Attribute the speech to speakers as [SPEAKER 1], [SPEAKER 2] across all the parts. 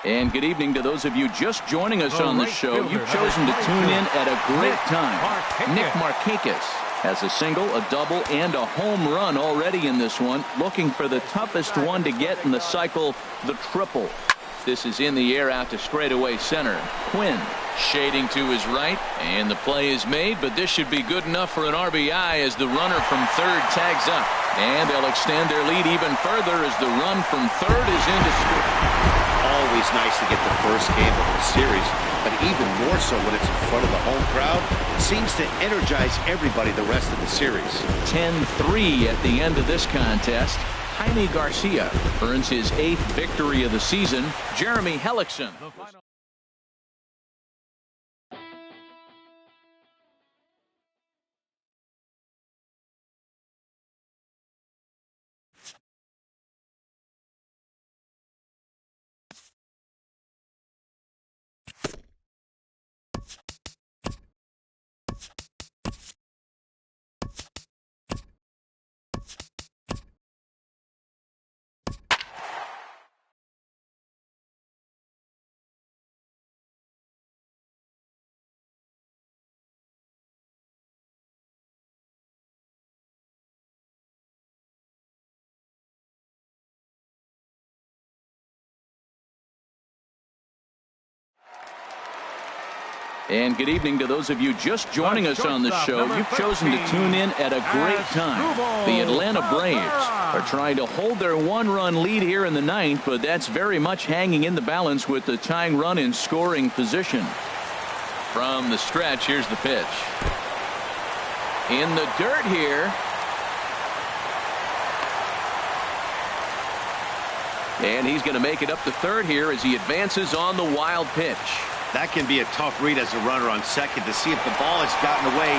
[SPEAKER 1] And good evening to those of you just joining us on the show. You've chosen to tune in at a great time. Nick Markakis has a single, a double, and a home run already in this one. Looking for the toughest one to get in the cycle, the triple. This is in the air out to straightaway center. Quinn shading to his right, and the play is made, but this should be good enough for an RBI as the runner from third tags up. And they'll extend their lead even further as the run from third is into score.
[SPEAKER 2] Always nice to get the first game of the series, but even more so when it's in front of the home crowd. It seems to energize everybody the rest of the series.
[SPEAKER 1] 10-3 at the end of this contest. Jaime Garcia earns his 8th victory of the season. Jeremy Hellickson. And good evening to those of you just joining us on the show. You've chosen to tune in at a great time. The Atlanta Braves are trying to hold their one-run lead here in the 9th, but that's very much hanging in the balance with the tying run in scoring position. From the stretch, here's the pitch. In the dirt here. And he's going to make it up to third here as he advances on the wild pitch.
[SPEAKER 2] That can be a tough read as a runner on second to see if the ball has gotten away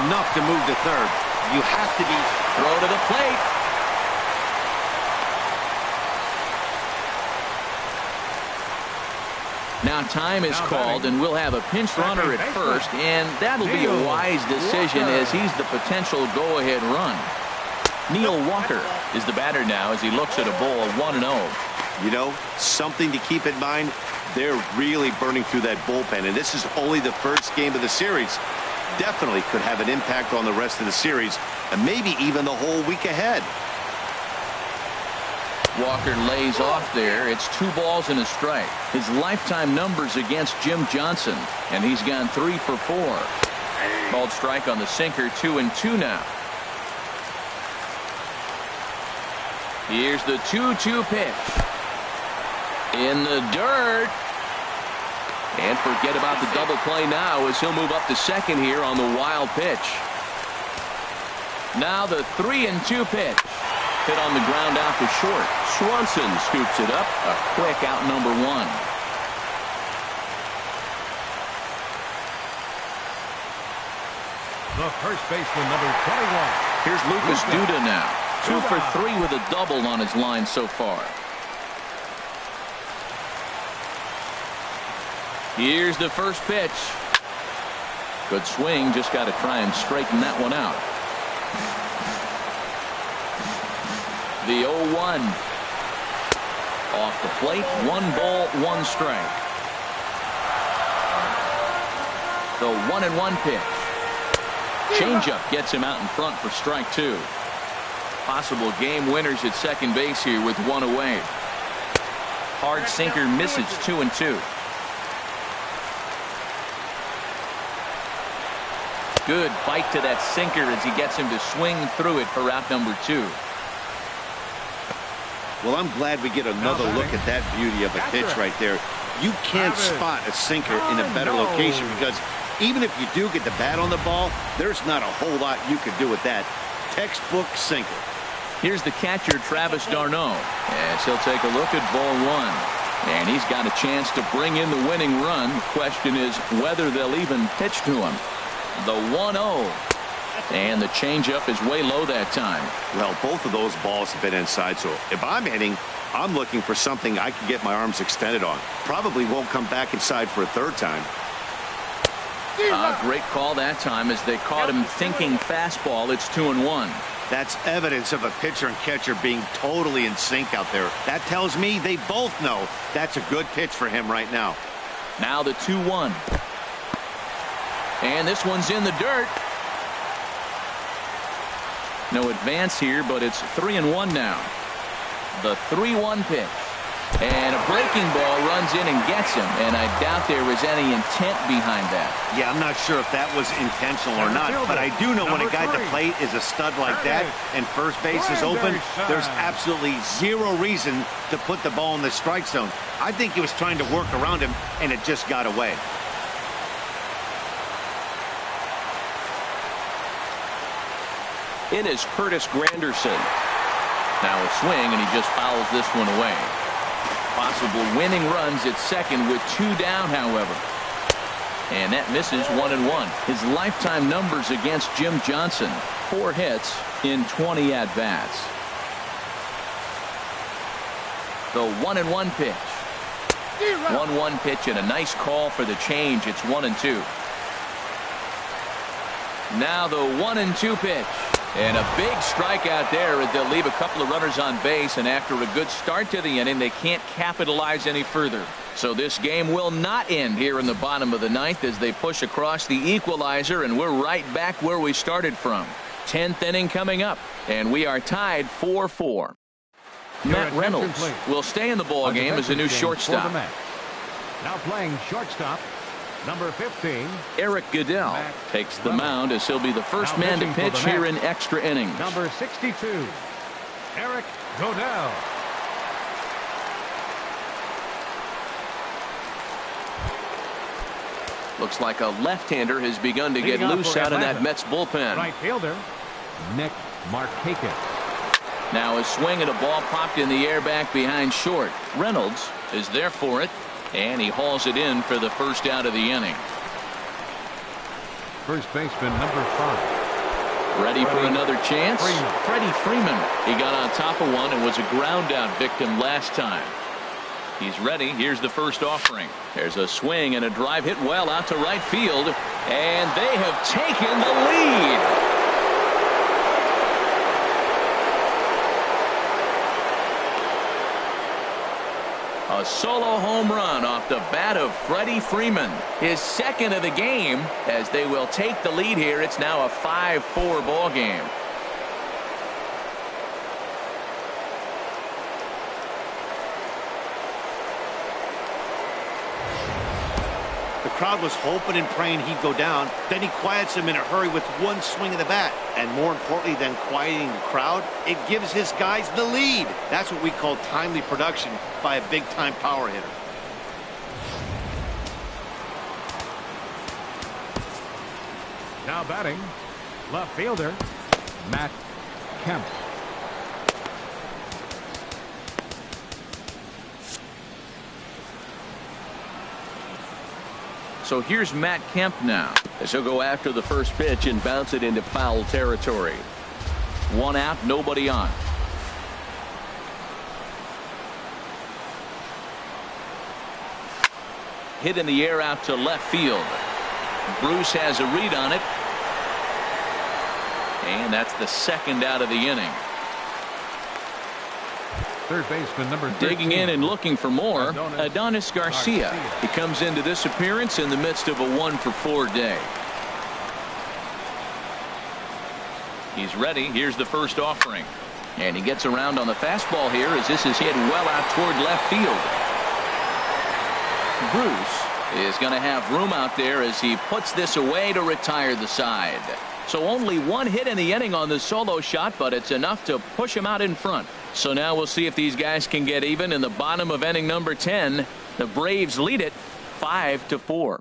[SPEAKER 2] enough to move to third. You have to be
[SPEAKER 1] throw to the plate. Now time is called, and we'll have a pinch runner at first, and that'll be a wise decision as he's the potential go-ahead run. Neil Walker is the batter now as he looks at a ball 1-0.
[SPEAKER 2] You know, something to keep in mind. They're really burning through that bullpen, and this is only the first game of the series. Definitely could have an impact on the rest of the series, and maybe even the whole week ahead.
[SPEAKER 1] Walker lays off there. It's 2 balls and a strike. His lifetime numbers against Jim Johnson, and he's gone 3 for 4. Called strike on the sinker. 2-2 now. Here's the 2-2 pitch. In the dirt. And forget about the double play now as he'll move up to second here on the wild pitch. Now the 3-2 pitch. Hit on the ground out to short. Swanson scoops it up. A quick out number 1.
[SPEAKER 3] The first baseman, number 21.
[SPEAKER 1] Here's Lucas Duda now. 2 for 3 with a double on his line so far. Here's the first pitch. Good swing. Just got to try and straighten that one out. The 0-1. Off the plate. 1 ball, 1 strike. The 1-1 pitch. Changeup gets him out in front for strike 2. Possible game winners at second base here with 1 away. Hard sinker misses. 2-2. Good bite to that sinker as he gets him to swing through it for out number 2.
[SPEAKER 2] Well, I'm glad we get another look at that beauty of a pitch right there. You can't spot a sinker in a better location because even if you do get the bat on the ball, there's not a whole lot you can do with that. Textbook sinker.
[SPEAKER 1] Here's the catcher, Travis d'Arnaud, as he'll take a look at ball 1. And he's got a chance to bring in the winning run. The question is whether they'll even pitch to him. The 1-0. And the changeup is way low that time.
[SPEAKER 2] Well, both of those balls have been inside, so if I'm hitting, I'm looking for something I can get my arms extended on. Probably won't come back inside for a third time.
[SPEAKER 1] A great call that time as they caught him thinking fastball. It's 2-1.
[SPEAKER 2] That's evidence of a pitcher and catcher being totally in sync out there. That tells me they both know that's a good pitch for him right now.
[SPEAKER 1] Now the 2-1. And this one's in the dirt. No advance here, but it's 3-1 now. The 3-1 pitch. And a breaking ball runs in and gets him, and I doubt there was any intent behind that.
[SPEAKER 2] Yeah, I'm not sure if that was intentional or not, but I do know when a guy at the plate is a stud like that and first base is open, there's absolutely zero reason to put the ball in the strike zone. I think he was trying to work around him, and it just got away.
[SPEAKER 1] In is Curtis Granderson. Now a swing, and he just fouls this one away. Possible winning runs at second with 2 down, however. And that misses 1-1. His lifetime numbers against Jim Johnson: 4 hits in 20 at-bats. The 1-1 pitch. 1-1 pitch and a nice call for the change. It's 1-2. Now the 1-2 pitch. And a big strikeout there as they'll leave a couple of runners on base, and after a good start to the inning, they can't capitalize any further. So this game will not end here in the bottom of the 9th as they push across the equalizer, and we're right back where we started from. 10th inning coming up, and we are tied 4-4. Matt Reynolds will stay in the ball game as a new shortstop.
[SPEAKER 3] Now playing shortstop, number 15.
[SPEAKER 1] Eric Goodell takes the mound as he'll be the first man to pitch here in extra innings.
[SPEAKER 3] Number 62, Eric Goodell.
[SPEAKER 1] Looks like a left-hander has begun to get loose out in that Mets bullpen.
[SPEAKER 3] Right fielder, Marcotte.
[SPEAKER 1] Now a swing and a ball popped in the air back behind short. Reynolds is there for it, and he hauls it in for the first out of the inning.
[SPEAKER 3] First baseman, number 5.
[SPEAKER 1] Ready for another chance? Freddie Freeman. He got on top of one and was a ground out victim last time. He's ready. Here's the first offering. There's a swing and a drive hit well out to right field, and they have taken the lead. A solo home run off the bat of Freddie Freeman. His second of the game as they will take the lead here. It's now a 5-4 ball game.
[SPEAKER 2] The crowd was hoping and praying he'd go down. Then he quiets him in a hurry with one swing of the bat. And more importantly than quieting the crowd, it gives his guys the lead. That's what we call timely production by a big-time power hitter.
[SPEAKER 3] Now batting, left fielder, Matt Kemp.
[SPEAKER 1] So here's Matt Kemp now as he'll go after the first pitch and bounce it into foul territory. 1 out, nobody on. Hit in the air out to left field. Bruce has a read on it. And that's the second out of the inning.
[SPEAKER 3] Third baseman, number 13.
[SPEAKER 1] Digging in and looking for more, Adonis Garcia. He comes into this appearance in the midst of a 1-for-4 day. He's ready. Here's the first offering. And he gets around on the fastball here as this is hit well out toward left field. Bruce is going to have room out there as he puts this away to retire the side. So only 1 hit in the inning on the solo shot, but it's enough to push him out in front. So now we'll see if these guys can get even in the bottom of inning number 10. The Braves lead it 5-4.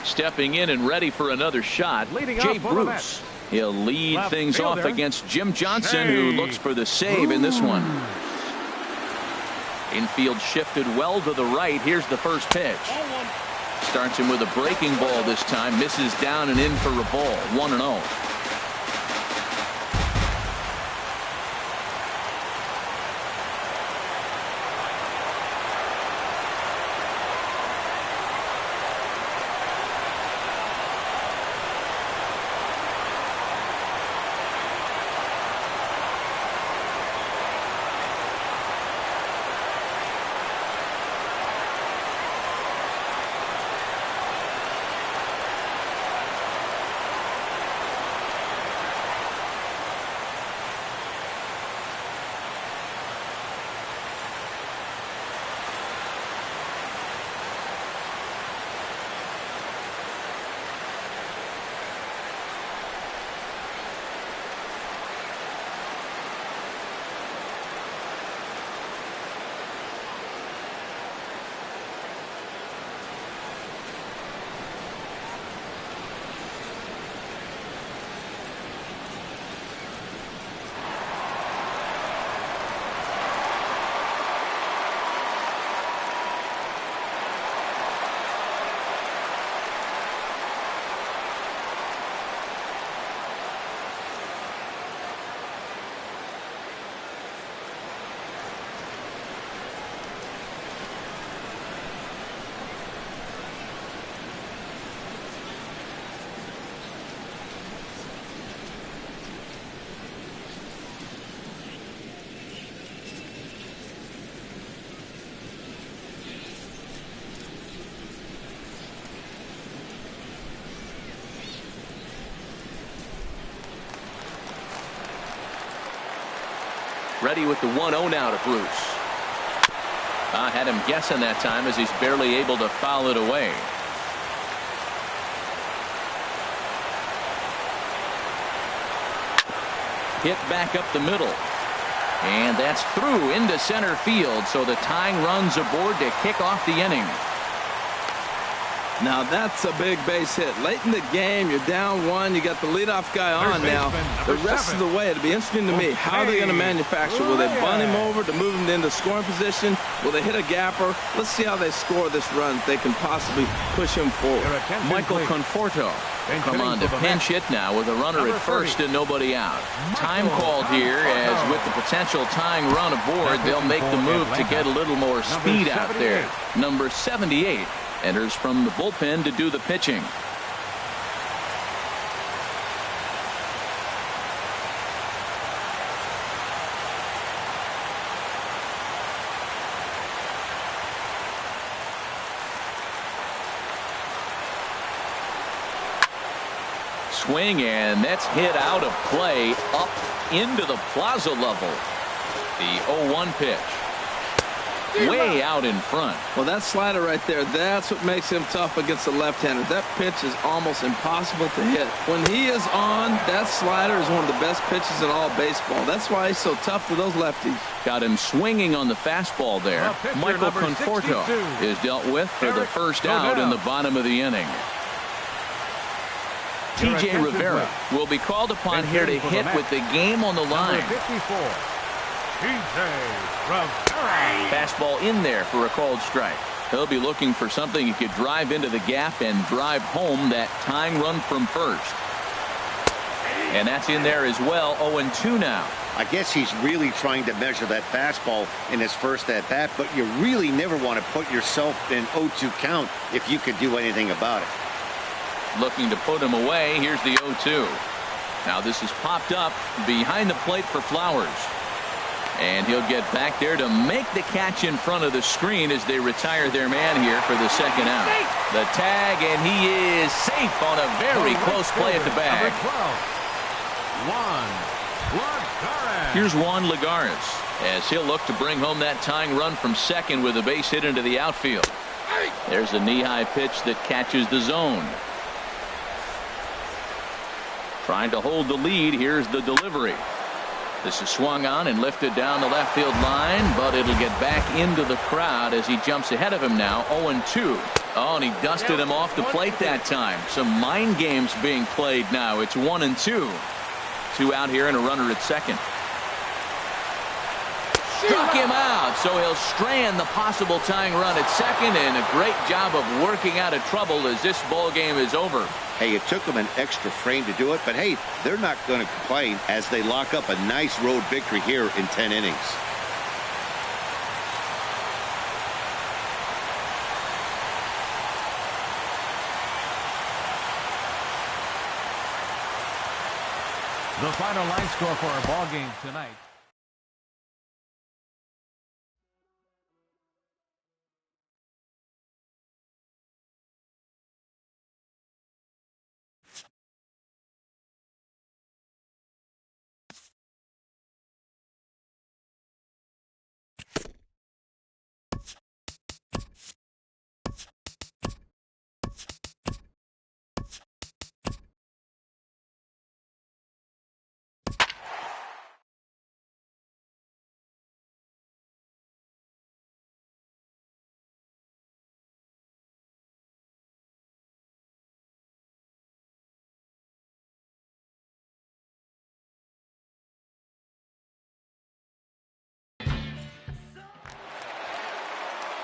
[SPEAKER 1] Stepping in and ready for another shot, Jay Bruce. He'll lead things off against Jim Johnson, who looks for the save in this one. Infield shifted well to the right. Here's the first pitch. Starts him with a breaking ball this time. Misses down and in for a ball. 1-0. Ready with the 1-0 now to Bruce. I had him guessing that time as he's barely able to foul it away. Hit back up the middle. And that's through into center field, so the tying run's aboard to kick off the inning.
[SPEAKER 4] Now that's a big base hit. Late in the game, you're down 1. You got the leadoff guy on now. The rest of the way, it'll be interesting to me. How are they going to manufacture? Will they bunt him over to move him into scoring position? Will they hit a gapper? Let's see how they score this run. They can possibly push him forward.
[SPEAKER 1] Michael Conforto come on to pinch hit now with a runner at first and nobody out. Time called here, as with the potential tying run aboard, they'll make the move to get a little more speed out there. Number 78 enters from the bullpen to do the pitching. Swing, and that's hit out of play up into the plaza level. The 0-1 pitch. Way out in front.
[SPEAKER 4] Well, that slider right there, that's what makes him tough against the left-hander. That pitch is almost impossible to hit. When he is on, that slider is one of the best pitches in all baseball. That's why he's so tough for those lefties.
[SPEAKER 1] Got him swinging on the fastball there. Michael Conforto is dealt with for the first out in the bottom of the inning. T.J. Rivera will be called upon here to hit with the game on the line. Fastball in there for a called strike. He'll be looking for something he could drive into the gap and drive home that tying run from first. And that's in there as well. 0-2 now.
[SPEAKER 2] I guess he's really trying to measure that fastball in his first at bat, but you really never want to put yourself in 0-2 count if you could do anything about it.
[SPEAKER 1] Looking to put him away. Here's the 0-2. Now this is popped up behind the plate for Flowers. And he'll get back there to make the catch in front of the screen as they retire their man here for the second out. The tag, and he is safe on a very close play at the bag. Here's Juan Lagares as he'll look to bring home that tying run from second with a base hit into the outfield. There's a knee-high pitch that catches the zone. Trying to hold the lead. Here's the delivery. This is swung on and lifted down the left field line, but it'll get back into the crowd as he jumps ahead of him now. 0-2. Oh, and he dusted him off the plate that time. Some mind games being played now. It's 1-2. 2 out here and a runner at second. Struck him out, so he'll strand the possible tying run at second, and a great job of working out of trouble as this ball game is over.
[SPEAKER 2] Hey, it took them an extra frame to do it, but hey, they're not going to complain as they lock up a nice road victory here in 10 innings.
[SPEAKER 3] The final line score for our ball game tonight.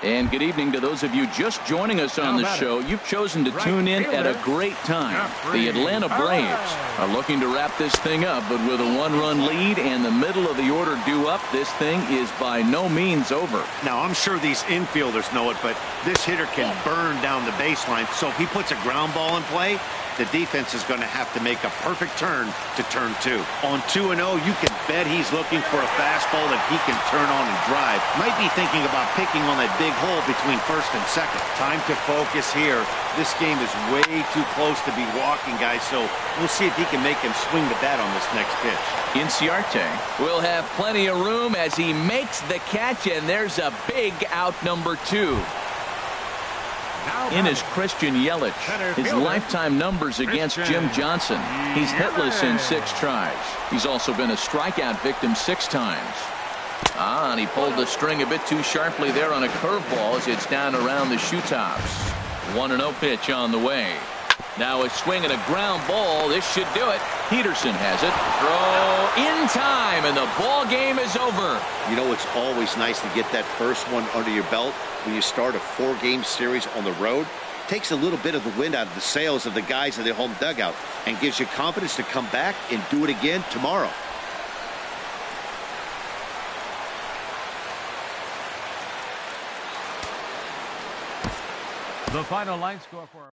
[SPEAKER 1] And good evening to those of you just joining us on the show. You've chosen to tune in at a great time. The Atlanta Braves are looking to wrap this thing up, but with a 1-run lead and the middle of the order due up, this thing is by no means over.
[SPEAKER 2] Now, I'm sure these infielders know it, but this hitter can burn down the baseline, so if he puts a ground ball in play, the defense is going to have to make a perfect turn to turn 2. On 2-0, you can bet he's looking for a fastball that he can turn on and drive. Might be thinking about picking on that big hole between first and second. Time to focus here. This game is way too close to be walking, guys, so we'll see if he can make him swing the bat on this next pitch.
[SPEAKER 1] Inciarte will have plenty of room as he makes the catch, and there's a big out, number 2. In is Christian Yelich. His lifetime numbers against Jim Johnson. He's hitless in 6 tries. He's also been a strikeout victim 6 times. And he pulled the string a bit too sharply there on a curveball as it's down around the shoe tops. 1-0 pitch on the way. Now a swing and a ground ball. This should do it. Peterson has it. Throw in time, and the ball game is over.
[SPEAKER 2] You know, it's always nice to get that first one under your belt when you start a 4-game series on the road. Takes a little bit of the wind out of the sails of the guys in the home dugout and gives you confidence to come back and do it again tomorrow.
[SPEAKER 3] The final line score for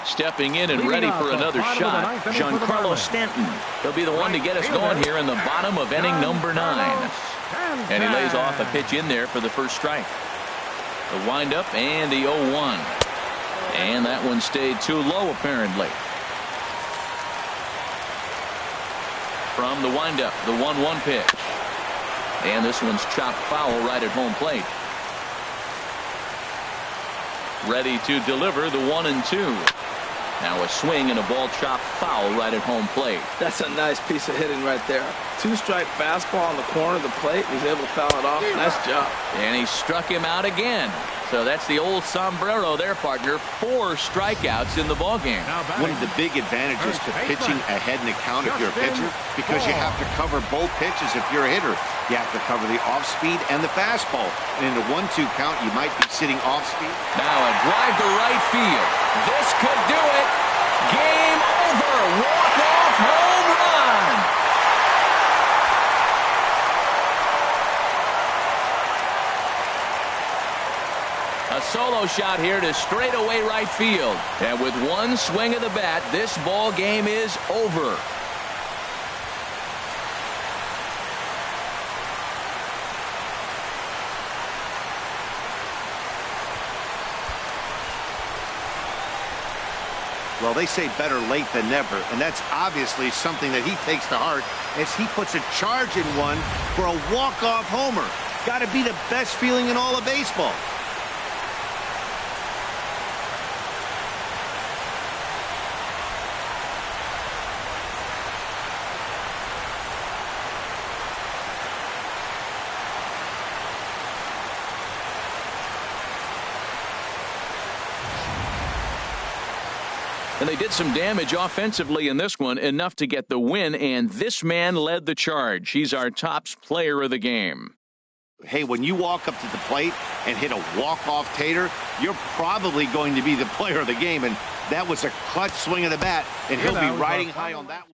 [SPEAKER 1] Stepping in and ready for another shot, Giancarlo Stanton. He'll be the one to get us going here in the bottom of inning number 9. And he lays off a pitch in there for the first strike. The windup and the 0-1. And that one stayed too low, apparently. From the windup, the 1-1 pitch. And this one's chopped foul right at home plate. Ready to deliver the 1-2. Now a swing and a ball chopped foul right at home plate.
[SPEAKER 4] That's a nice piece of hitting right there. 2-strike fastball on the corner of the plate. He's able to foul it off. Nice job.
[SPEAKER 1] And he struck him out again. So that's the old sombrero there, partner. 4 strikeouts in the ballgame.
[SPEAKER 2] One of the big advantages to pitching ahead in the count if you're a pitcher, because you have to cover both pitches if you're a hitter. You have to cover the off-speed and the fastball. And in the 1-2 count, you might be sitting off-speed.
[SPEAKER 1] Now a drive to right field. This could do it. Game over. Walk-off home run. A solo shot here to straightaway right field. And with one swing of the bat, this ball game is over.
[SPEAKER 2] Well, they say better late than never, and that's obviously something that he takes to heart as he puts a charge in one for a walk-off homer. Got to be the best feeling in all of baseball.
[SPEAKER 1] And they did some damage offensively in this one, enough to get the win, and this man led the charge. He's our top player of the game.
[SPEAKER 2] Hey, when you walk up to the plate and hit a walk-off tater, you're probably going to be the player of the game, and that was a clutch swing of the bat, and he'll be riding high on that one.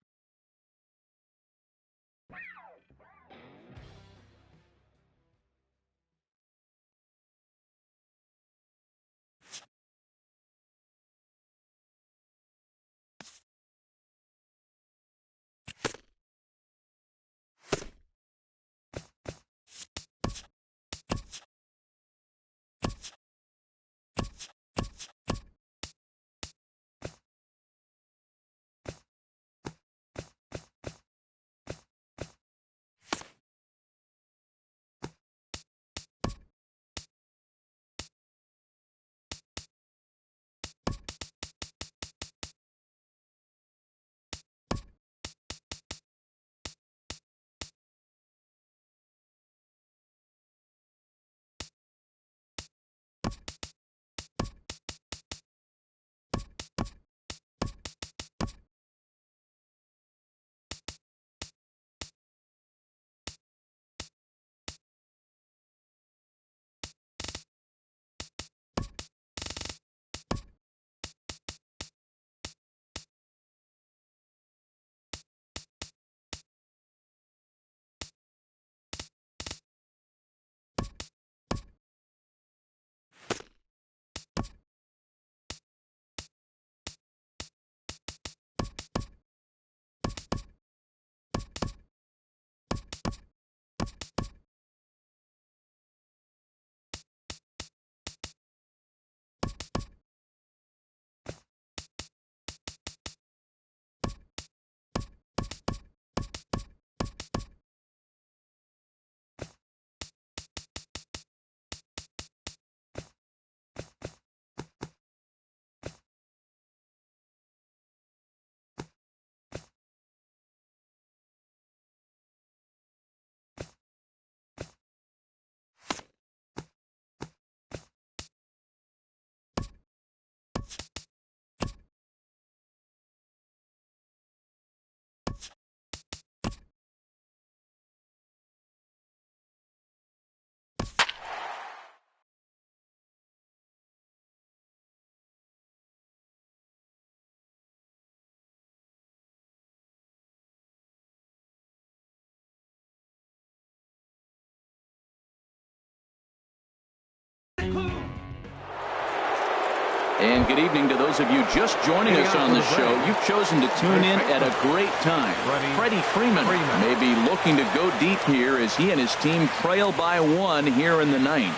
[SPEAKER 1] And good evening to those of you just joining us on the show. You've chosen to tune in at a great time. Freddie Freeman may be looking to go deep here as he and his team trail by 1 here in the 9th.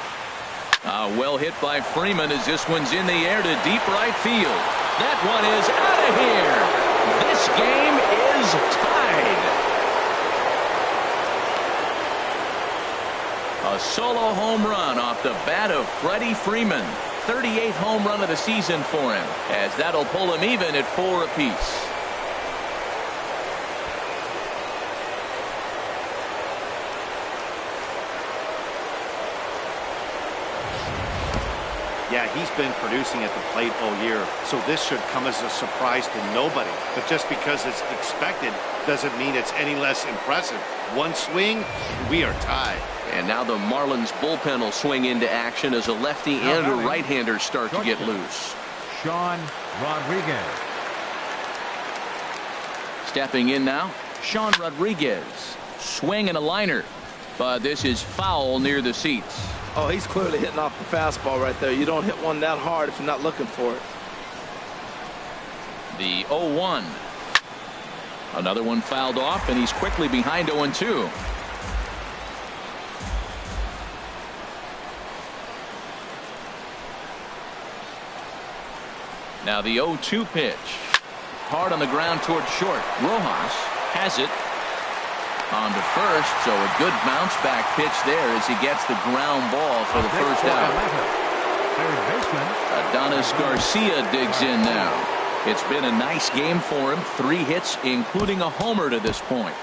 [SPEAKER 1] Well hit by Freeman as this one's in the air to deep right field. That one is out of here. This game is tied. A solo home run off the bat of Freddie Freeman. 38th home run of the season for him, as that'll pull him even at 4 apiece.
[SPEAKER 2] Yeah, he's been producing at the plate all year, so this should come as a surprise to nobody. But just because it's expected doesn't mean it's any less impressive. One swing, we are tied.
[SPEAKER 1] And now the Marlins bullpen will swing into action as a lefty and a right-hander start to get loose.
[SPEAKER 3] Sean Rodriguez.
[SPEAKER 1] Stepping in now, Sean Rodriguez. Swing and a liner, but this is foul near the seats.
[SPEAKER 4] Oh, he's clearly hitting off the fastball right there. You don't hit one that hard if you're not looking for it.
[SPEAKER 1] The 0-1. Another one fouled off, and he's quickly behind 0-2. Now the 0-2 pitch. Hard on the ground towards short. Rojas has it. On to first, so a good bounce back pitch there as he gets the ground ball for the first out.
[SPEAKER 3] Third baseman
[SPEAKER 1] Adonis Garcia digs in now. It's been a nice game for him. 3 hits, including a homer to this point.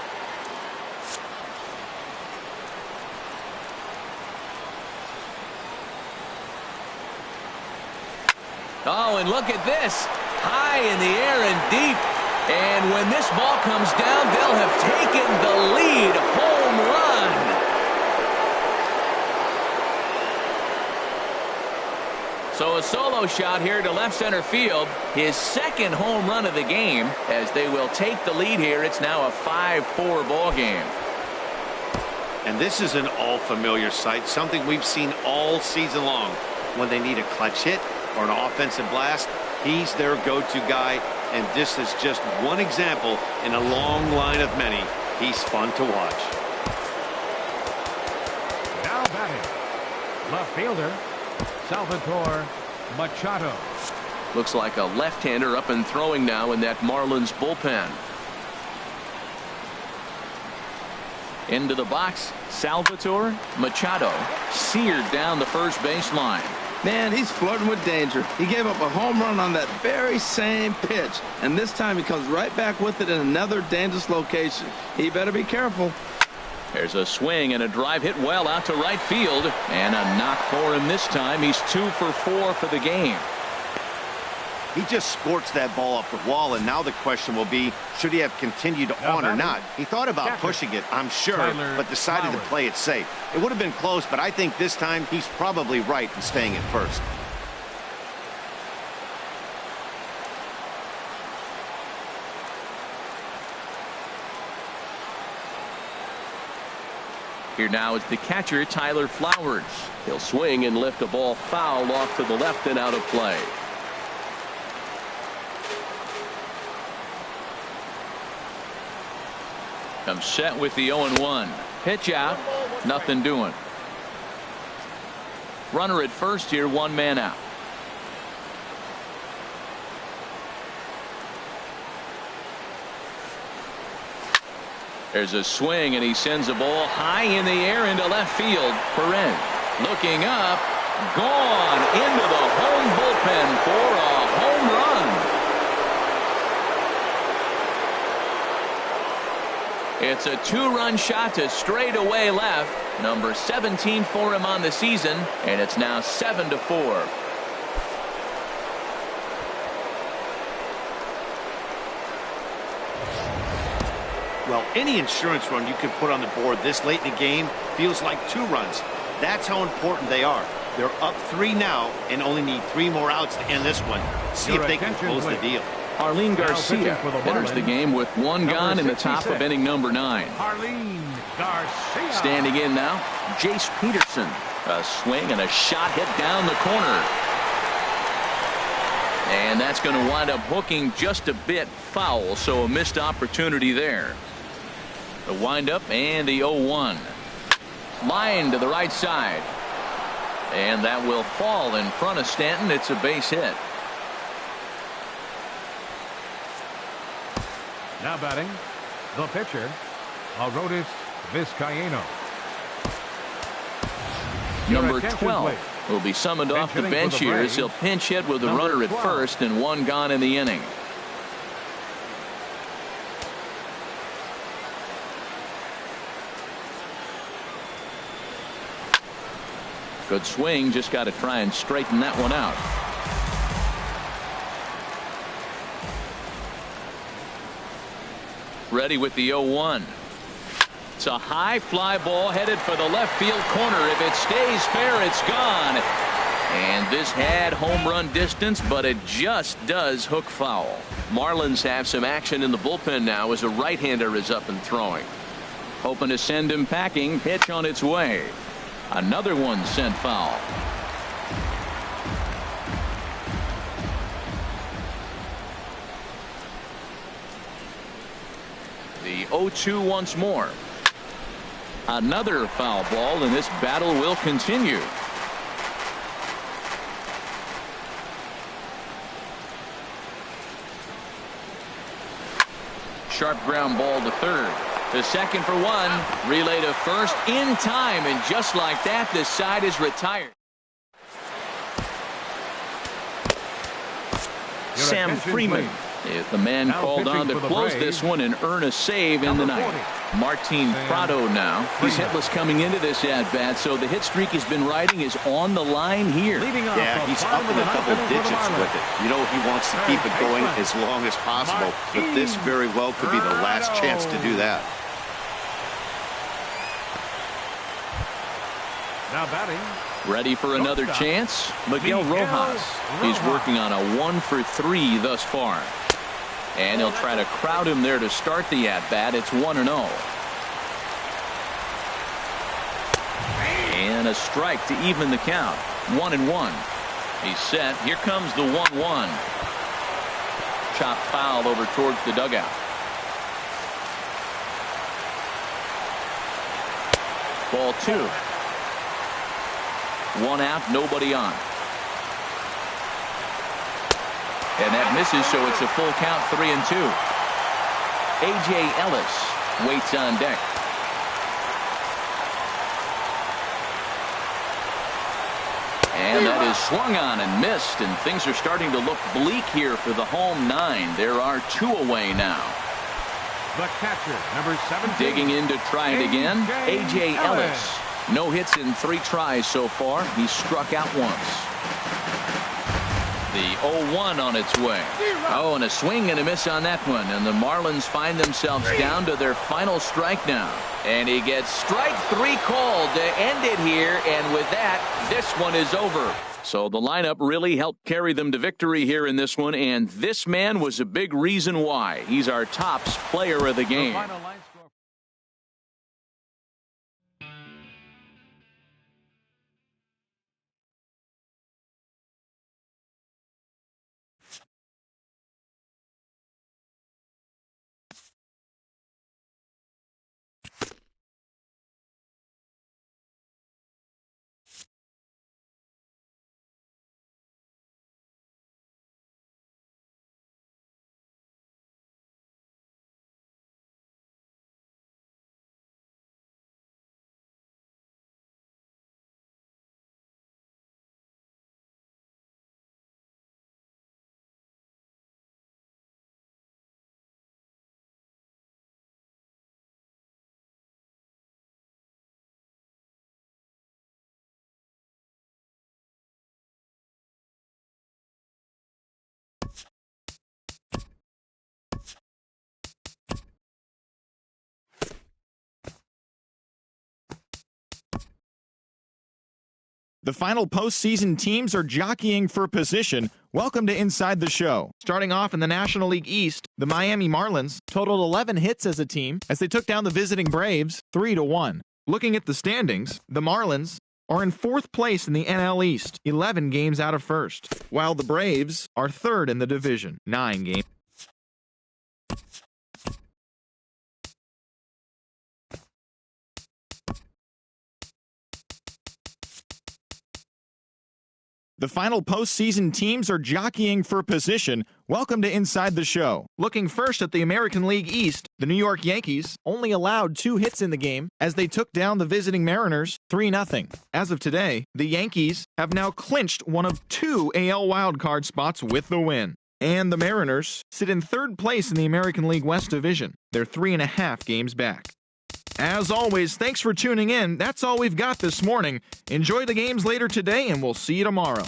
[SPEAKER 1] Oh, and look at this. High in the air and deep. And when this ball comes down, they'll have taken the lead. Home run. So a solo shot here to left center field. His second home run of the game as they will take the lead here. It's now a 5-4 ball game.
[SPEAKER 2] And this is an all-familiar sight, something we've seen all season long. When they need a clutch hit or an offensive blast, he's their go-to guy. And this is just one example in a long line of many. He's fun to watch.
[SPEAKER 3] now batting. Left fielder Salvatore Machado.
[SPEAKER 1] Looks like a left-hander up and throwing now in that Marlins bullpen. Into the box, Salvatore Machado seared down the first baseline.
[SPEAKER 4] Man, he's flirting with danger. He gave up a home run on that very same pitch, and this time he comes right back with it in another dangerous location. He better be careful.
[SPEAKER 1] There's a swing and a drive hit well out to right field, and a knock for him this time. He's 2 for 4 for the game.
[SPEAKER 2] He just squirts that ball up the wall, and now the question will be, should he have continued on or not? He thought about pushing it, I'm sure, but decided to play it safe. It would have been close, but I think this time he's probably right in staying at first.
[SPEAKER 1] Here now is the catcher, Tyler Flowers. He'll swing and lift a ball foul off to the left and out of play. Comes set with the 0-1. Pitch out. Nothing doing. Runner at first here, 1 man out. There's a swing, and he sends a ball high in the air into left field. Perez looking up. Gone into the home bullpen for a home run. It's a 2-run shot to straightaway left. Number 17 for him on the season, and it's now 7-4.
[SPEAKER 2] Well, any insurance run you can put on the board this late in the game feels like 2 runs. That's how important they are. They're up 3 now and only need 3 more outs to end this one. See if they can close the deal.
[SPEAKER 1] Arlene Garcia enters the game with 1 gone in the top of inning number 9.
[SPEAKER 3] Arlene Garcia.
[SPEAKER 1] Standing in now, Jace Peterson. A swing and a shot hit down the corner. And that's going to wind up hooking just a bit foul, so a missed opportunity there. The windup and the 0-1. Line to the right side. And that will fall in front of Stanton. It's a base hit.
[SPEAKER 3] Now batting, the pitcher, Arodys Vizcaíno.
[SPEAKER 1] Number 12 will be summoned off the bench here as he'll pinch hit with a runner at first and one gone in the inning. Good swing, just got to try and straighten that one out. Ready with the 0-1. It's a high fly ball headed for the left field corner. If it stays fair, it's gone. And this had home run distance, but it just does hook foul. Marlins have some action in the bullpen now as a right-hander is up and throwing. Hoping to send him packing. Pitch on its way. Another one sent foul. The 0-2 once more. Another foul ball, and this battle will continue. Sharp ground ball to third. The second for one. Relay to first in time, and just like that, the side is retired. Sam Freeman is the man called on to close this one and earn a save in the ninth. Martin Prado now. He's hitless coming into this at-bat, so the hit streak he's been riding is on the line here.
[SPEAKER 2] Yeah, he's up in a couple digits with it. You know, he wants to keep it going as long as possible, but this very well could be the last chance to do that.
[SPEAKER 3] Now batting.
[SPEAKER 1] Ready for another chance? Miguel Rojas. He's working on a 1-for-3 thus far. And he'll try to crowd him there to start the at-bat. It's 1-0. And a strike to even the count. 1-1. He's set. Here comes the 1-1. Chop foul over towards the dugout. Ball 2. One out, nobody on. And that misses, so it's a full count, 3-2. A.J. Ellis waits on deck. And that is swung on and missed, and things are starting to look bleak here for the home 9. There are 2 away now.
[SPEAKER 3] The catcher, number 17.
[SPEAKER 1] Digging in to try it again. A.J. Ellis. No hits in 3 tries so far. He's struck out once. The 0-1 on its way. Oh, and a swing and a miss on that one. And the Marlins find themselves down to their final strike now. And he gets strike 3 called to end it here. And with that, this one is over. So the lineup really helped carry them to victory here in this one. And this man was a big reason why. He's our tops player of the game.
[SPEAKER 5] The final postseason teams are jockeying for position. Welcome to Inside the Show. Starting off in the National League East, the Miami Marlins totaled 11 hits as a team as they took down the visiting Braves 3-1. Looking at the standings, the Marlins are in 4th place in the NL East, 11 games out of first, while the Braves are 3rd in the division, 9 games. The final postseason teams are jockeying for position. Welcome to Inside the Show. Looking first at the American League East, the New York Yankees only allowed 2 hits in the game as they took down the visiting Mariners 3-0. As of today, the Yankees have now clinched one of 2 AL wildcard spots with the win. And the Mariners sit in 3rd place in the American League West Division. They're 3.5 games back. As always, thanks for tuning in. That's all we've got this morning. Enjoy the games later today, and we'll see you tomorrow.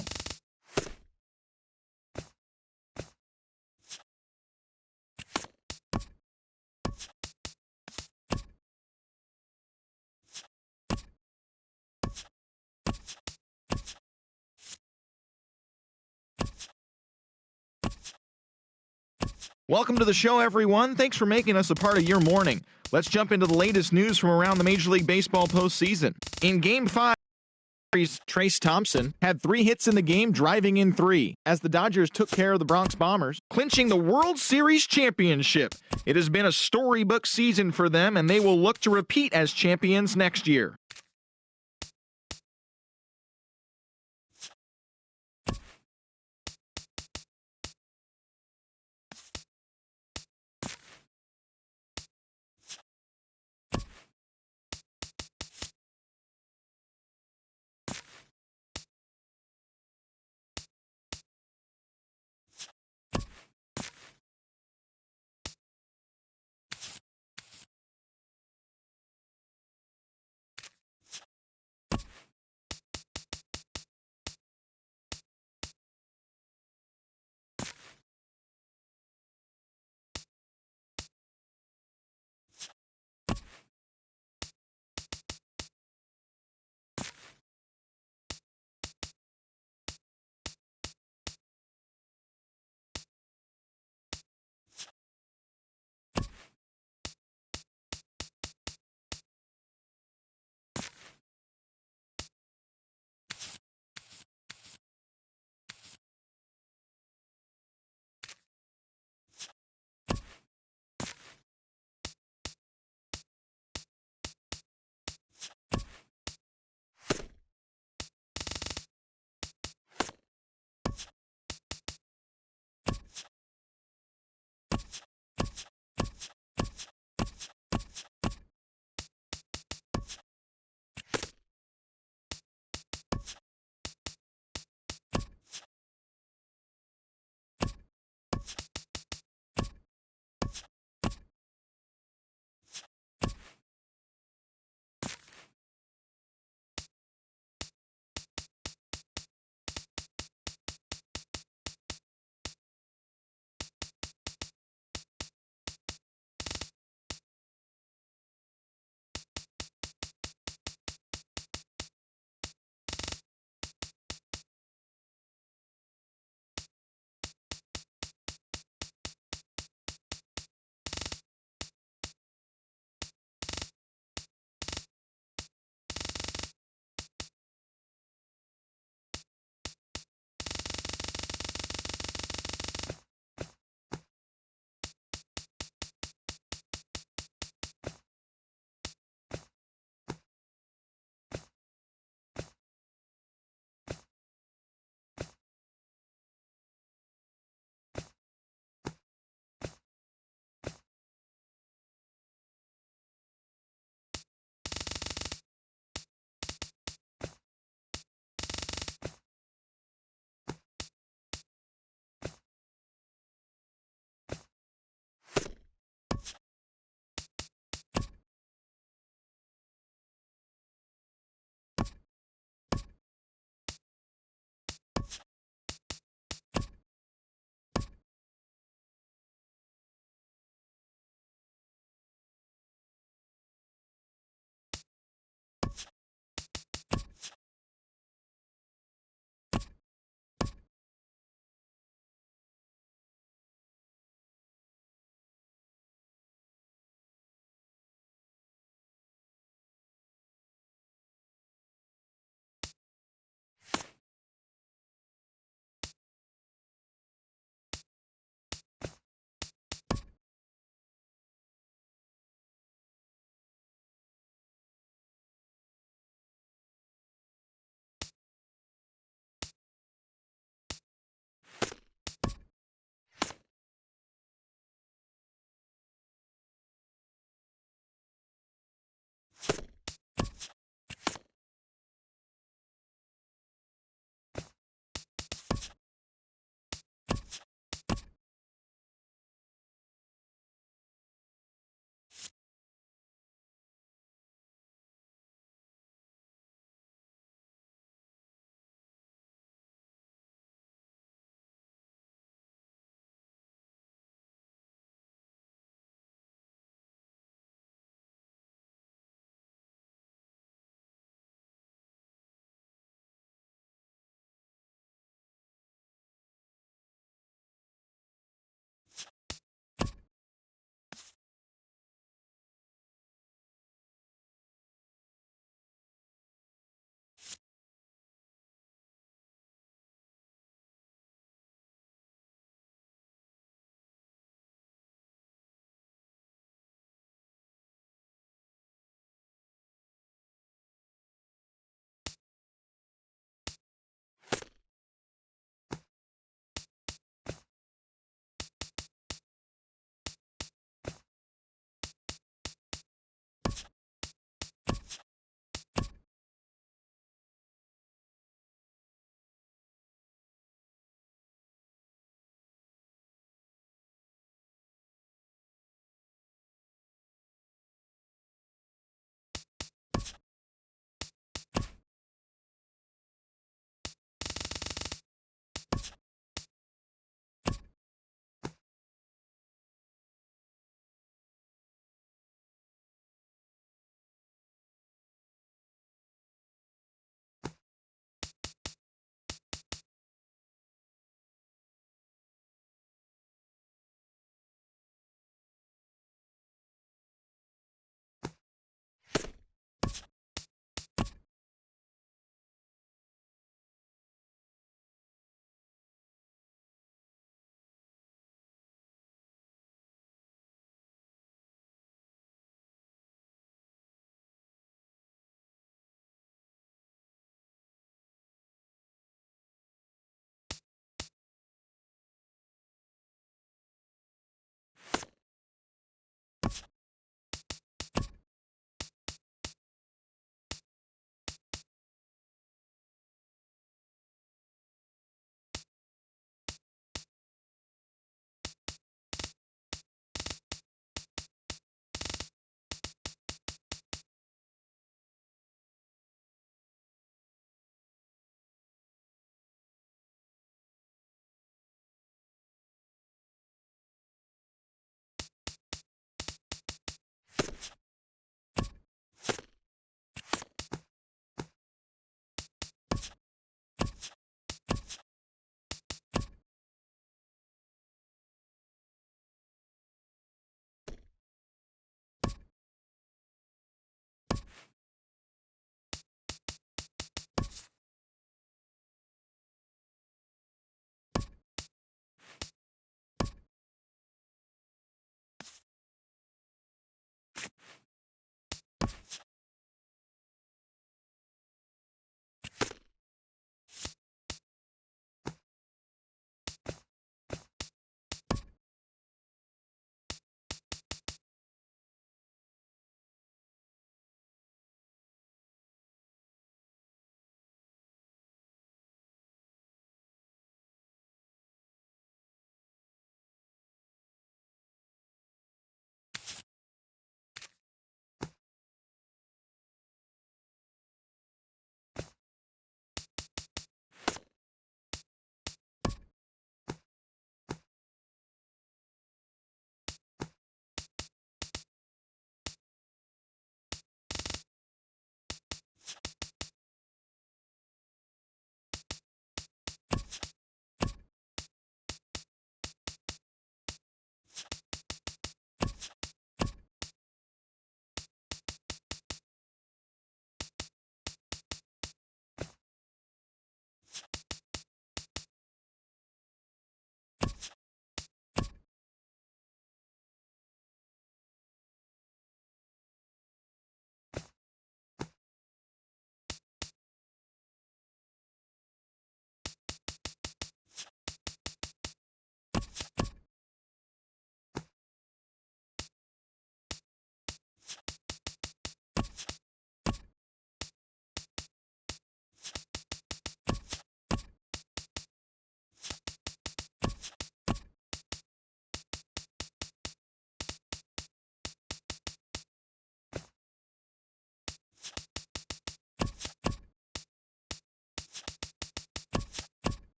[SPEAKER 5] Welcome to the show, everyone. Thanks for making us a part of your morning. Let's jump into the latest news from around the Major League Baseball postseason. In Game 5, Trace Thompson had 3 hits in the game, driving in 3, as the Dodgers took care of the Bronx Bombers, clinching the World Series championship. It has been a storybook season for them, and they will look to repeat as champions next year.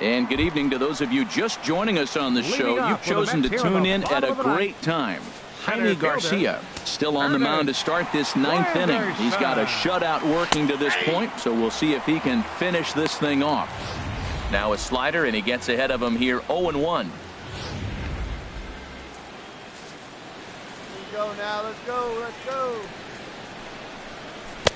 [SPEAKER 1] And good evening to those of you just joining us on the show. You've chosen to tune in at a great time. Jaime Garcia still on the mound to start this ninth inning. He's got a shutout working to this point, so we'll see if he can finish this thing off. Now a slider, and he gets ahead of him here 0-1.
[SPEAKER 6] Go now, let's go, let's go.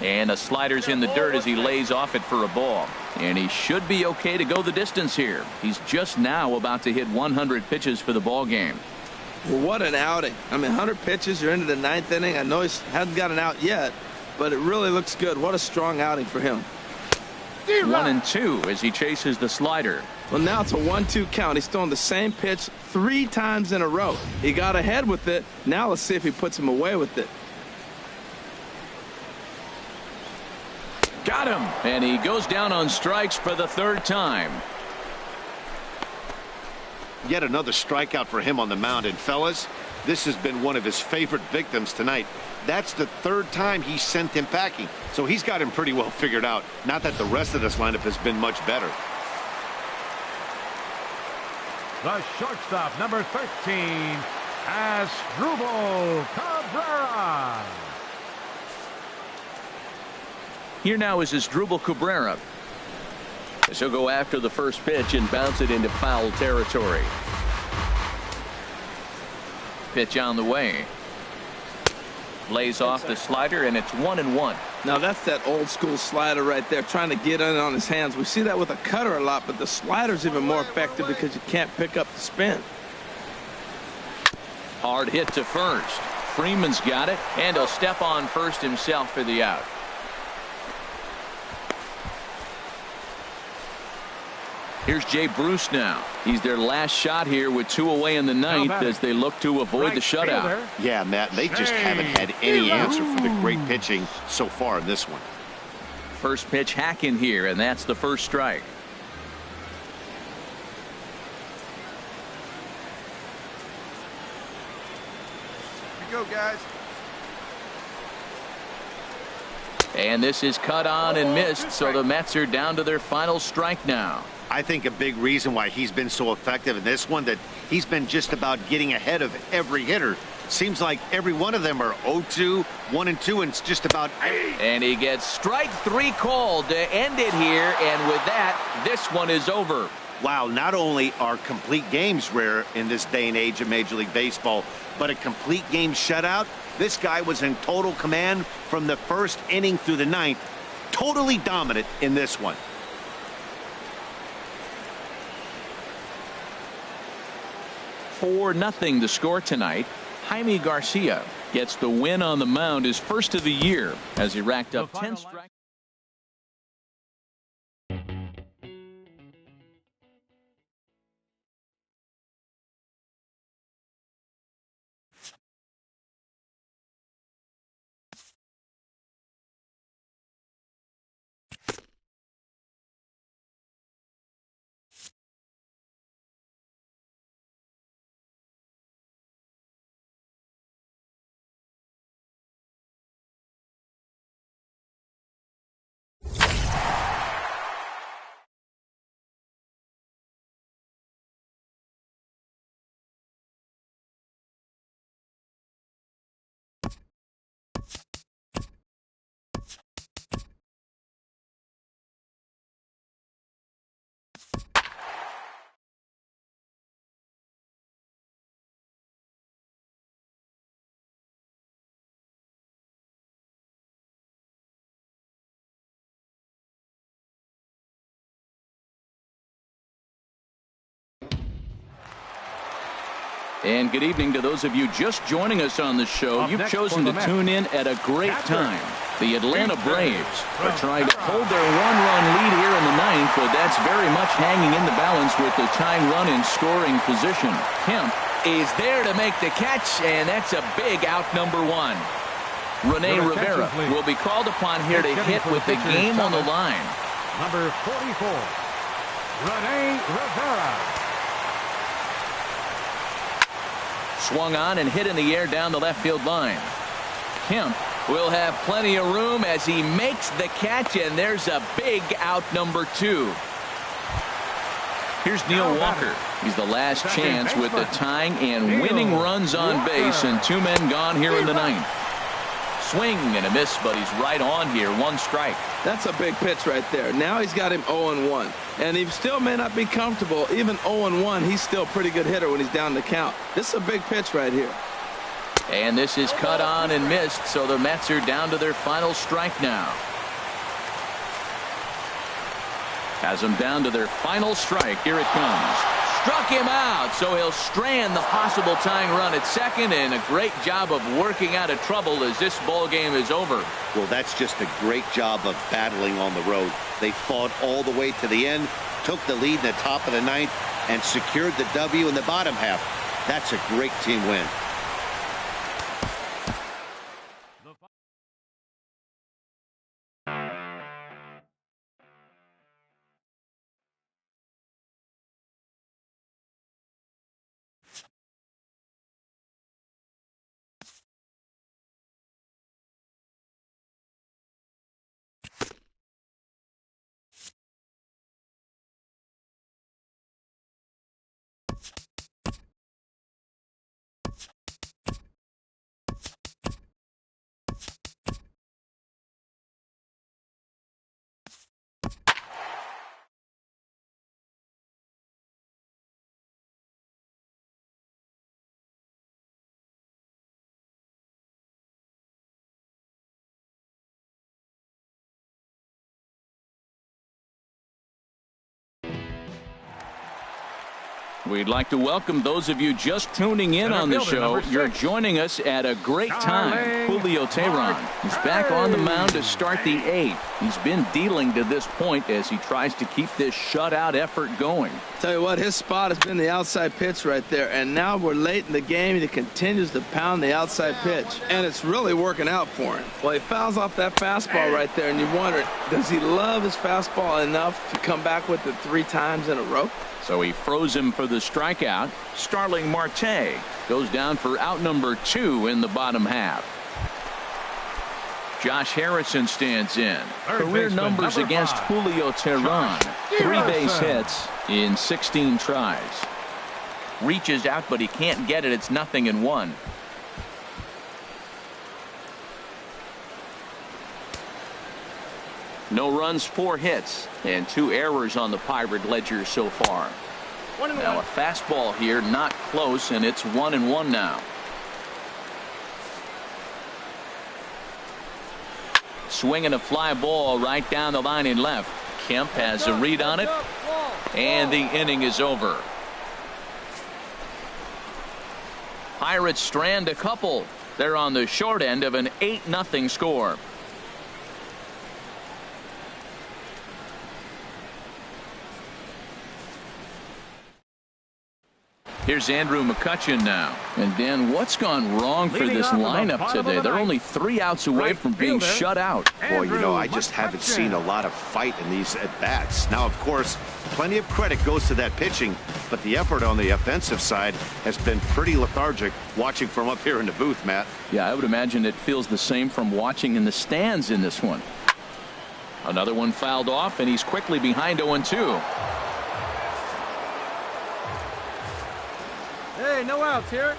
[SPEAKER 1] And a slider's in the dirt as he lays off it for a ball. And he should be okay to go the distance here. He's just now about to hit 100 pitches for the ball game.
[SPEAKER 4] Well, what an outing. I mean, 100 pitches, you're into the ninth inning. I know he hasn't got an out yet, but it really looks good. What a strong outing for him.
[SPEAKER 1] 1-2 as he chases the slider.
[SPEAKER 4] Well, now it's a 1-2 count. He's throwing the same pitch 3 times in a row. He got ahead with it. Now let's see if he puts him away with it.
[SPEAKER 1] Got him. And he goes down on strikes for the third time.
[SPEAKER 2] Yet another strikeout for him on the mound. And fellas, this has been one of his favorite victims tonight. That's the third time he sent him packing. So he's got him pretty well figured out. Not that the rest of this lineup has been much better.
[SPEAKER 3] The shortstop, number 13, Asdrubal Cabrera.
[SPEAKER 1] Here now is Asdrubal Cabrera. As he'll go after the first pitch and bounce it into foul territory. Pitch on the way. Lays off the slider, and it's 1-1.
[SPEAKER 4] Now that's that old school slider right there, trying to get in on his hands. We see that with a cutter a lot, but the slider's even more effective because you can't pick up the spin.
[SPEAKER 1] Hard hit to first. Freeman's got it, and he'll step on first himself for the out. Here's Jay Bruce now. He's their last shot here with 2 away in the ninth as they look to avoid the shutout.
[SPEAKER 2] Yeah, Matt, they just haven't had any answer for the great pitching so far in this one.
[SPEAKER 1] First pitch hacking here, and that's the first strike.
[SPEAKER 6] Here we go, guys.
[SPEAKER 1] And this is cut on and missed, so the Mets are down to their final strike now.
[SPEAKER 2] I think a big reason why he's been so effective in this one, that he's been just about getting ahead of every hitter. Seems like every one of them are 0-2, 1-2, and it's just about.
[SPEAKER 1] And he gets strike 3 called to end it here, and with that, this one is over.
[SPEAKER 2] Wow, not only are complete games rare in this day and age of Major League Baseball, but a complete game shutout. This guy was in total command from the first inning through the ninth. Totally dominant in this one.
[SPEAKER 1] 4-0 the score tonight. Jaime Garcia gets the win on the mound, his first of the year, as he racked up 10 strikes. And good evening to those of you just joining us on the show. You've chosen to tune in at a great time. The Atlanta Braves are trying to hold their 1-run lead here in the ninth, but that's very much hanging in the balance with the tying run in scoring position. Kemp is there to make the catch, and that's a big out, number 1. Rene Rivera will be called upon here to hit with the game on the line.
[SPEAKER 3] Number 44, Rene Rivera.
[SPEAKER 1] Swung on and hit in the air down the left field line. Kemp Will have plenty of room as he makes the catch, and there's a big out number 2. Here's Neil Walker. He's the last chance with the tying and winning runs on base, and 2 men gone here in the 9th. Swing and a miss, but he's right on here. 1 strike.
[SPEAKER 4] That's a big pitch right there. Now he's got him 0-1. And he still may not be comfortable. Even 0-1, he's still a pretty good hitter when he's down the count. This is a big pitch right here.
[SPEAKER 1] And this is cut on and missed, so the Mets are down to their final strike now. Has them down to their final strike. Here it comes. Struck him out, so he'll strand the possible tying run at second, and a great job of working out of trouble as this ball game is over.
[SPEAKER 2] Well, that's just a great job of battling on the road. They fought all the way to the end, took the lead in the top of the 9th, and secured the W in the bottom half. That's a great team win.
[SPEAKER 1] We'd like to welcome those of you just tuning in on the show. You're joining us at a great time. Julio Teheran is back on the mound to start the 8th. He's been dealing to this point as he tries to keep this shutout effort going.
[SPEAKER 4] Tell you what, his spot has been the outside pitch right there, and now we're late in the game. He continues to pound the outside pitch, and it's really working out for him. Well, he fouls off that fastball right there, and you wonder, does he love his fastball enough to come back with it 3 times in a row?
[SPEAKER 1] So he froze him for the strikeout. Starling Marte goes down for out number 2 in the bottom half. Josh Harrison stands in. Career numbers against Julio Teheran. 3 base hits in 16 tries. Reaches out, but he can't get it. It's 0-1. No runs, 4 hits, and 2 errors on the Pirate ledger so far. Now a fastball here, not close, and it's 1-1 now. Swinging a fly ball right down the line in left. Kemp has a read on it, and the inning is over. Pirates strand a couple. They're on the short end of an 8-0 score. Here's Andrew McCutchen now. And Dan, what's gone wrong for this lineup today? They're only 3 outs away from being shut out.
[SPEAKER 2] Boy, you know, I just haven't seen a lot of fight in these at-bats. Now, of course, plenty of credit goes to that pitching, but the effort on the offensive side has been pretty lethargic watching from up here in the booth, Matt.
[SPEAKER 1] Yeah, I would imagine it feels the same from watching in the stands in this one. Another one fouled off, and he's quickly behind 0-2.
[SPEAKER 6] Hey, no outs here.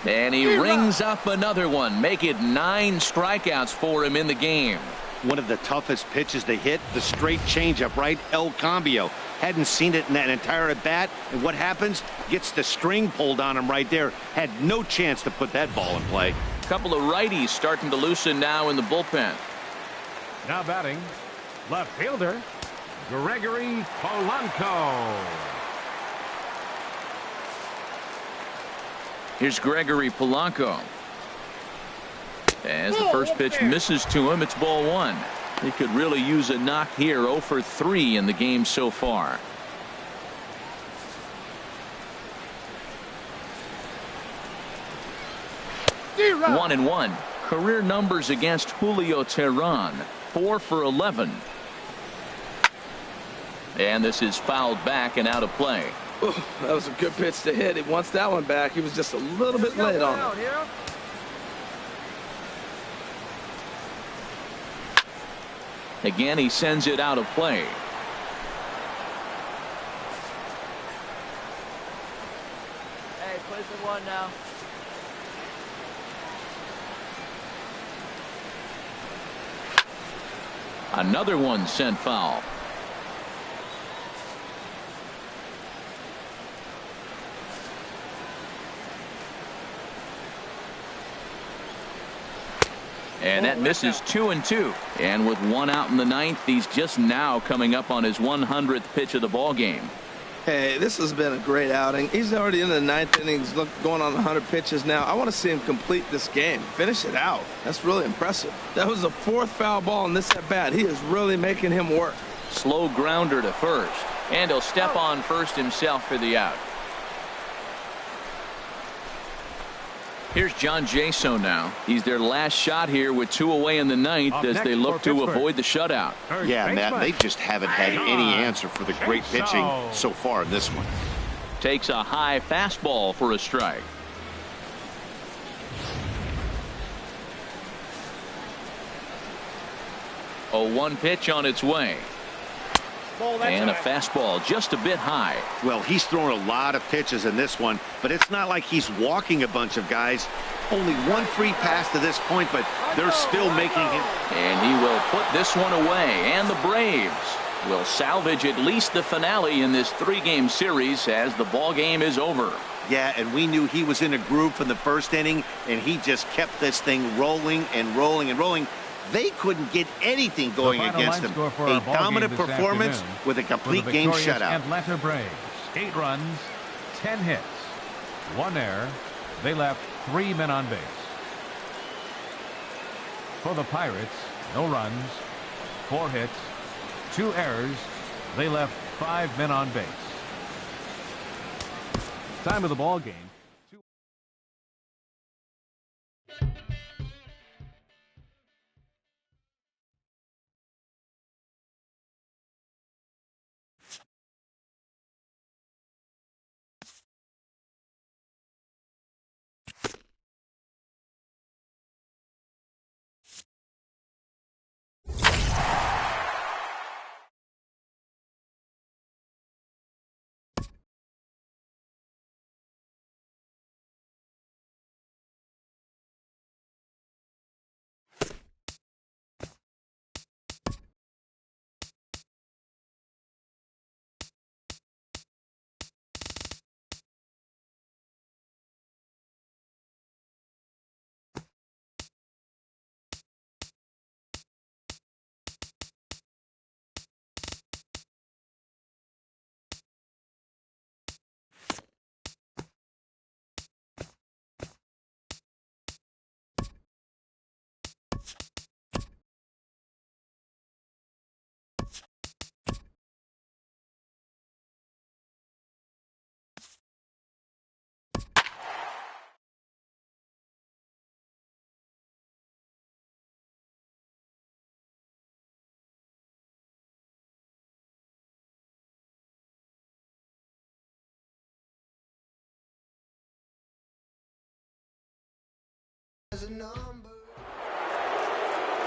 [SPEAKER 1] And he rings up another one. Make it 9 strikeouts for him in the game.
[SPEAKER 2] One of the toughest pitches to hit, the straight changeup, right? El Cambio. Hadn't seen it in that entire at bat. And what happens? Gets the string pulled on him right there. Had no chance to put that ball in play.
[SPEAKER 1] A couple of righties starting to loosen now in the bullpen.
[SPEAKER 3] Now batting, left fielder, Gregory Polanco.
[SPEAKER 1] Here's Gregory Polanco. As the first pitch misses to him, it's ball 1. He could really use a knock here. 0 for 3 in the game so far.
[SPEAKER 6] D-Rod.
[SPEAKER 1] 1-1. Career numbers against Julio Teheran. 4 for 11. And this is fouled back and out of play.
[SPEAKER 4] Ooh, that was a good pitch to hit. He wants that one back. He was just a little bit late on it.
[SPEAKER 1] Again, he sends it out of play.
[SPEAKER 7] Hey, place at 1 now.
[SPEAKER 1] Another one sent foul. And that misses 2-2. And with one out in the ninth, he's just now coming up on his 100th pitch of the ball game.
[SPEAKER 4] Hey, this has been a great outing. He's already in the ninth inning. He's going on 100 pitches now. I want to see him complete this game. Finish it out. That's really impressive. That was the 4th foul ball in this at-bat. He is really making him work.
[SPEAKER 1] Slow grounder to first. And he'll step on first himself for the out. Here's John Jaso now. He's their last shot here with 2 away in the ninth as they look to avoid the shutout.
[SPEAKER 2] Yeah, Matt, they just haven't had any answer for the great pitching so far in this one.
[SPEAKER 1] Takes a high fastball for a strike. A 1 pitch on its way. And a fastball just a bit high.
[SPEAKER 2] Well, he's throwing a lot of pitches in this one, but it's not like he's walking a bunch of guys. Only 1 free pass to this point, but they're still making him.
[SPEAKER 1] And he will put this one away. And the Braves will salvage at least the finale in this 3-game series as the ball game is over.
[SPEAKER 2] Yeah, and we knew he was in a groove from the first inning, and he just kept this thing rolling and rolling and rolling. They couldn't get anything going against him. A dominant performance with a complete game shutout.
[SPEAKER 3] Atlanta Braves, 8 runs, 10 hits, 1 error. They left 3 men on base. For the Pirates, no runs, 4 hits, 2 errors. They left 5 men on base. Time of the ball game.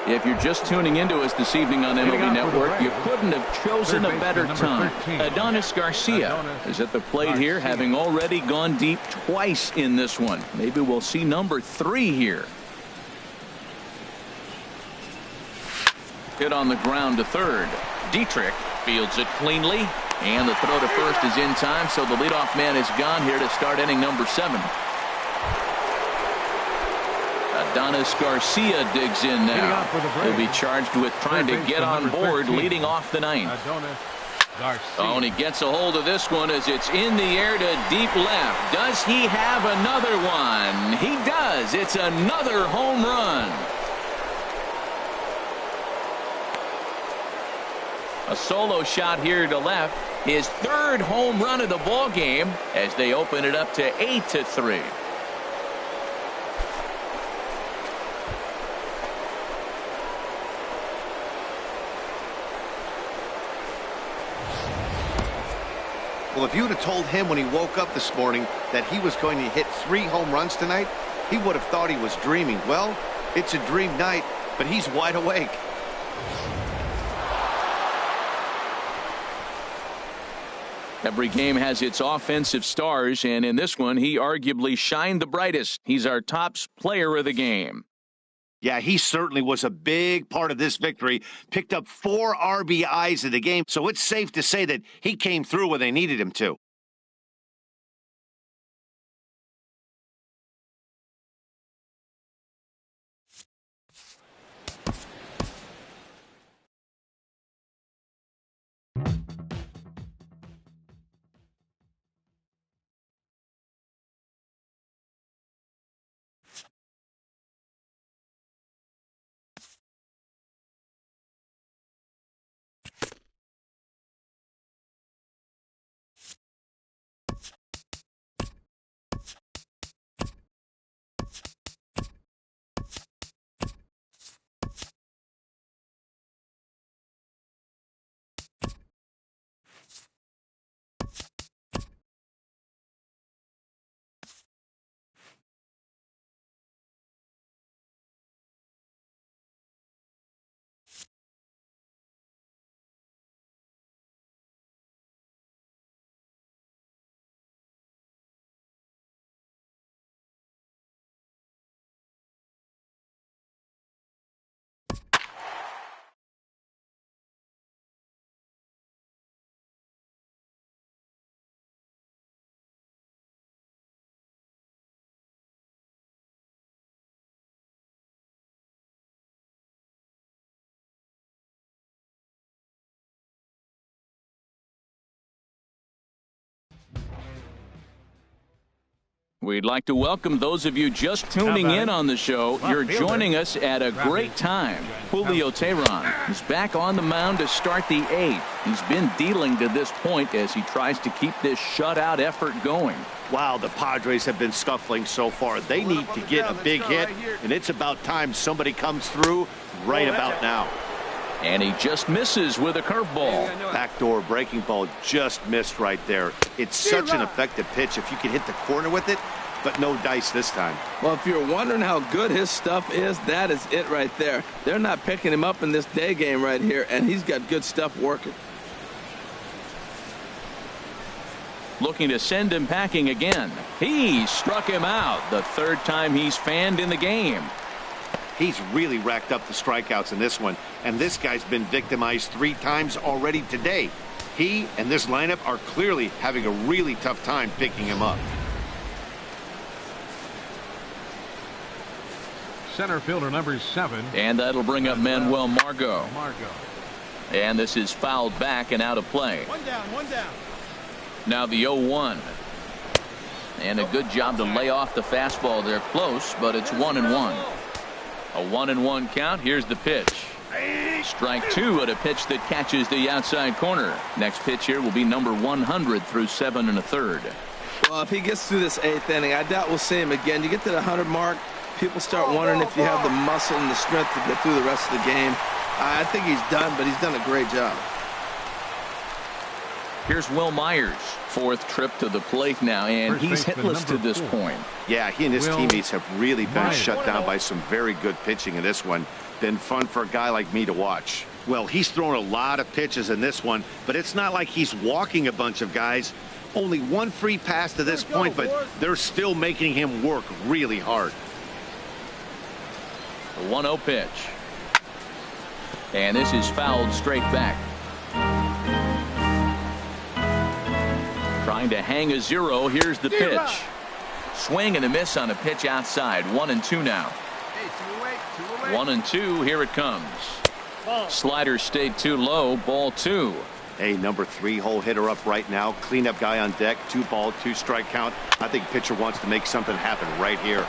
[SPEAKER 1] If you're just tuning into us this evening on MLB Network, you couldn't have chosen a better time. Adonis Garcia is at the plate here, having already gone deep twice in this one. Maybe we'll see number 3 here. Hit on the ground to third. Dietrich fields it cleanly, and the throw to first is in time, so the leadoff man is gone here to start inning number 7. Adonis Garcia digs in now. He'll be charged with trying to get on board leading off the ninth. Oh, and he gets a hold of this one as it's in the air to deep left. Does he have another one? He does. It's another home run. A solo shot here to left. His 3rd home run of the ball game as they open it up to 8-3.
[SPEAKER 2] Well, if you would have told him when he woke up this morning that he was going to hit 3 home runs tonight, he would have thought he was dreaming. Well, it's a dream night, but he's wide awake.
[SPEAKER 1] Every game has its offensive stars, and in this one, he arguably shined the brightest. He's our top player of the game.
[SPEAKER 2] Yeah, he certainly was a big part of this victory. Picked up 4 RBIs in the game, so it's safe to say that he came through when they needed him to.
[SPEAKER 1] We'd like to welcome those of you just tuning in on the show. You're joining us at a great time. Julio Teheran is back on the mound to start the 8th. He's been dealing to this point as he tries to keep this shutout effort going.
[SPEAKER 2] Wow, the Padres have been scuffling so far. They need to get a big hit, and it's about time somebody comes through right about now.
[SPEAKER 1] And he just misses with a curveball.
[SPEAKER 2] Backdoor breaking ball just missed right there. It's such an effective pitch if you can hit the corner with it, but no dice this time.
[SPEAKER 4] Well, if you're wondering how good his stuff is, that is it right there. They're not picking him up in this day game right here, and he's got good stuff working.
[SPEAKER 1] Looking to send him packing again. He struck him out the 3rd time he's fanned in the game.
[SPEAKER 2] He's really racked up the strikeouts in this one, and this guy's been victimized 3 times already today. He and this lineup are clearly having a really tough time picking him up.
[SPEAKER 3] Center fielder number 7.
[SPEAKER 1] And that'll bring up Manuel Margot. And this is fouled back and out of play.
[SPEAKER 6] One down.
[SPEAKER 1] Now the 0-1. And a good job to lay off the fastball there. Close, but it's 1-1. A 1-1 count. Here's the pitch. Strike 2 at a pitch that catches the outside corner. Next pitch here will be number 100 through 7 1/3.
[SPEAKER 4] Well, if he gets through this 8th inning, I doubt we'll see him again. You get to the 100 mark, people start wondering if you have the muscle and the strength to get through the rest of the game. I think he's done, but he's done a great job.
[SPEAKER 1] Here's Will Myers, 4th trip to the plate now, and he's hitless to this point.
[SPEAKER 2] Yeah, he and his teammates have really been shut down by some very good pitching in this one. Been fun for a guy like me to watch. Well, he's thrown a lot of pitches in this one, but it's not like he's walking a bunch of guys. Only 1 free pass to this point, but they're still making him work really hard.
[SPEAKER 1] The 1-0 pitch. And this is fouled straight back. Trying to hang a 0. Here's the pitch. Swing and a miss on a pitch outside. 1-2 now. 1-2. Here it comes. Slider stayed too low. Ball 2.
[SPEAKER 2] A number 3 hole hitter up right now. Cleanup guy on deck. 2 ball, 2 strike count. I think pitcher wants to make something happen right here.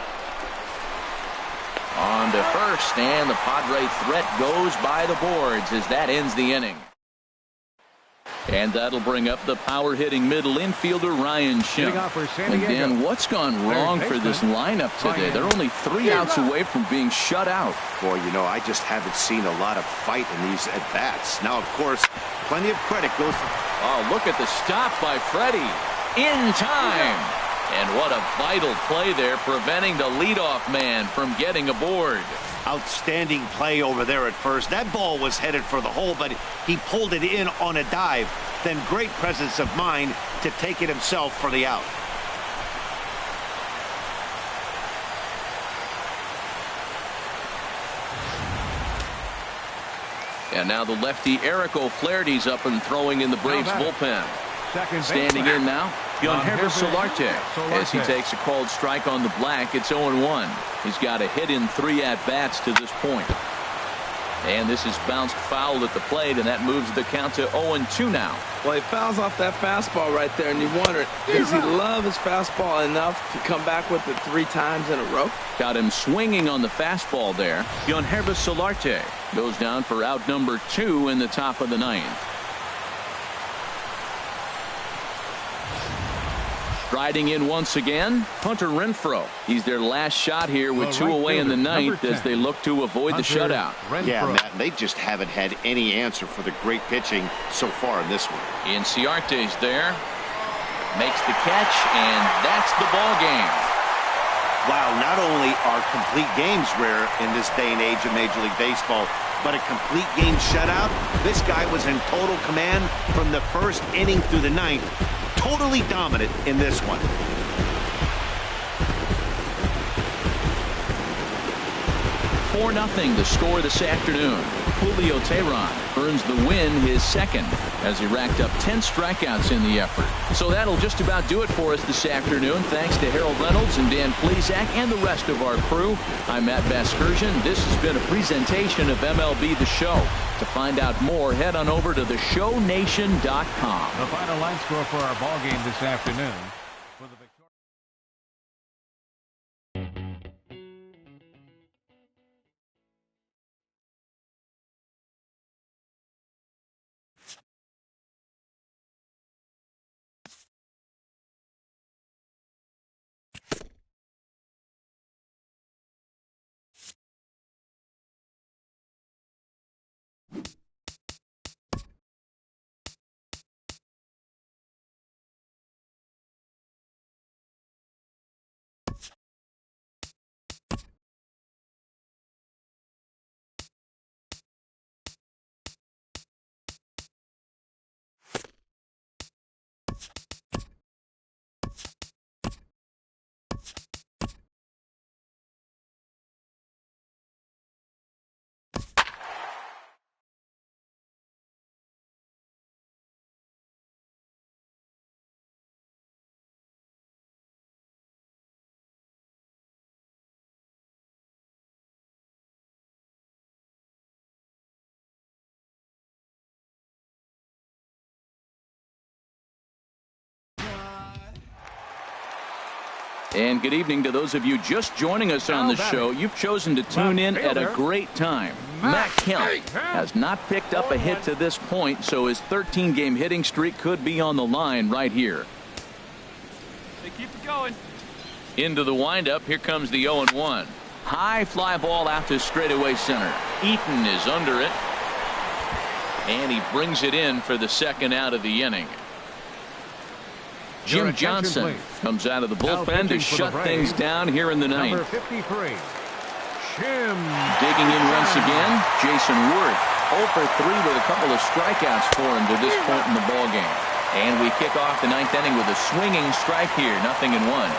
[SPEAKER 1] On to first, and the Padre threat goes by the boards as that ends the inning. And that'll bring up the power-hitting middle infielder, Ryan Schimpf. And Dan, what's gone wrong for this lineup today? They're only 3 outs away from being shut out.
[SPEAKER 2] Boy, you know, I just haven't seen a lot of fight in these at-bats. Now, of course, Plenty of credit goes to...
[SPEAKER 1] Oh, look at the stop by Freddie. In time. And what a vital play there, preventing the leadoff man from getting aboard.
[SPEAKER 2] Outstanding play over there at first. That ball was headed for the hole, but he pulled it in on a dive. Then great presence of mind to take it himself for the out.
[SPEAKER 1] And now the lefty Eric O'Flaherty's up and throwing in the Braves bullpen. Standing in now, Joesph Marcotte, as he takes a called strike on the black. It's 0-1. He's got a hit in 3 at-bats to this point. And this is bounced foul at the plate, and that moves the count to 0-2 now.
[SPEAKER 4] Well, he fouls off that fastball right there, and you wonder, does he love his fastball enough to come back with it 3 times in a row?
[SPEAKER 1] Got him swinging on the fastball there. Joesph Marcotte goes down for out number 2 in the top of the 9th. Riding in once again, Hunter Renfroe. He's their last shot here with 2 away in the 9th as they look to avoid the shutout.
[SPEAKER 2] Yeah, Matt, they just haven't had any answer for the great pitching so far in this one.
[SPEAKER 1] Inciarte's there. Makes the catch, and that's the ball game.
[SPEAKER 2] Wow, not only are complete games rare in this day and age of Major League Baseball, but a complete game shutout. This guy was in total command from the first inning through the 9th. Totally dominant in this one.
[SPEAKER 1] 4-0 the score this afternoon. Julio Teheran earns the win, his second, as he racked up 10 strikeouts in the effort. So that'll just about do it for us this afternoon. Thanks to Harold Reynolds and Dan Plezak and the rest of our crew. I'm Matt Vasgersian. This has been a presentation of MLB The Show. To find out more, head on over to theshownation.com.
[SPEAKER 3] The final line score for our ball game this afternoon. For the
[SPEAKER 1] And good evening to those of you just joining us on the show. You've chosen to tune in at a great time. Matt Kemp has not picked up a hit to this point, so his 13-game hitting streak could be on the line right here.
[SPEAKER 6] They keep it going.
[SPEAKER 1] Into the windup. Here comes the 0-1. High fly ball out to straightaway center. Eaton is under it. And he brings it in for the second out of the inning. Jim Johnson comes out of the bullpen to shut things down here in the 9th.
[SPEAKER 3] Number 53, Jim.
[SPEAKER 1] Digging in once again, Jason Worth. 0 for 3 with a couple of strikeouts for him to this point in the ballgame. And we kick off the 9th inning with a swinging strike here, 0-1.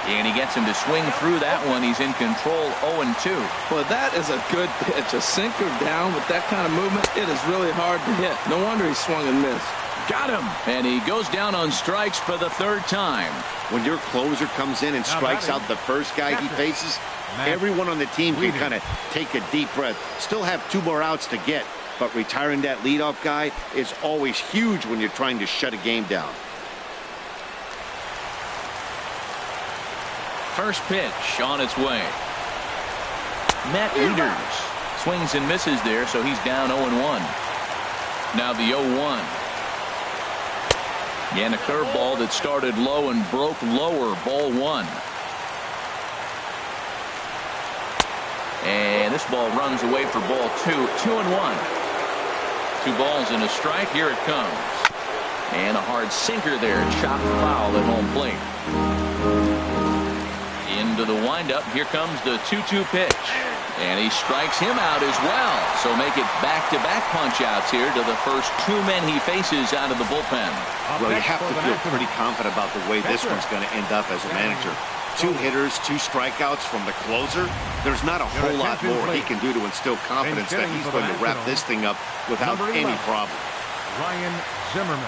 [SPEAKER 1] And he gets him to swing through that one. He's in control, 0-2.
[SPEAKER 4] Well, that is a good pitch. A sinker down with that kind of movement, it is really hard to hit. No wonder he swung and missed.
[SPEAKER 1] Got him. And he goes down on strikes for the 3rd time.
[SPEAKER 2] When your closer comes in and strikes out the first guy he faces, everyone on the team can kind of take a deep breath. Still have 2 more outs to get, but retiring that leadoff guy is always huge when you're trying to shut a game down.
[SPEAKER 1] First pitch on its way. Matt Wieters swings and misses there, so he's down 0-1. Now the 0-1. And a curveball that started low and broke lower, ball 1. And And this ball runs away for ball 2. 2-1. 2 balls and a strike. Here it comes. And a hard sinker there. Chopped foul at home plate. Into the windup. Here comes the 2-2 pitch. And he strikes him out as well. So make it back-to-back punch-outs here to the first 2 men he faces out of the bullpen.
[SPEAKER 2] Well, you have to feel pretty confident about the way this one's going to end up as a manager. 2 hitters, 2 strikeouts from the closer. There's not a whole lot more he can do to instill confidence that he's going to wrap this thing up without any problem.
[SPEAKER 3] Ryan Zimmerman.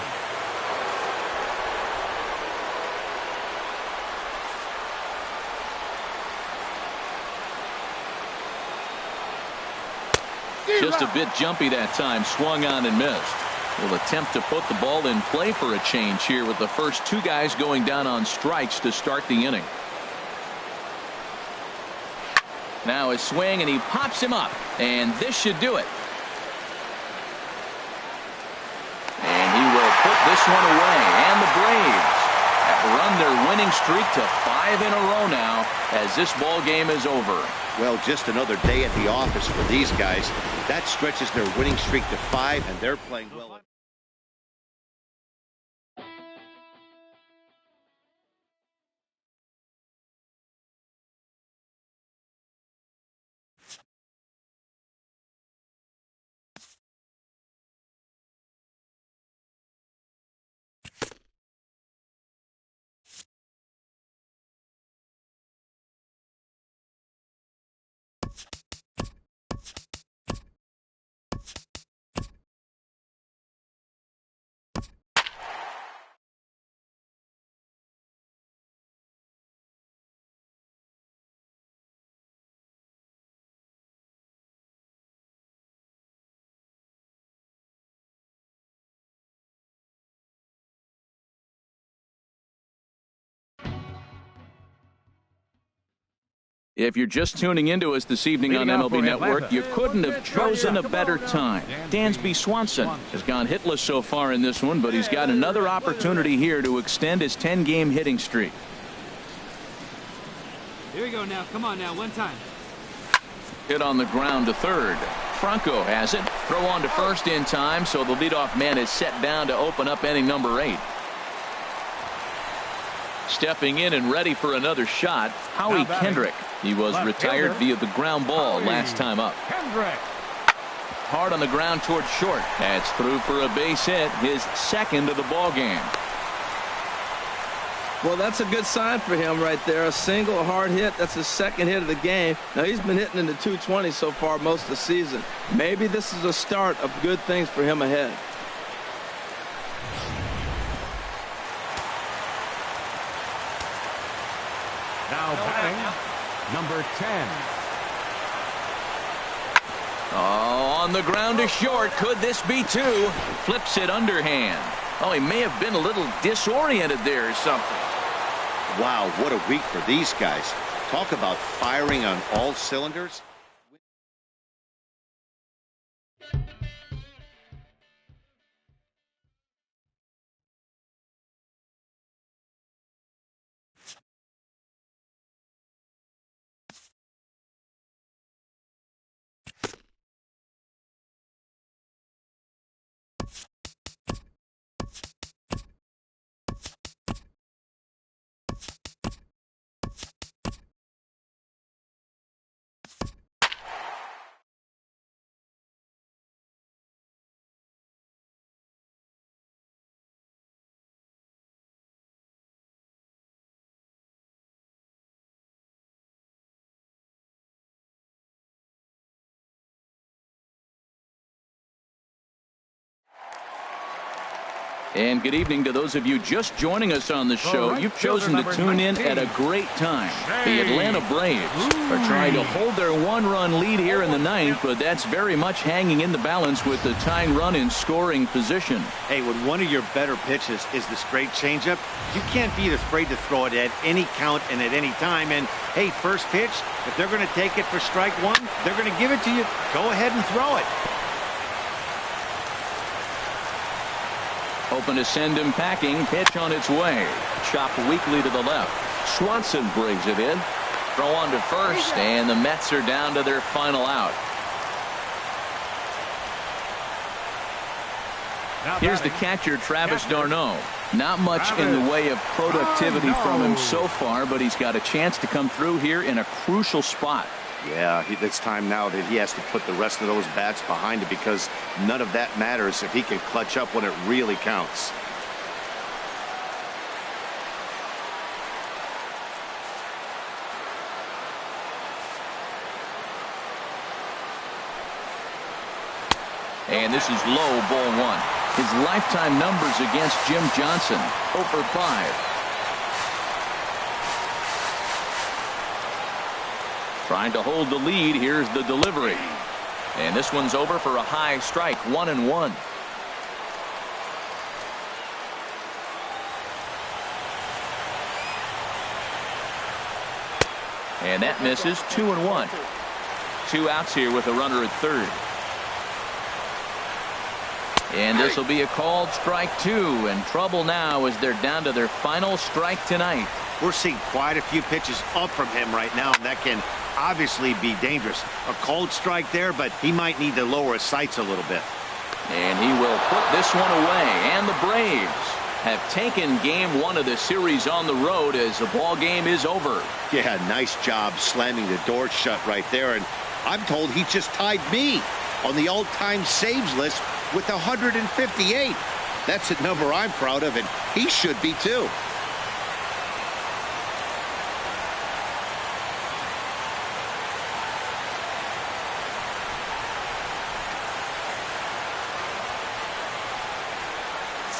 [SPEAKER 1] Just a bit jumpy that time. Swung on and missed. Will attempt to put the ball in play for a change here with the first 2 guys going down on strikes to start the inning. Now a swing, and he pops him up, and this should do it. And he will put this one away. And the Braves have run their winning streak to 5 in a row now as this ball game is over.
[SPEAKER 2] Well, just another day at the office for these guys. That stretches their winning streak to 5, and they're playing well.
[SPEAKER 1] If you're just tuning into us this evening on MLB Network, you couldn't have chosen a better time. Dansby Swanson has gone hitless so far in this one, but he's got another opportunity here to extend his 10-game hitting streak.
[SPEAKER 6] Here we go now. Come on now. One time.
[SPEAKER 1] Hit on the ground to third. Franco has it. Throw on to first in time, so the leadoff man is set down to open up inning number 8. Stepping in and ready for another shot, Howie Kendrick. He was retired via the ground ball last time up. Hard on the ground towards short. That's through for a base hit, his 2nd of the ball game.
[SPEAKER 4] Well, that's a good sign for him right there. A single, a hard hit. That's his 2nd hit of the game. Now, he's been hitting in the 220 so far most of the season. Maybe this is a start of good things for him ahead.
[SPEAKER 3] Now batting, number 10.
[SPEAKER 1] Oh, on the ground to short. Could this be 2? Flips it underhand. Oh, he may have been a little disoriented there or something.
[SPEAKER 2] Wow, what a week for these guys. Talk about firing on all cylinders.
[SPEAKER 1] And good evening to those of you just joining us on the show. You've chosen to tune in at a great time. The Atlanta Braves are trying to hold their 1-run lead here in the 9th, but that's very much hanging in the balance with the tying run in scoring position.
[SPEAKER 2] Hey, when one of your better pitches is the straight changeup, you can't be afraid to throw it at any count and at any time. And, hey, first pitch, if they're going to take it for strike 1, they're going to give it to you. Go ahead and throw it.
[SPEAKER 1] Open to send him packing. Pitch on its way. Chopped weakly to the left. Swanson brings it in. Throw on to first, and the Mets are down to their final out. Here's the catcher, Travis d'Arnaud. Not much in the way of productivity from him so far, but he's got a chance to come through here in a crucial spot.
[SPEAKER 2] Yeah, it's time now that he has to put the rest of those bats behind it, because none of that matters if he can clutch up when it really counts.
[SPEAKER 1] And this is low, ball one. His lifetime numbers against Jim Johnson, 0 for 5. Trying to hold the lead. Here's the delivery. And this one's over for a high strike, 1-1. And that misses, 2-1. 2 outs here with a runner at third. And this will be a called strike 2, and trouble now as they're down to their final strike tonight.
[SPEAKER 2] We're seeing quite a few pitches up from him right now, and that can obviously be dangerous. A cold strike there, but he might need to lower his sights a little bit.
[SPEAKER 1] And he will put this one away, and the Braves have taken game 1 of the series on the road as the ball game is over.
[SPEAKER 2] Yeah, nice job slamming the door shut right there, and I'm told he just tied me on the all-time saves list with 158. That's a number I'm proud of, and he should be too.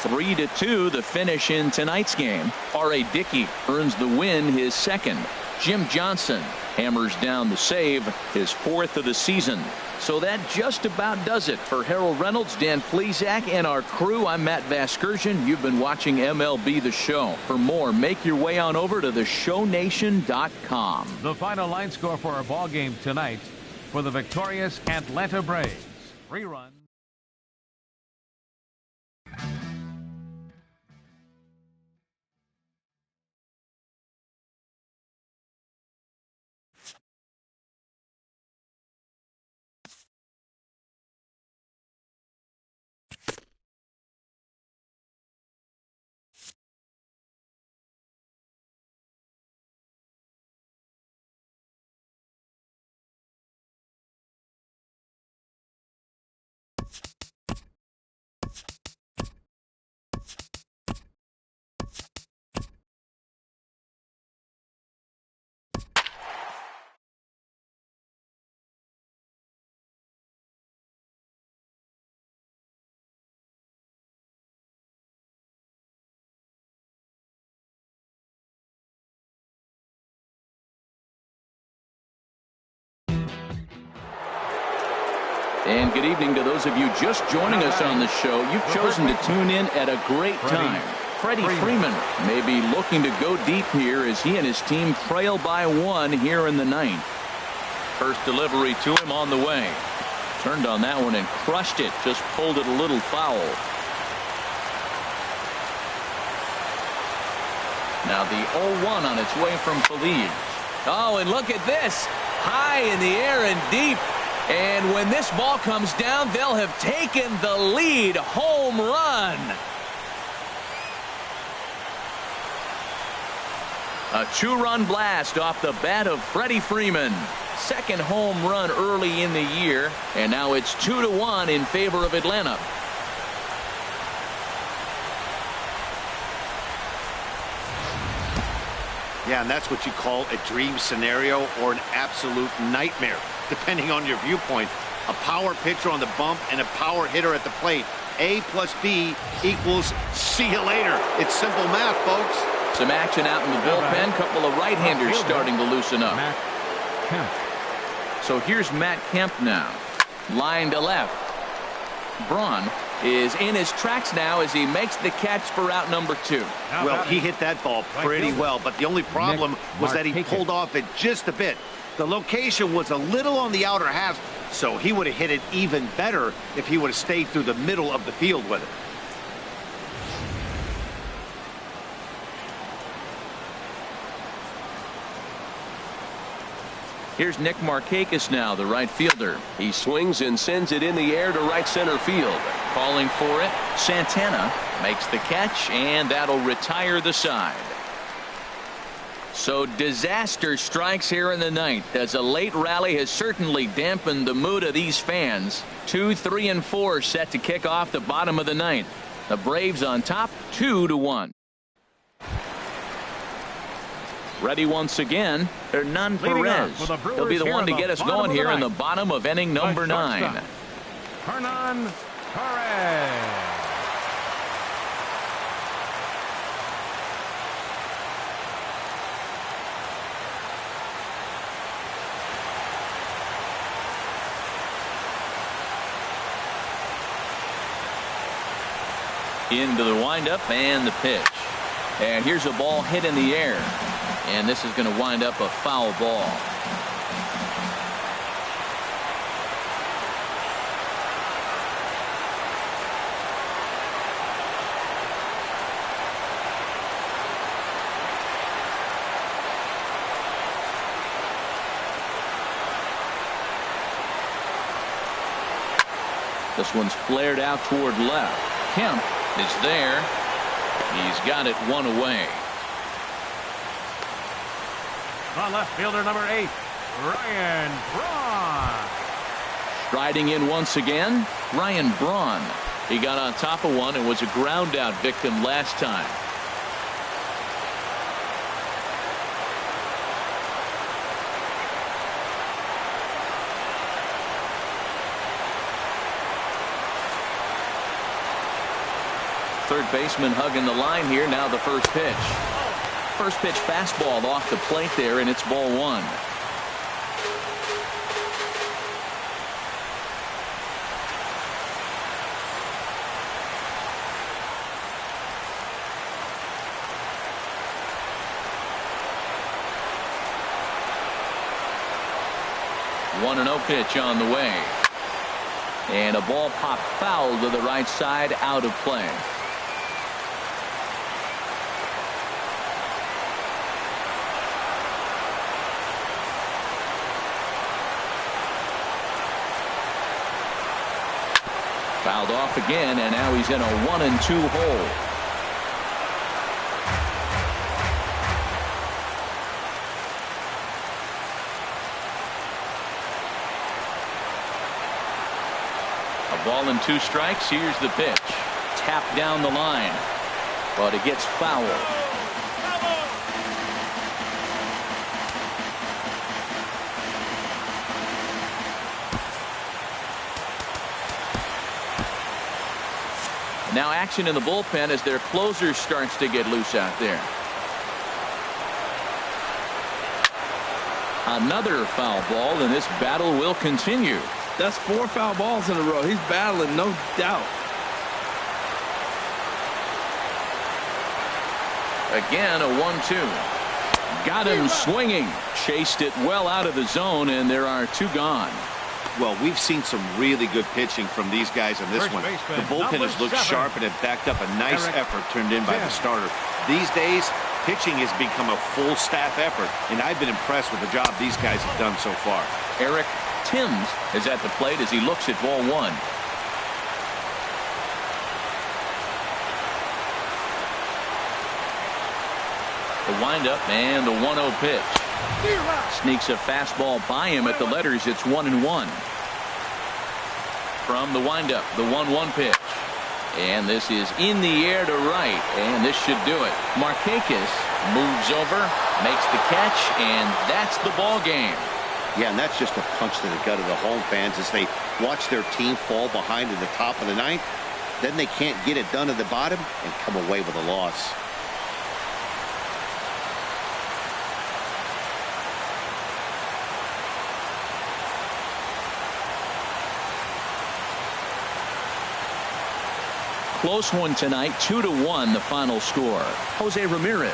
[SPEAKER 1] Three to 2, the finish in tonight's game. R.A. Dickey earns the win, his second. Jim Johnson hammers down the save, his 4th of the season. So that just about does it for Harold Reynolds, Dan Plezak, and our crew. I'm Matt Vasgersian. You've been watching MLB The Show. For more, make your way on over to theshownation.com.
[SPEAKER 3] The final line score for our ball game tonight for the victorious Atlanta Braves. 3 runs.
[SPEAKER 1] And good evening to those of you just joining us on the show. You've chosen to tune in at a great time. Freddie Freeman may be looking to go deep here as he and his team trail by 1 here in the 9th. First delivery to him on the way. Turned on that one and crushed it. Just pulled it a little foul. Now the 0-1 on its way from Plz. Oh, and look at this. High in the air and deep. And when this ball comes down, they'll have taken the lead. Home run. A 2-run blast off the bat of Freddie Freeman. Second home run early in the year, and now it's 2-1 in favor of Atlanta.
[SPEAKER 2] Yeah, and that's what you call a dream scenario or an absolute nightmare, depending on your viewpoint. A power pitcher on the bump and a power hitter at the plate. A plus B equals see you later. It's simple math, folks.
[SPEAKER 1] Some action out in the bullpen. Couple of right-handers starting to loosen up.
[SPEAKER 3] Matt Kemp.
[SPEAKER 1] So here's Matt Kemp now. Line to left. Braun is in his tracks now as he makes the catch for out number 2.
[SPEAKER 2] Well, he hit that ball pretty well, but the only problem was that he pulled off it just a bit. The location was a little on the outer half, so he would have hit it even better if he would have stayed through the middle of the field with it.
[SPEAKER 1] Here's Nick Markakis now, the right fielder.
[SPEAKER 8] He swings and sends it in the air to right center field.
[SPEAKER 1] Calling for it, Santana makes the catch, and that'll retire the side. So disaster strikes here in the ninth, as a late rally has certainly dampened the mood of these fans. 2, 3, and 4 set to kick off the bottom of the ninth. The Braves on top, 2-1. Ready once again, Hernan Perez. He'll be the one to get us going here in the bottom of inning number 9.
[SPEAKER 3] Hernan Perez.
[SPEAKER 1] Into the windup and the pitch. And here's a ball hit in the air. And this is going to wind up a foul ball. This one's flared out toward left. Kemp is there. He's got it one away.
[SPEAKER 3] The left fielder, number 8, Ryan Braun.
[SPEAKER 1] Striding in once again, Ryan Braun. He got on top of one and was a ground out victim last time. Third baseman hugging the line here. Now the first pitch. First pitch fastball off the plate there, and it's ball 1. One and 0 pitch on the way. And a ball popped foul to the right side, out of play. Fouled off again, and now he's in a 1-2 hole. A ball and 2 strikes. Here's the pitch. Tapped down the line, but it gets fouled. Now action in the bullpen as their closer starts to get loose out there. Another foul ball, and this battle will continue.
[SPEAKER 4] That's 4 foul balls in a row. He's battling, no doubt.
[SPEAKER 1] Again, a 1-2. Got him swinging. Chased it well out of the zone, and there are 2 gone.
[SPEAKER 2] Well, we've seen some really good pitching from these guys on this one. The bullpen has looked sharp and have backed up a nice effort turned in by the starter. These days, pitching has become a full staff effort, and I've been impressed with the job these guys have done so far.
[SPEAKER 1] Eric Timms is at the plate as he looks at ball 1. The windup and the 1-0 pitch. Sneaks a fastball by him at the letters. It's 1-1. From the windup, the 1-1 pitch. And this is in the air to right, and this should do it. Markakis moves over, makes the catch, and that's the ball game.
[SPEAKER 2] Yeah, and that's just a punch to the gut of the home fans as they watch their team fall behind in the top of the 9th. Then they can't get it done at the bottom and come away with a loss.
[SPEAKER 1] Close one tonight, 2-1 the final score. Jose Ramirez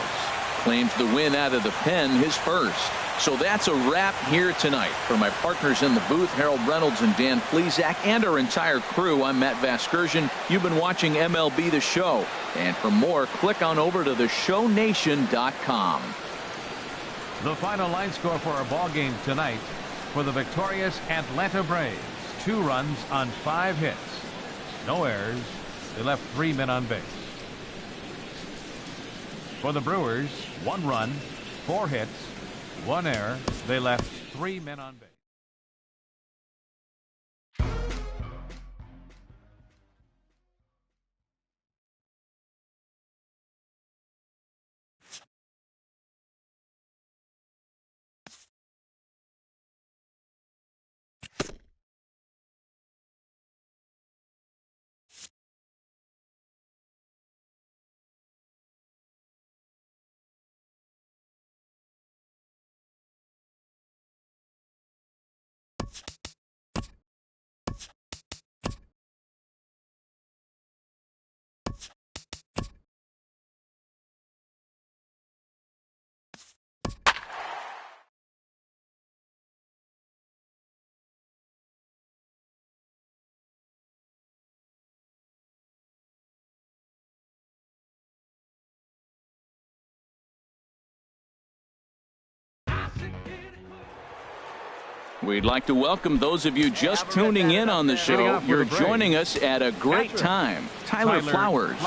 [SPEAKER 1] claims the win out of the pen, his first. So that's a wrap here tonight. For my partners in the booth, Harold Reynolds and Dan Plezak, and our entire crew, I'm Matt Vasgersian. You've been watching MLB The Show. And for more, click on over to theshownation.com.
[SPEAKER 3] The final line score for our ball game tonight for the victorious Atlanta Braves. 2 runs on 5 hits. No errors. They left 3 men on base. For the Brewers, 1 run, 4 hits, 1 error. They left 3 men on base.
[SPEAKER 1] We'd like to welcome those of you just tuning in on the show. You're joining us at a great time. Tyler Flowers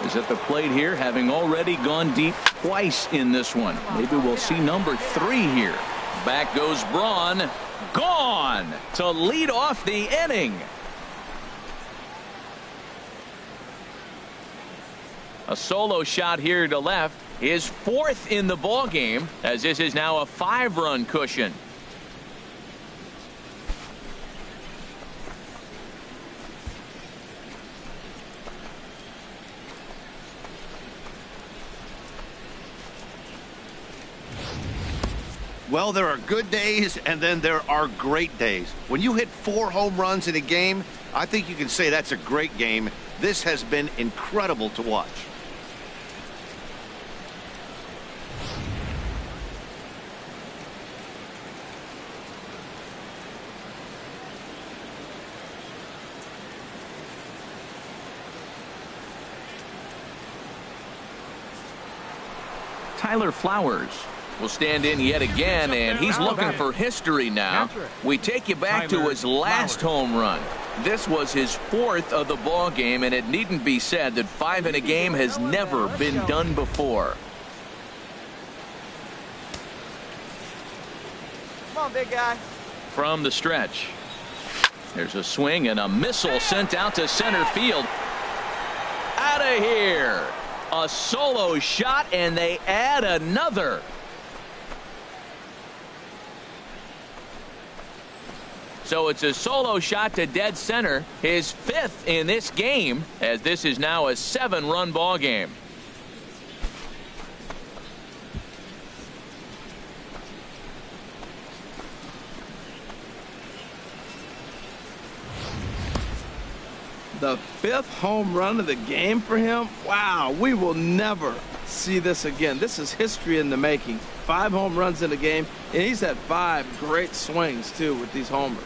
[SPEAKER 1] is at the plate here, having already gone deep twice in this one. Maybe we'll see number 3 here. Back goes Braun. Gone to lead off the inning. A solo shot here to left. His 4th in the ball game, as this is now a 5-run cushion.
[SPEAKER 2] Well, there are good days, and then there are great days. When you hit 4 home runs in a game, I think you can say that's a great game. This has been incredible to watch.
[SPEAKER 1] Tyler Flowers will stand in yet again, and he's looking for history now. We take you back to his last home run. This was his 4th of the ball game, and it needn't be said that 5 in a game has never been done before.
[SPEAKER 7] Come on, big guy.
[SPEAKER 1] From the stretch, there's a swing and a missile sent out to center field. Out of here. A solo shot, and they add another. So it's a solo shot to dead center, his 5th in this game, as this is now a 7-run ball game.
[SPEAKER 4] The 5th home run of the game for him. Wow, we will never see this again. This is history in the making. 5 home runs in the game, and he's had 5 great swings too with these homers.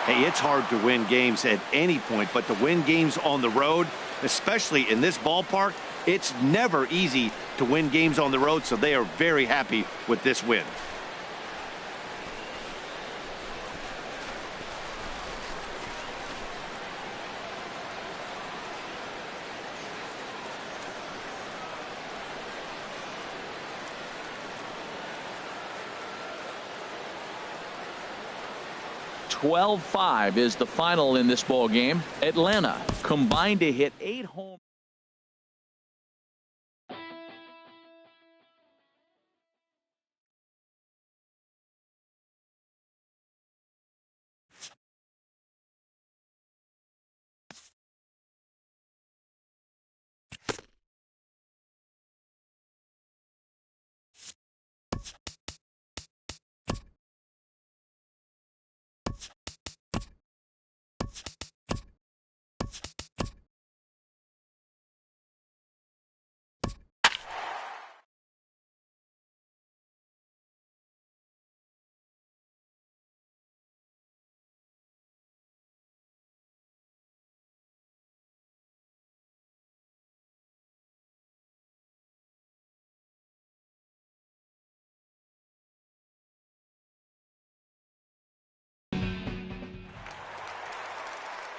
[SPEAKER 2] Hey, it's hard to win games at any point, but to win games on the road, especially in this ballpark, it's never easy to win games on the road, so they are very happy with this win.
[SPEAKER 1] $12-5 is the final in this ball game. Atlanta combined to hit 8 home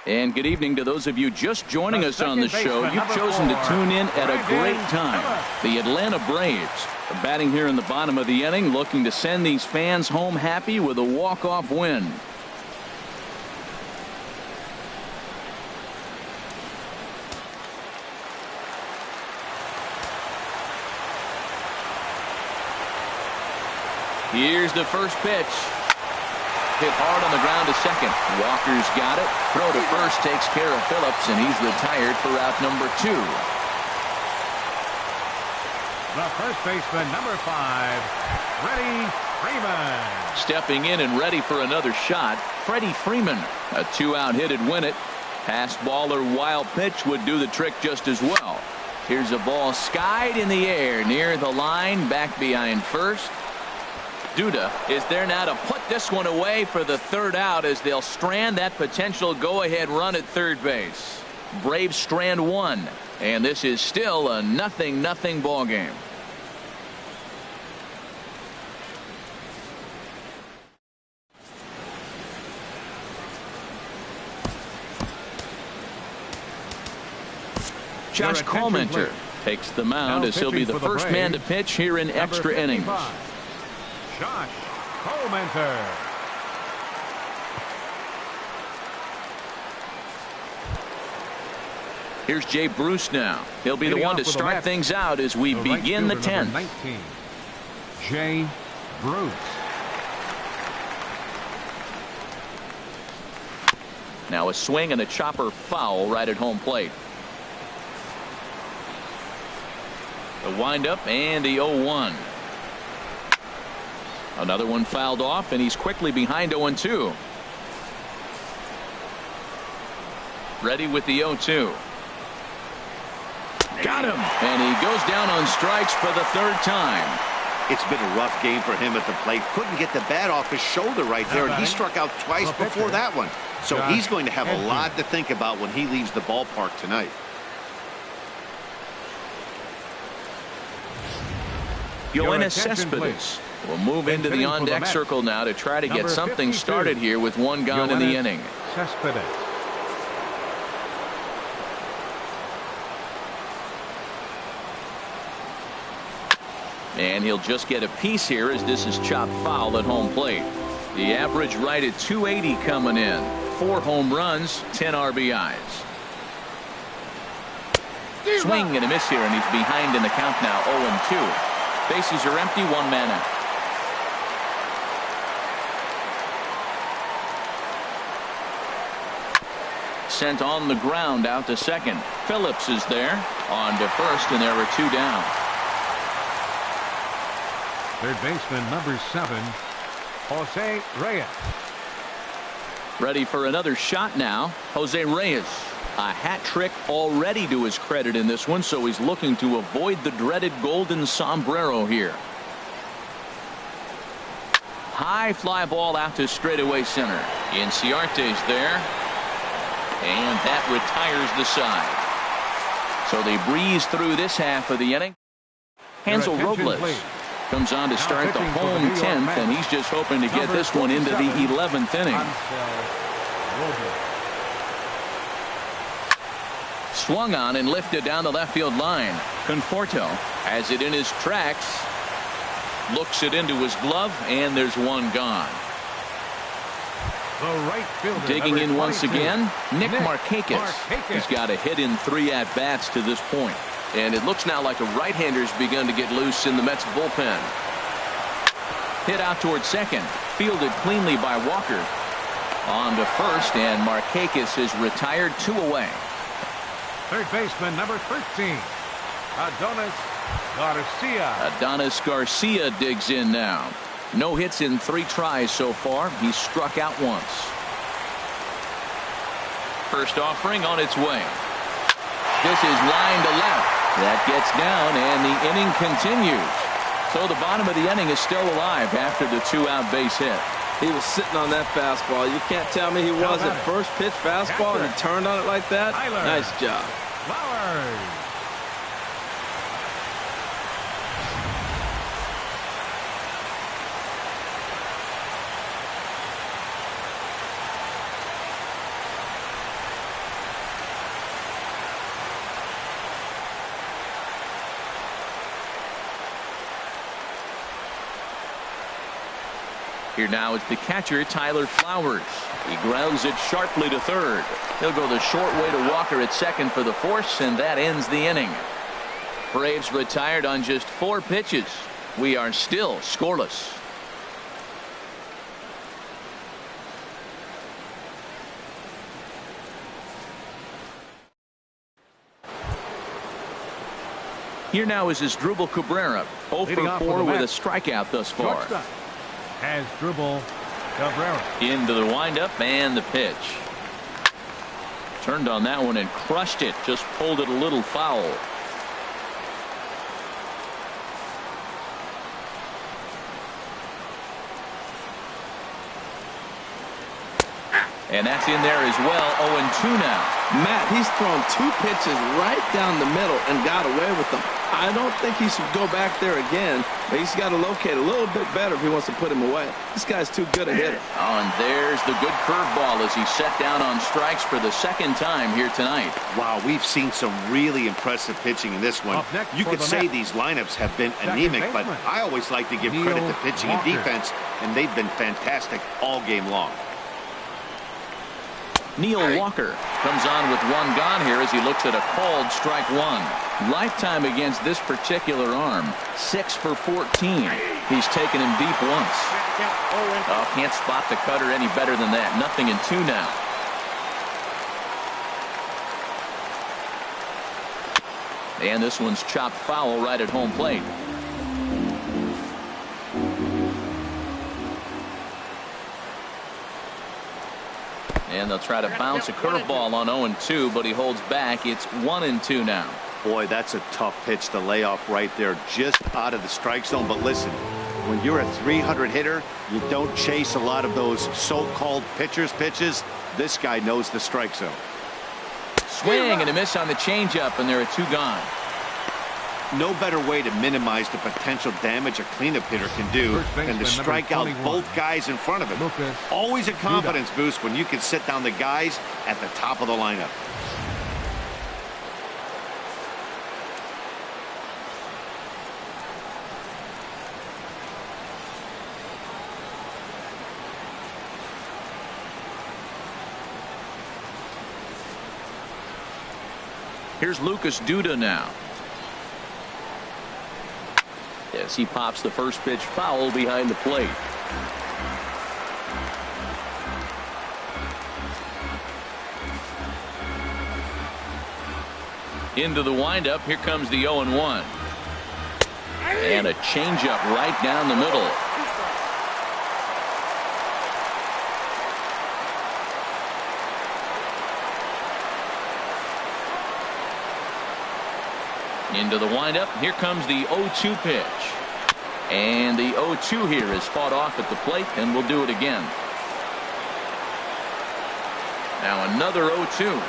[SPEAKER 1] And good evening to those of you just joining us on the show. You've chosen to tune in at a great time. The Atlanta Braves are batting here in the bottom of the inning, looking to send these fans home happy with a walk-off win. Here's the first pitch. Hit hard on the ground to second. Walker's got it. Throw to first takes care of Phillips, and he's retired for out number 2.
[SPEAKER 3] The first baseman, number 5, Freddie Freeman.
[SPEAKER 1] Stepping in and ready for another shot, Freddie Freeman. A 2-out hit'd win it. Pass ball or wild pitch would do the trick just as well. Here's a ball skied in the air near the line, back behind first. Duda is there now to put this one away for the 3rd out as they'll strand that potential go-ahead run at third base. Braves strand 1, and this is still a 0-0 ball game. Josh Marcotte takes the mound as he'll be the first man to pitch here in extra innings.
[SPEAKER 3] Josh Marcotte.
[SPEAKER 1] Here's Jay Bruce now. He'll be the one to start things out as we begin the 10th.
[SPEAKER 3] 19, Jay Bruce.
[SPEAKER 1] Now a swing and a chopper foul right at home plate. The windup and the 0-1. Another one fouled off, and he's quickly behind 0-2. Ready with the 0-2. Got him, and he goes down on strikes for the 3rd time.
[SPEAKER 2] It's been a rough game for him at the plate. Couldn't get the bat off his shoulder right there, and he struck out twice before that one. So he's going to have a lot to think about when he leaves the ballpark tonight.
[SPEAKER 1] Yoenis Cespedes will move into the on-deck circle now to try to get something started here with one gone in the inning.
[SPEAKER 3] Cespedes.
[SPEAKER 1] And he'll just get a piece here as this is chopped foul at home plate. The average right at 280 coming in. 4 home runs, 10 RBIs. Swing and a miss here, and he's behind in the count now, 0-2. Bases are empty, 1 man out. Sent on the ground out to second. Phillips is there. On to first, and there are 2 down.
[SPEAKER 3] Third baseman, number 7, Jose Reyes.
[SPEAKER 1] Ready for another shot now. Jose Reyes. A hat trick already to his credit in this one, so he's looking to avoid the dreaded golden sombrero here. High fly ball out to straightaway center. Inciarte's there, and that retires the side. So they breeze through this half of the inning. Hansel Robles comes on to start the home 10th, and he's just hoping to get this one into the 11th inning. Swung on and lifted down the left field line. Conforto has it in his tracks. Looks it into his glove, and there's one gone. Digging in once again, Nick Markakis. He's got a hit in 3 at-bats to this point. And it looks now like a right-hander's begun to get loose in the Mets bullpen. Hit out towards second. Fielded cleanly by Walker. On to first, and Markakis is retired 2 away.
[SPEAKER 3] Third baseman, number 13, Adonis Garcia.
[SPEAKER 1] Adonis Garcia digs in now. No hits in 3 tries so far. He's struck out once. First offering on its way. This is line to left. That gets down, and the inning continues. So the bottom of the inning is still alive after the 2-out base hit.
[SPEAKER 4] He was sitting on that fastball. You can't tell me he wasn't. First pitch fastball, and he turned on it like that. Nice job.
[SPEAKER 3] Flowers.
[SPEAKER 1] Here now is the catcher, Tyler Flowers. He grounds it sharply to third. He'll go the short way to Walker at second for the force, and that ends the inning. Braves retired on just 4 pitches. We are still scoreless. Here now is Asdrubal Cabrera, 0 for 4 with a strikeout thus far.
[SPEAKER 3] Asdrubal Cabrera.
[SPEAKER 1] Into the windup and the pitch. Turned on that one and crushed it. Just pulled it a little foul. And that's in there as well. 0-2 now.
[SPEAKER 4] Matt, he's thrown 2 pitches right down the middle and got away with them. I don't think he should go back there again, but he's got to locate a little bit better if he wants to put him away. This guy's too good a hitter.
[SPEAKER 1] Oh, and there's the good curveball as he set down on strikes for the 2nd time here tonight.
[SPEAKER 2] Wow, we've seen some really impressive pitching in this one. You could say these lineups have been anemic, but I always like to give credit to pitching and defense, and they've been fantastic all game long.
[SPEAKER 1] Neil Walker comes on with 1 gone here as he looks at a called strike 1. Lifetime against this particular arm, 6 for 14. He's taken him deep once. Oh, can't spot the cutter any better than that. 0-2 now. And this one's chopped foul right at home plate. And they'll try to bounce a curveball on 0-2, but he holds back. It's 1-2 now.
[SPEAKER 2] Boy, that's a tough pitch to lay off right there, just out of the strike zone. But listen, when you're a 300 hitter, you don't chase a lot of those so-called pitchers' pitches. This guy knows the strike zone.
[SPEAKER 1] Swing and a miss on the changeup, and there are 2 gone.
[SPEAKER 2] No better way to minimize the potential damage a cleanup hitter can do than to strike out both guys in front of him. Always a confidence boost when you can sit down the guys at the top of the lineup.
[SPEAKER 1] Here's Lucas Duda now. Yes, he pops the first pitch foul behind the plate. Into the windup. Here comes the 0-1. And a changeup right down the middle. Into the windup. Here comes the 0-2 pitch. And the 0-2 here is fought off at the plate, and we'll do it again. Now another 0-2.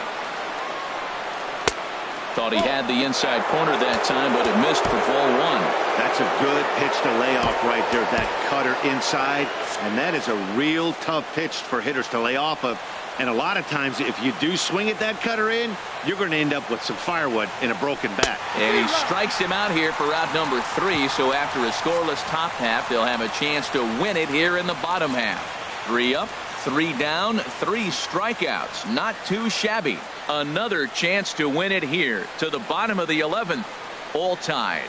[SPEAKER 1] Thought he had the inside corner that time, but it missed for ball 1.
[SPEAKER 2] That's a good pitch to lay off right there. That cutter inside. And that is a real tough pitch for hitters to lay off of. And a lot of times, if you do swing at that cutter in, you're going to end up with some firewood in a broken bat.
[SPEAKER 1] And he strikes him out here for out number 3. So after a scoreless top half, they'll have a chance to win it here in the bottom half. 3 up, 3 down, 3 strikeouts. Not too shabby. Another chance to win it here to the bottom of the 11th. All tied.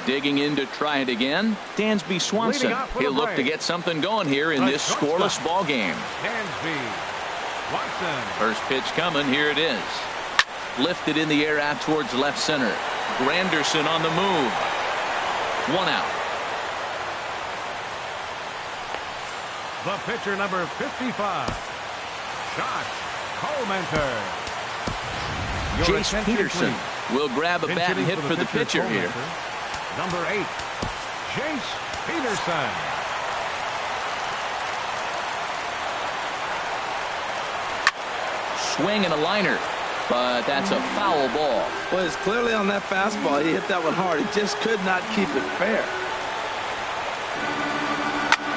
[SPEAKER 1] Digging in to try it again, Dansby Swanson. He'll look to get something going here in this scoreless ball game.
[SPEAKER 3] Dansby Swanson.
[SPEAKER 1] First pitch coming. Here it is. Lifted in the air out towards left center. Granderson on the move. 1 out.
[SPEAKER 3] The pitcher, number 55, Josh Colmenter.
[SPEAKER 1] Joesph Peterson will grab a bat and hit for the pitcher here.
[SPEAKER 3] Number 8, Joesph Peterson.
[SPEAKER 1] Swing and a liner, but that's a foul ball.
[SPEAKER 4] Well, it's clearly on that fastball. He hit that one hard. He just could not keep it fair.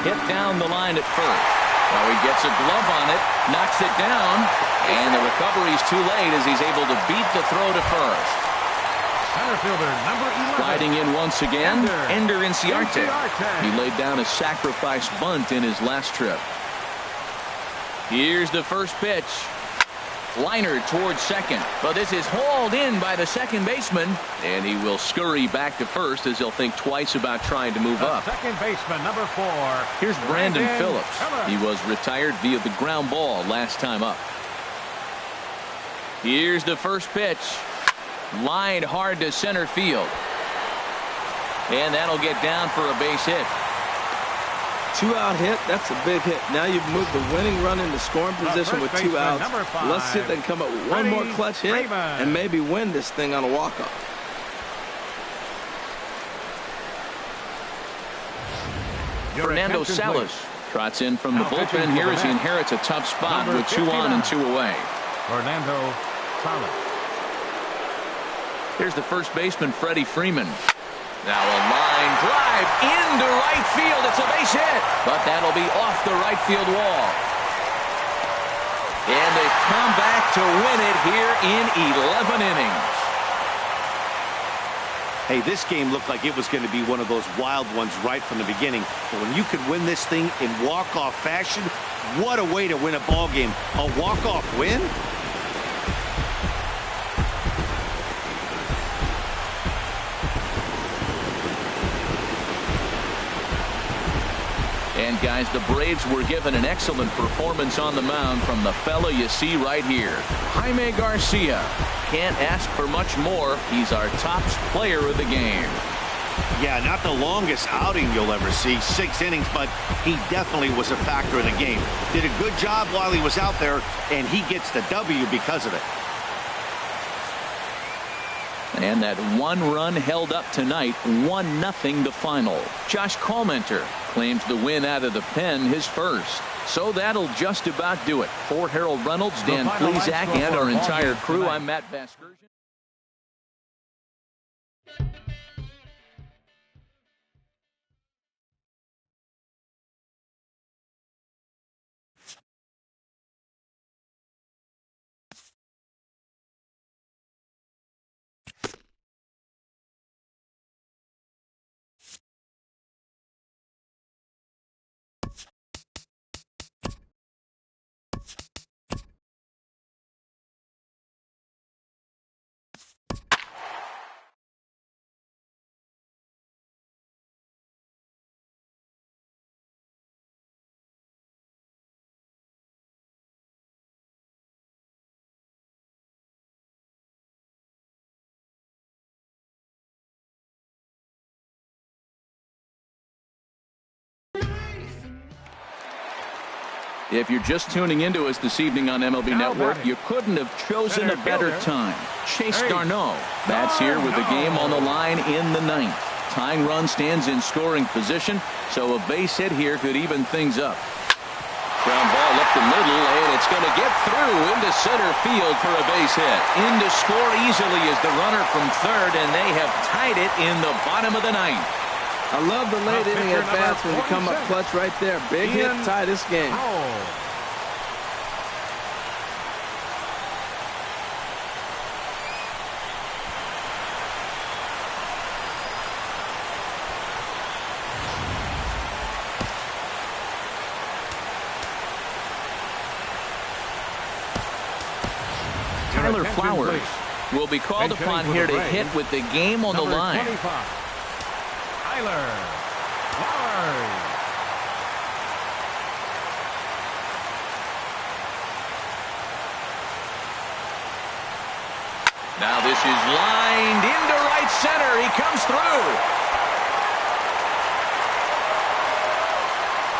[SPEAKER 1] Hit down the line at first. Now he gets a glove on it, knocks it down, and the recovery's too late as he's able to beat the throw to first.
[SPEAKER 3] Center fielder, number 11.
[SPEAKER 1] Sliding in once again, Ender Inciarte. He laid down a sacrifice bunt in his last trip. Here's the first pitch. Liner towards second, but this is hauled in by the second baseman, and he will scurry back to first as he'll think twice about trying to move up.
[SPEAKER 3] Second baseman, number 4.
[SPEAKER 1] Here's Brandon Phillips. He was retired via the ground ball last time up. Here's the first pitch. Lined hard to center field. And that'll get down for a base hit.
[SPEAKER 4] 2-out hit, that's a big hit. Now you've moved the winning run into scoring position with 2 outs. Let's see if they can come up with one more clutch hit and maybe win this thing on a walk-off.
[SPEAKER 1] Fernando Salas trots in from the bullpen here as he inherits a tough spot with 2 on and 2 away.
[SPEAKER 3] Fernando Salas.
[SPEAKER 1] Here's the first baseman, Freddie Freeman. Now a line drive into right field. It's a base hit, but that'll be off the right field wall. And they come back to win it here in 11 innings.
[SPEAKER 2] Hey, this game looked like it was going to be one of those wild ones right from the beginning. But when you could win this thing in walk-off fashion, what a way to win a ball game. A walk-off win?
[SPEAKER 1] And guys, the Braves were given an excellent performance on the mound from the fella you see right here, Jaime Garcia. Can't ask for much more. He's our top player of the game.
[SPEAKER 2] Yeah, not the longest outing you'll ever see, 6 innings, but he definitely was a factor in the game. Did a good job while he was out there, and he gets the W because of it.
[SPEAKER 1] And that 1 run held up tonight, 1-0 the final. Josh Collmenter claims the win out of the pen, his first. So that'll just about do it. For Harold Reynolds, Dan Plezak, and our entire crew, I'm Matt Vasgersian. If you're just tuning into us this evening on MLB Network, you couldn't have chosen a better time. Chase Darno bats here with the game on the line in the 9th. Tying run stands in scoring position, so a base hit here could even things up. Ground ball up the middle, and it's going to get through into center field for a base hit. In to score easily is the runner from third, and they have tied it in the bottom of the 9th.
[SPEAKER 4] I love the late inning at bats when you come up clutch right there. Big hit, tie this game.
[SPEAKER 1] Tyler Flowers will be called upon here to hit with the game on the line.
[SPEAKER 3] Tyler Flowers.
[SPEAKER 1] Now this is lined into right center. He comes through.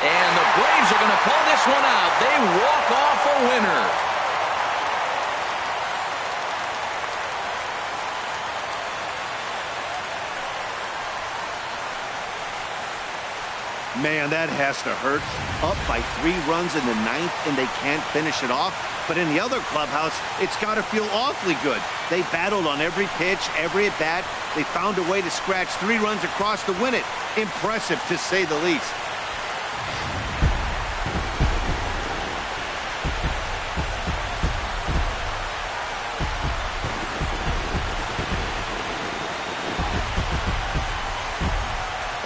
[SPEAKER 1] And the Braves are going to pull this one out. They walk off a winner.
[SPEAKER 2] Man, that has to hurt. Up by 3 runs in the 9th, and they can't finish it off. But in the other clubhouse, it's got to feel awfully good. They battled on every pitch, every at-bat. They found a way to scratch 3 runs across to win it. Impressive, to say the least.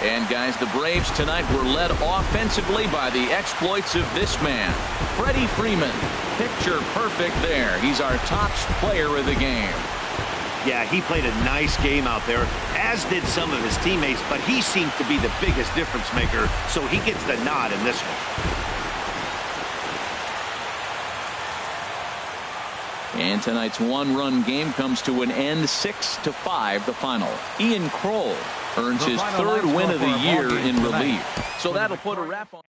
[SPEAKER 1] And guys, the Braves tonight were led offensively by the exploits of this man, Freddie Freeman. Picture perfect there. He's our top player of the game.
[SPEAKER 2] Yeah, he played a nice game out there, as did some of his teammates, but he seems to be the biggest difference maker, so he gets the nod in this one.
[SPEAKER 1] And tonight's one-run game comes to an end, 6-5, the final. Ian Kroll earns his third win of the year in relief. So that'll put a wrap on.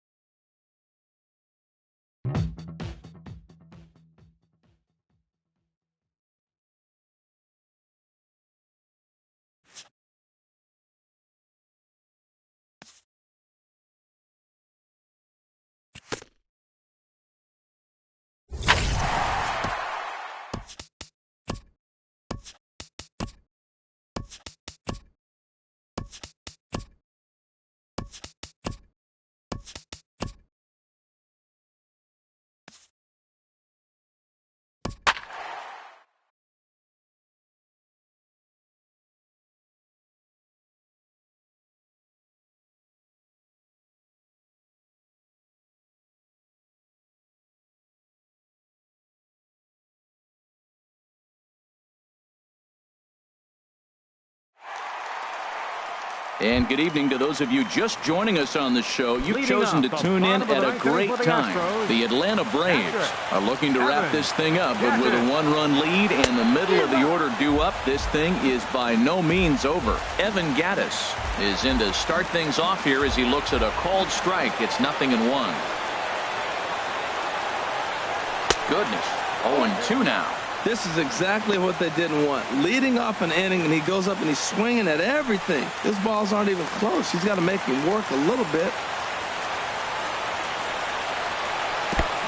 [SPEAKER 1] And good evening to those of you just joining us on the show. You've chosen to tune in at a great time. The Atlanta Braves are looking to wrap this thing up, but with a one-run lead and the middle of the order due up, this thing is by no means over. Evan Gattis is in to start things off here as he looks at a called strike. It's 0-1. Goodness, 0-2 now.
[SPEAKER 4] This is exactly what they didn't want. Leading off an inning, and he goes up and he's swinging at everything. His balls aren't even close. He's got to make him work a little bit.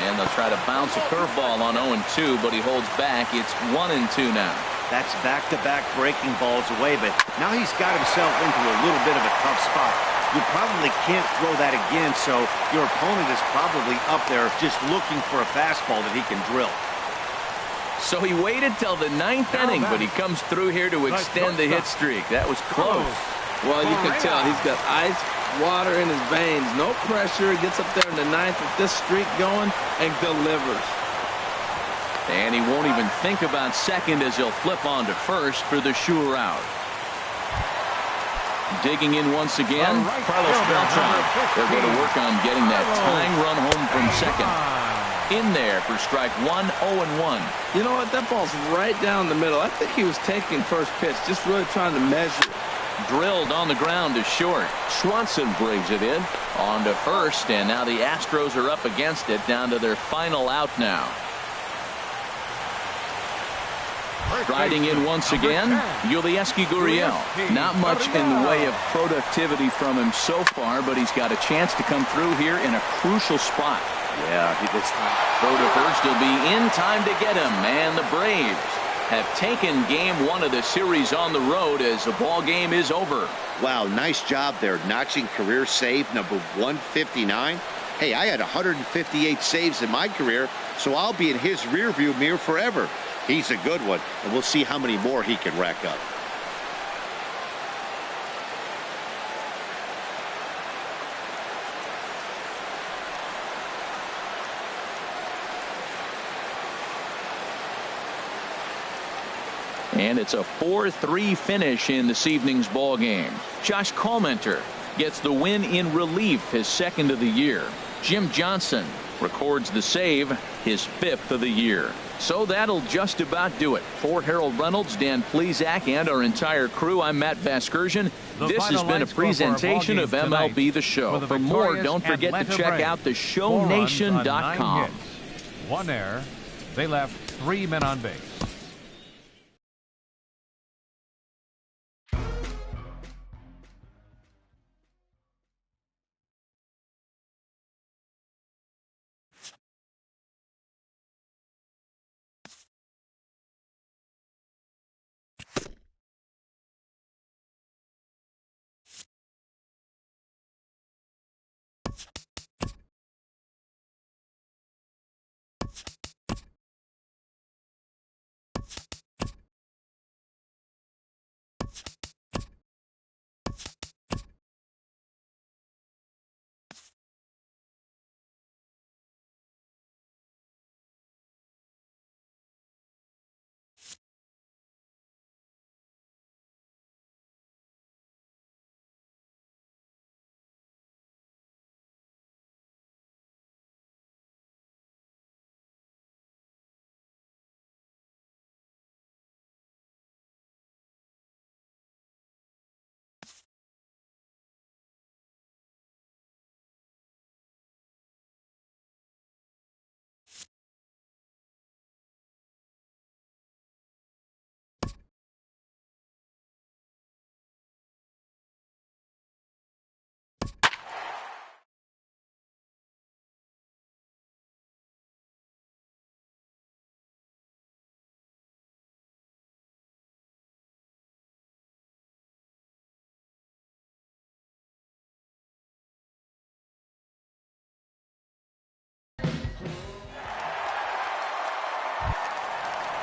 [SPEAKER 1] And they'll try to bounce a curveball on 0-2, but he holds back. It's 1-2 now.
[SPEAKER 2] That's back-to-back breaking balls away, but now he's got himself into a little bit of a tough spot. You probably can't throw that again, so your opponent is probably up there just looking for a fastball that he can drill.
[SPEAKER 1] So he waited till the 9th inning, but he comes through here to extend the hit streak. That was close.
[SPEAKER 4] Well, you can tell he's got ice water in his veins. No pressure. He gets up there in the 9th with this streak going and delivers.
[SPEAKER 1] And he won't even think about second as he'll flip on to first for the sure out. Digging in once again, Carlos Beltran. They're going to work on getting that tying run home from second. In there for strike 1, 0-1.
[SPEAKER 4] You know what? That ball's right down the middle. I think he was taking first pitch, just really trying to measure.
[SPEAKER 1] Drilled on the ground to short. Swanson brings it in. On to first, and now the Astros are up against it, down to their final out now. Riding in once again, Yulieski Gurriel. Not much in the way of productivity from him so far, but he's got a chance to come through here in a crucial spot.
[SPEAKER 2] Yeah, he just
[SPEAKER 1] throw to first will be in time to get him, and the Braves have taken game 1 of the series on the road as the ball game is over.
[SPEAKER 2] Wow, nice job there, notching career save number 159. Hey, I had 158 saves in my career, so I'll be in his rearview mirror forever. He's a good one, and we'll see how many more he can rack up.
[SPEAKER 1] And it's a 4-3 finish in this evening's ball game. Josh Collmenter gets the win in relief, his second of the year. Jim Johnson records the save, his 5th of the year. So that'll just about do it. For Harold Reynolds, Dan Plezak, and our entire crew, I'm Matt Vasgersian. This has been a presentation of MLB The Show. For more, don't forget to check out theshownation.com.
[SPEAKER 3] 1 error. They left 3 men on base.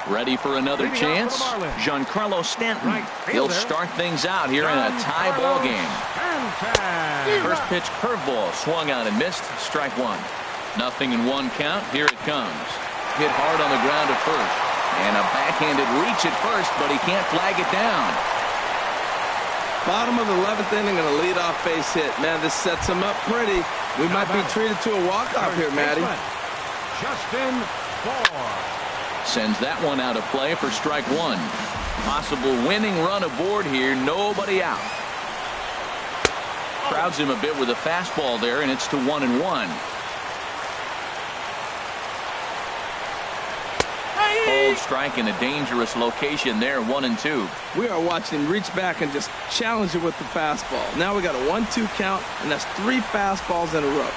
[SPEAKER 1] Ready for another chance? Giancarlo Stanton. He'll start things out here in a tie ball game. First pitch curveball swung on and missed. Strike one. Nothing in one count. Here it comes. Hit hard on the ground at first. And a backhanded reach at first, but he can't flag it down.
[SPEAKER 4] Bottom of the 11th inning and a leadoff base hit. Man, this sets him up pretty. We might be treated to a walk-off here, Matty.
[SPEAKER 3] Justin Bour.
[SPEAKER 1] Sends that one out of play for strike one. Possible winning run aboard here. Nobody out. Crowds him a bit with a fastball there, and it's to 1-1. Cold strike in a dangerous location there, 1-2.
[SPEAKER 4] We are watching him reach back and just challenge it with the fastball. Now we got a 1-2 count, and that's 3 fastballs in a row.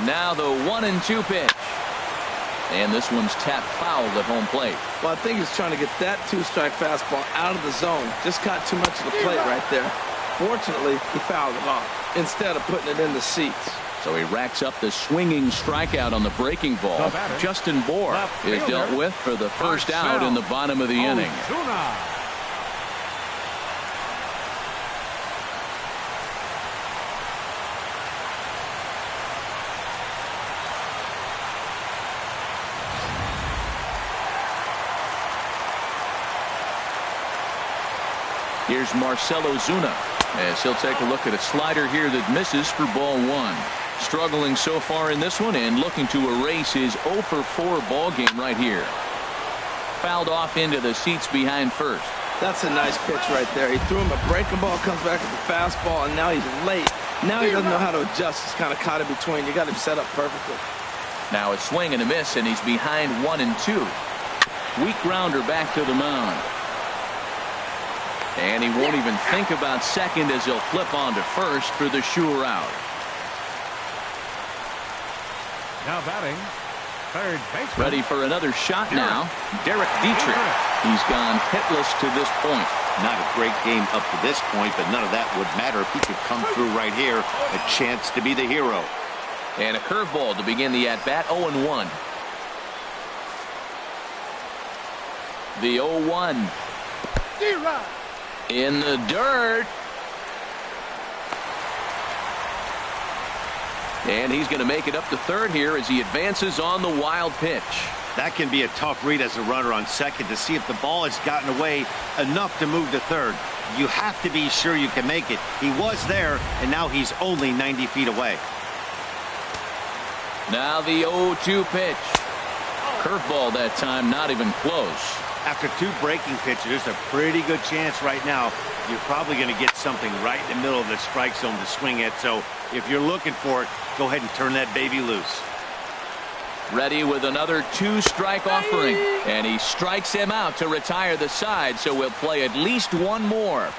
[SPEAKER 1] Now the 1-2 pitch. And this one's tapped foul at home plate.
[SPEAKER 4] Well, I think he's trying to get that 2-strike fastball out of the zone. Just caught too much of the plate right there. Fortunately, he fouled it off instead of putting it in the seats.
[SPEAKER 1] So he racks up the swinging strikeout on the breaking ball. Justin Bour is dealt with for the first out in the bottom of the inning. Here's Marcell Ozuna as he'll take a look at a slider here that misses for ball one. Struggling so far in this one and looking to erase his 0-for-4 ball game right here. Fouled off into the seats behind first.
[SPEAKER 4] That's a nice pitch right there. He threw him a breaking ball, comes back with the fastball, and now he's late. Now he doesn't know how to adjust. He's kind of caught in between. You got him set up perfectly.
[SPEAKER 1] Now a swing and a miss, and he's behind 1-2. Weak grounder back to the mound. And he won't even think about second as he'll flip on to first for the sure out.
[SPEAKER 3] Now batting, third baseman.
[SPEAKER 1] Ready for another shot now. Derek Dietrich. He's gone hitless to this point.
[SPEAKER 2] Not a great game up to this point, but none of that would matter if he could come through right here. A chance to be the hero.
[SPEAKER 1] And a curveball to begin the at-bat, 0-1. The 0-1. In the dirt. And he's going to make it up to third here as he advances on the wild pitch.
[SPEAKER 2] That can be a tough read as a runner on second to see if the ball has gotten away enough to move to third. You have to be sure you can make it. He was there, and now he's only 90 feet away.
[SPEAKER 1] Now the 0-2 pitch. Curveball that time, not even close.
[SPEAKER 2] After 2 breaking pitches, there's a pretty good chance right now you're probably going to get something right in the middle of the strike zone to swing at. So if you're looking for it, go ahead and turn that baby loose.
[SPEAKER 1] Ready with another 2-strike offering. And he strikes him out to retire the side, so we'll play at least one more.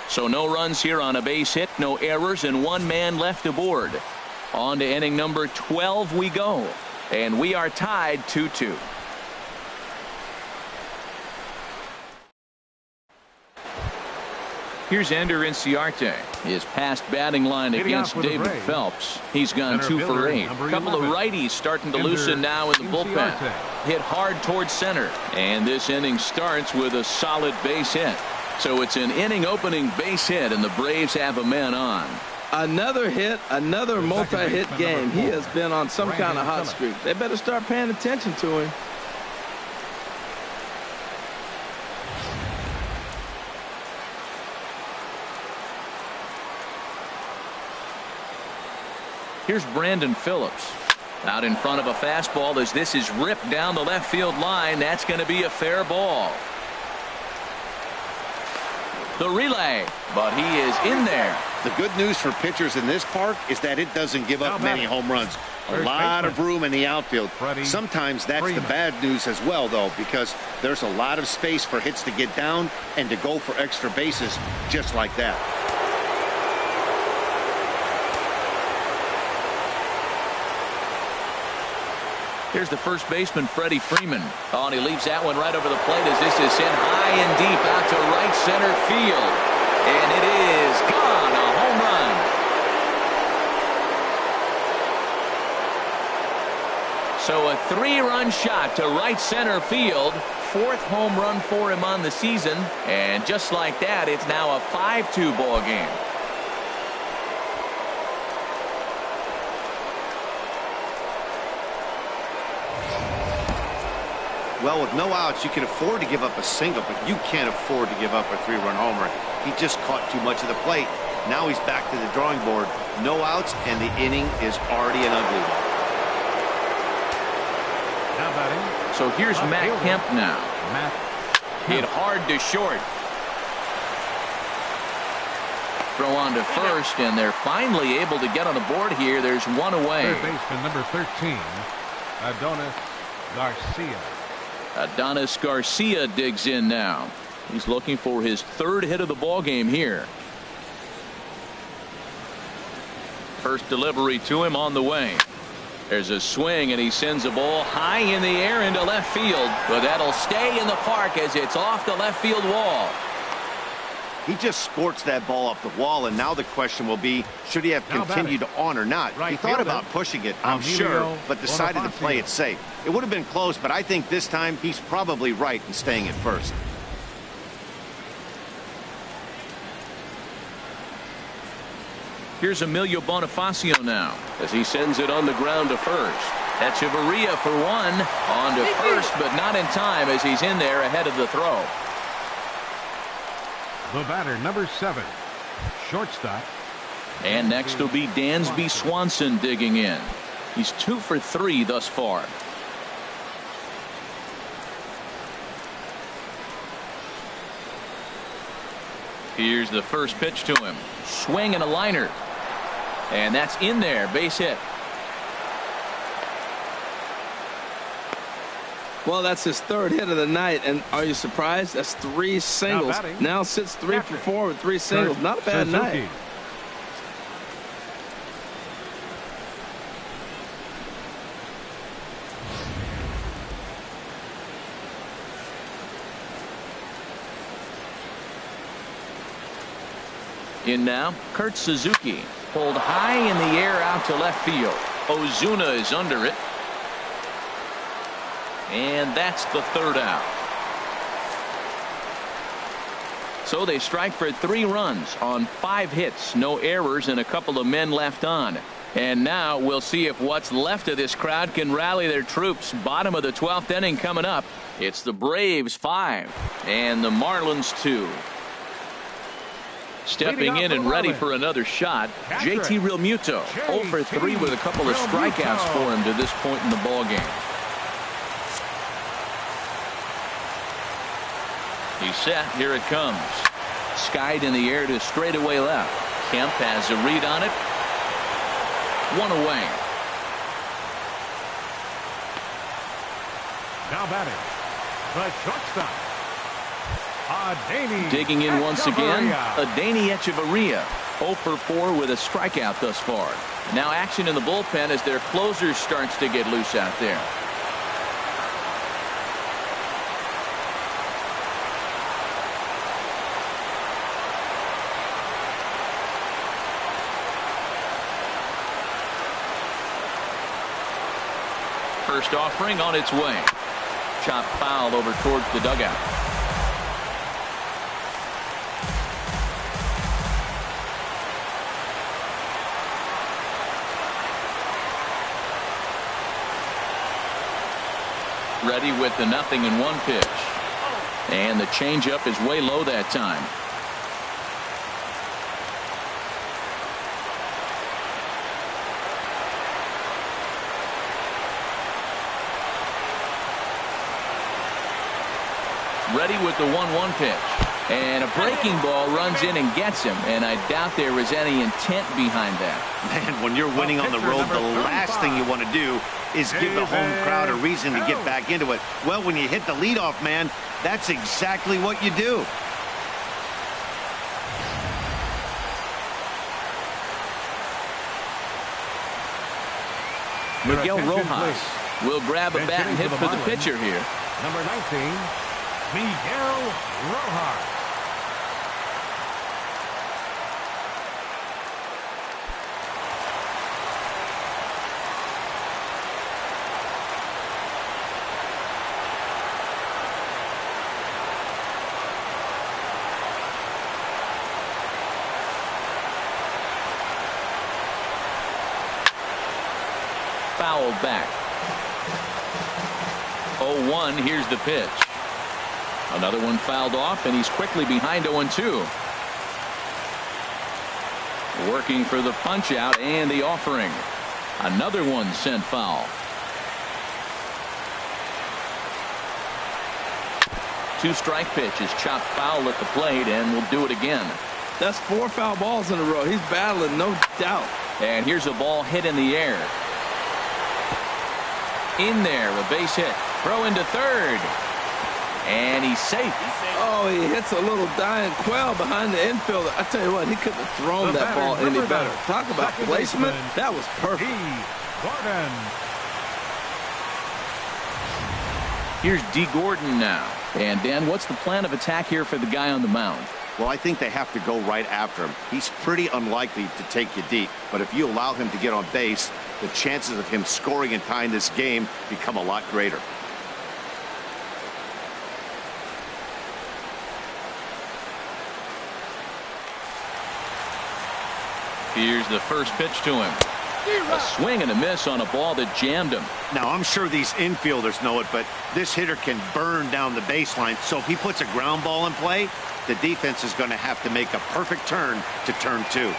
[SPEAKER 1] So no runs here on a base hit, no errors, and 1 man left aboard. On to inning number 12 we go. And we are tied 2-2. Here's Ender Inciarte. His past batting line against David Phelps. He's gone 2 for 8. A couple of righties starting to loosen now in the bullpen. Hit hard towards center. And this inning starts with a solid base hit. So it's an inning opening base hit, and the Braves have a man on.
[SPEAKER 4] Another hit, another multi-hit game. He has been on some kind of hot streak. They better start paying attention to him.
[SPEAKER 1] Here's Brandon Phillips. Out in front of a fastball as this is ripped down the left field line. That's going to be a fair ball. The relay, but he is in there.
[SPEAKER 2] The good news for pitchers in this park is that it doesn't give up many home runs. A lot of room in the outfield. Sometimes that's the bad news as well, though, because there's a lot of space for hits to get down and to go for extra bases just like that.
[SPEAKER 1] Here's the first baseman, Freddie Freeman. Oh, and he leaves that one right over the plate as this is sent high and deep out to right center field. And it is gone, a home run. So a 3-run shot to right center field. 4th home run for him on the season. And just like that, it's now a 5-2 ball game.
[SPEAKER 2] Well, with no outs, you can afford to give up a single, but you can't afford to give up a 3-run homer. He just caught too much of the plate. Now he's back to the drawing board. No outs, and the inning is already an ugly one.
[SPEAKER 3] Now batting.
[SPEAKER 1] So here's Matt Kemp now.
[SPEAKER 3] Matt
[SPEAKER 1] Hit hard to short. Throw on to first, and they're finally able to get on the board here. There's one away.
[SPEAKER 3] Third baseman number 13, Adonis Garcia.
[SPEAKER 1] Adonis Garcia digs in now. He's looking for his 3rd hit of the ball game here. First delivery to him on the way. There's a swing, and he sends a ball high in the air into left field, but that'll stay in the park as it's off the left field wall.
[SPEAKER 2] He just sports that ball up the wall, and now the question will be, should he have continued on or not?
[SPEAKER 3] Right
[SPEAKER 2] he thought
[SPEAKER 3] fielder,
[SPEAKER 2] about pushing it, I'm
[SPEAKER 3] Emilio
[SPEAKER 2] sure, but decided to play it safe. It would have been close, but I think this time he's probably right in staying at first.
[SPEAKER 1] Here's Emilio Bonifacio now as he sends it on the ground to first. Echeverria for one. On to first, but not in time as he's in there ahead of the throw.
[SPEAKER 3] The batter, number 7, shortstop.
[SPEAKER 1] And next will be Dansby Swanson digging in. He's 2 for 3 thus far. Here's the first pitch to him. Swing and a liner. And that's in there. Base hit.
[SPEAKER 4] Well, that's his 3rd hit of the night, and are you surprised? That's 3 singles. Now sits 3 for 4 with 3 singles. Not a bad night.
[SPEAKER 1] In now, Kurt Suzuki. Pulled high in the air out to left field. Ozuna is under it. And that's the 3rd out. So they strike for 3 runs on 5 hits, no errors, and a couple of men left on. And now we'll see if what's left of this crowd can rally their troops. Bottom of the 12th inning coming up. It's the Braves 5 and the Marlins 2. Stepping in and ready for another shot, JT Realmuto. 0 for 3 with a couple of strikeouts for him to this point in the ball game. He's set. Here it comes. Skied in the air to straightaway left. Kemp has a read on it. 1 away.
[SPEAKER 3] Now batting, the shortstop, Adeiny
[SPEAKER 1] Digging in once again,
[SPEAKER 3] Echeverria.
[SPEAKER 1] Adeiny Echeverria. 0 for 4 with a strikeout thus far. Now action in the bullpen as their closer starts to get loose out there. First offering on its way. Chopped foul over towards the dugout. Ready with the 0-1 pitch. And the changeup is way low that time. Ready with the 1-1 pitch. And a breaking ball runs in and gets him. And I doubt there was any intent behind that.
[SPEAKER 2] Man, when you're winning on the road, the last thing you want to do is give the home crowd a reason to get back into it. Well, when you hit the leadoff man, that's exactly what you do.
[SPEAKER 1] Miguel Rojas will grab a bat and hit for the pitcher here.
[SPEAKER 3] Number 19, Miguel Rojas.
[SPEAKER 1] fouled back. 0-1. Here's the pitch. Another one fouled off, and he's quickly behind 0-2. Working for the punch out and the offering. Another one sent foul. 2-strike pitch is chopped foul at the plate, and will do it again.
[SPEAKER 4] That's 4 foul balls in a row. He's battling, no doubt.
[SPEAKER 1] And here's a ball hit in the air. In there, a base hit. Throw into third. And he's safe.
[SPEAKER 4] Oh, he hits a little dying quail behind the infielder. I tell you what, he couldn't have thrown that ball any better. Talk about placement. That was perfect.
[SPEAKER 1] Here's D. Gordon now. And, Dan, what's the plan of attack here for the guy on the mound?
[SPEAKER 2] Well, I think they have to go right after him. He's pretty unlikely to take you deep, but if you allow him to get on base, the chances of him scoring and tying this game become a lot greater.
[SPEAKER 1] Here's the first pitch to him. A swing and a miss on a ball that jammed him.
[SPEAKER 2] Now, I'm sure these infielders know it, but this hitter can burn down the baseline. So if he puts a ground ball in play, the defense is going to have to make a perfect turn to turn 2.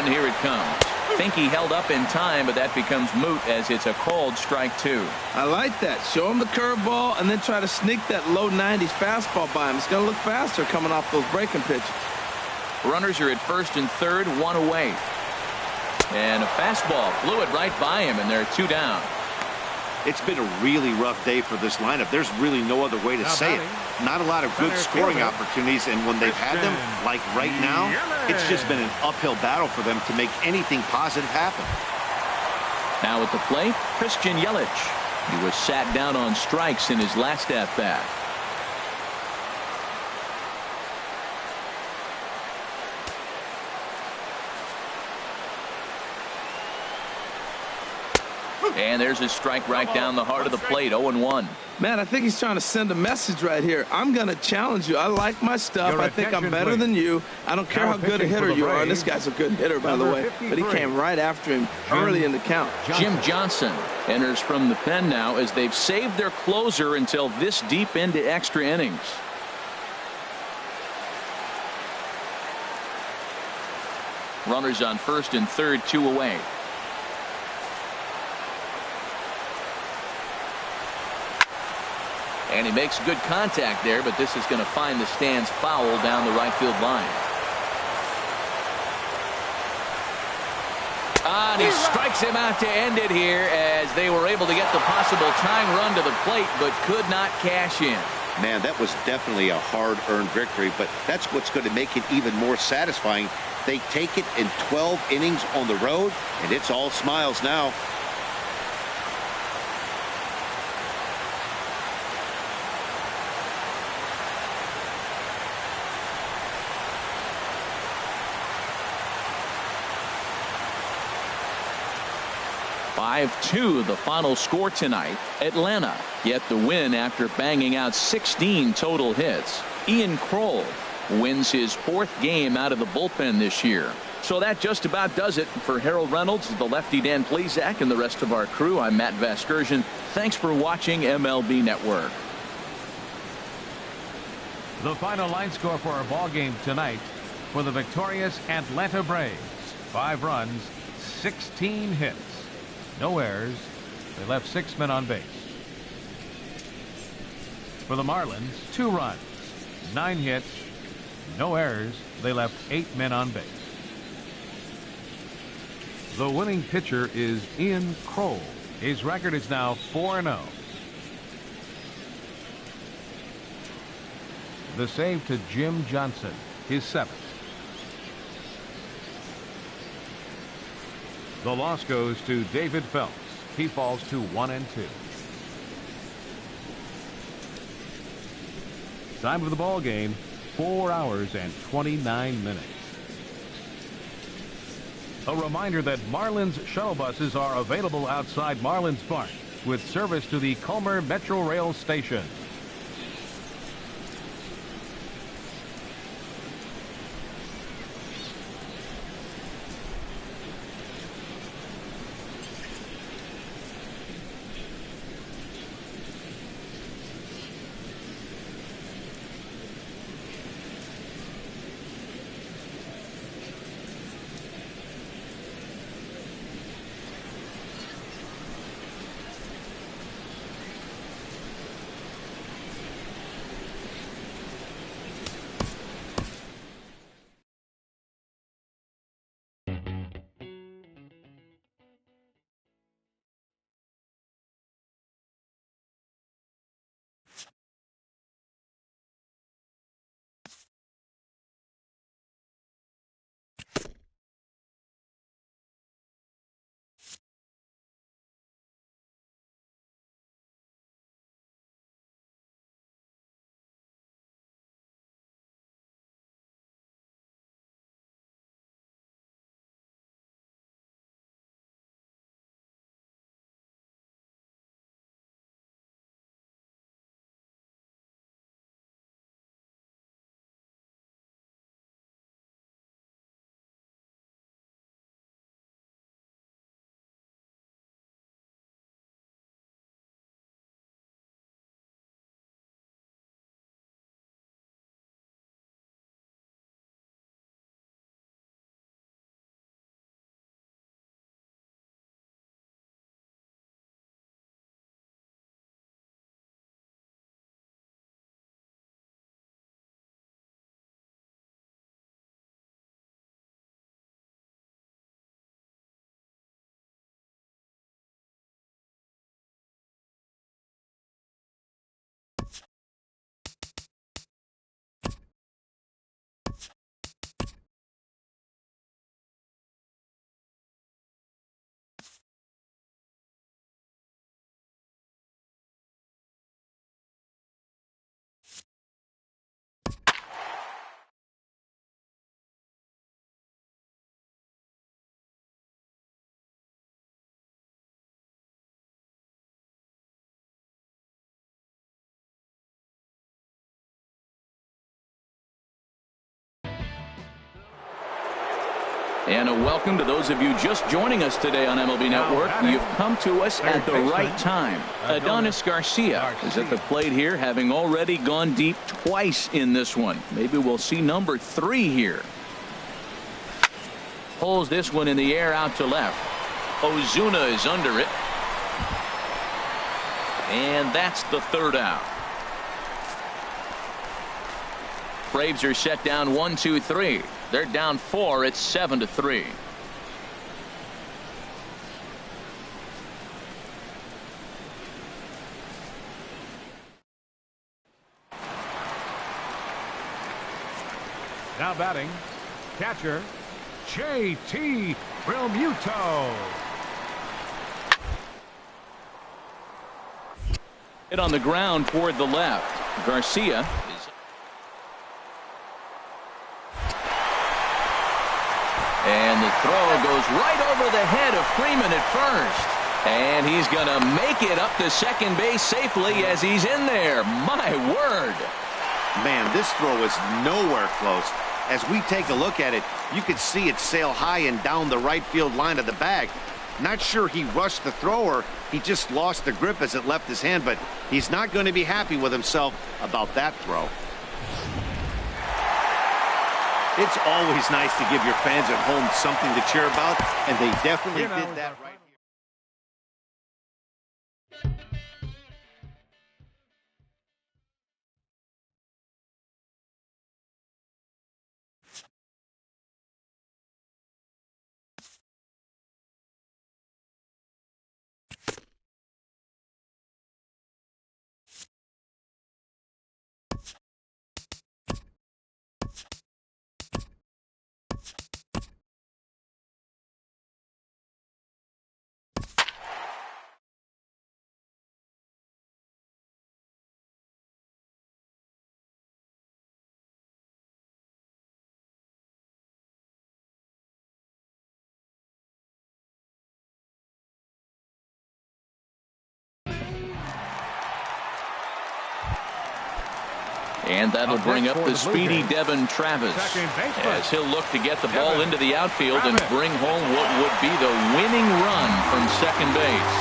[SPEAKER 1] Here it comes. Think he held up in time, but that becomes moot as it's a called strike 2.
[SPEAKER 4] I like that. Show him the curveball and then try to sneak that low 90s fastball by him. It's going to look faster coming off those breaking pitches.
[SPEAKER 1] Runners are at first and third, 1 away. And a fastball blew it right by him, and they're 2 down.
[SPEAKER 2] It's been a really rough day for this lineup. There's really no other way to say it. Not a lot of good scoring opportunities, and when they've had them, like right now, it's just been an uphill battle for them to make anything positive happen.
[SPEAKER 1] Now at the plate, Christian Yelich. He was sat down on strikes in his last at-bat. And there's his strike right down the heart of the plate, 0-1.
[SPEAKER 4] Man, I think he's trying to send a message right here. I'm going to challenge you. I like my stuff. I think I'm better than you. I don't care how good a hitter you are. And this guy's a good hitter, by the way. But he came right after him early in the count.
[SPEAKER 1] Jim Johnson enters from the pen now as they've saved their closer until this deep into extra innings. Runners on first and third, 2 away. And he makes good contact there, but this is going to find the stands foul down the right field line. And he strikes him out to end it here as they were able to get the possible tying run to the plate, but could not cash in.
[SPEAKER 2] Man, that was definitely a hard-earned victory, but that's what's going to make it even more satisfying. They take it in 12 innings on the road, and it's all smiles now.
[SPEAKER 1] The final score tonight. Atlanta get the win after banging out 16 total hits. Ian Kroll wins his 4th game out of the bullpen this year. So that just about does it for Harold Reynolds, the lefty Dan Plezak, and the rest of our crew. I'm Matt Vasgersian. Thanks for watching MLB Network.
[SPEAKER 3] The final line score for our ball game tonight for the victorious Atlanta Braves. 5 runs, 16 hits. No errors. They left 6 men on base. For the Marlins, 2 runs, 9 hits, no errors. They left 8 men on base. The winning pitcher is Ian Kroll. His record is now 4-0. The save to Jim Johnson, his 7th. The loss goes to David Phelps. He falls to 1-2. Time of the ball game, 4 hours and 29 minutes. A reminder that Marlins shuttle buses are available outside Marlins Park with service to the Culmer Metro Rail station.
[SPEAKER 1] And a welcome to those of you just joining us today on MLB Network. You've come to us at the right time. Adonis Garcia is at the plate here, having already gone deep twice in this one. Maybe we'll see number 3 here. Pulls this one in the air out to left. Ozuna is under it. And that's the 3rd out. Braves are set down 1-2-3. They're down 4. It's 7-3.
[SPEAKER 3] Now batting, catcher, J.T. Realmuto.
[SPEAKER 1] Hit on the ground toward the left. Garcia is. And the throw goes right over the head of Freeman at first. And he's going to make it up to second base safely as he's in there. My word.
[SPEAKER 2] Man, this throw is nowhere close. As we take a look at it, you could see it sail high and down the right field line of the bag. Not sure he rushed the thrower. He just lost the grip as it left his hand, but he's not going to be happy with himself about that throw. It's always nice to give your fans at home something to cheer about, and they definitely did that right here.
[SPEAKER 1] And that'll bring up the speedy Devin Travis as he'll look to get the ball into the outfield and bring home what would be the winning run from second base.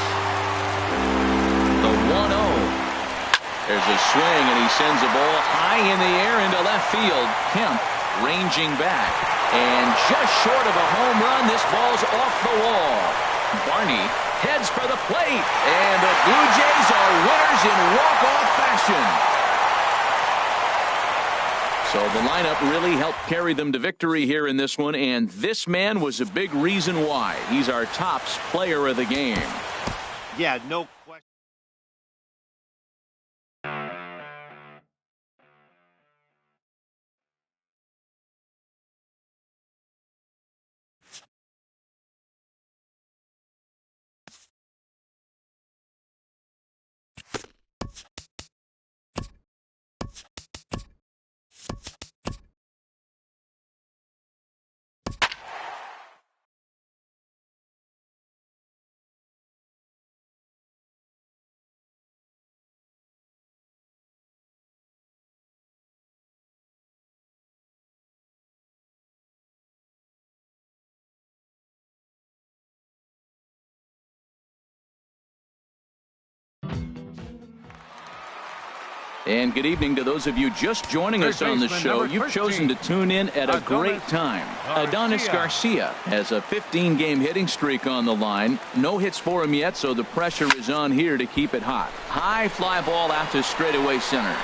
[SPEAKER 1] The 1-0. There's a swing, and he sends a ball high in the air into left field. Kemp ranging back. And just short of a home run, this ball's off the wall. Barney heads for the plate. And the Blue Jays are winners in walk-off fashion. So the lineup really helped carry them to victory here in this one, and this man was a big reason why. He's our tops player of the game.
[SPEAKER 2] Yeah, no question.
[SPEAKER 1] And good evening to those of you just joining us on the show. You've chosen to tune in at a great time. Adonis Garcia has a 15-game hitting streak on the line. No hits for him yet, so the pressure is on here to keep it hot. High fly ball out to straightaway center.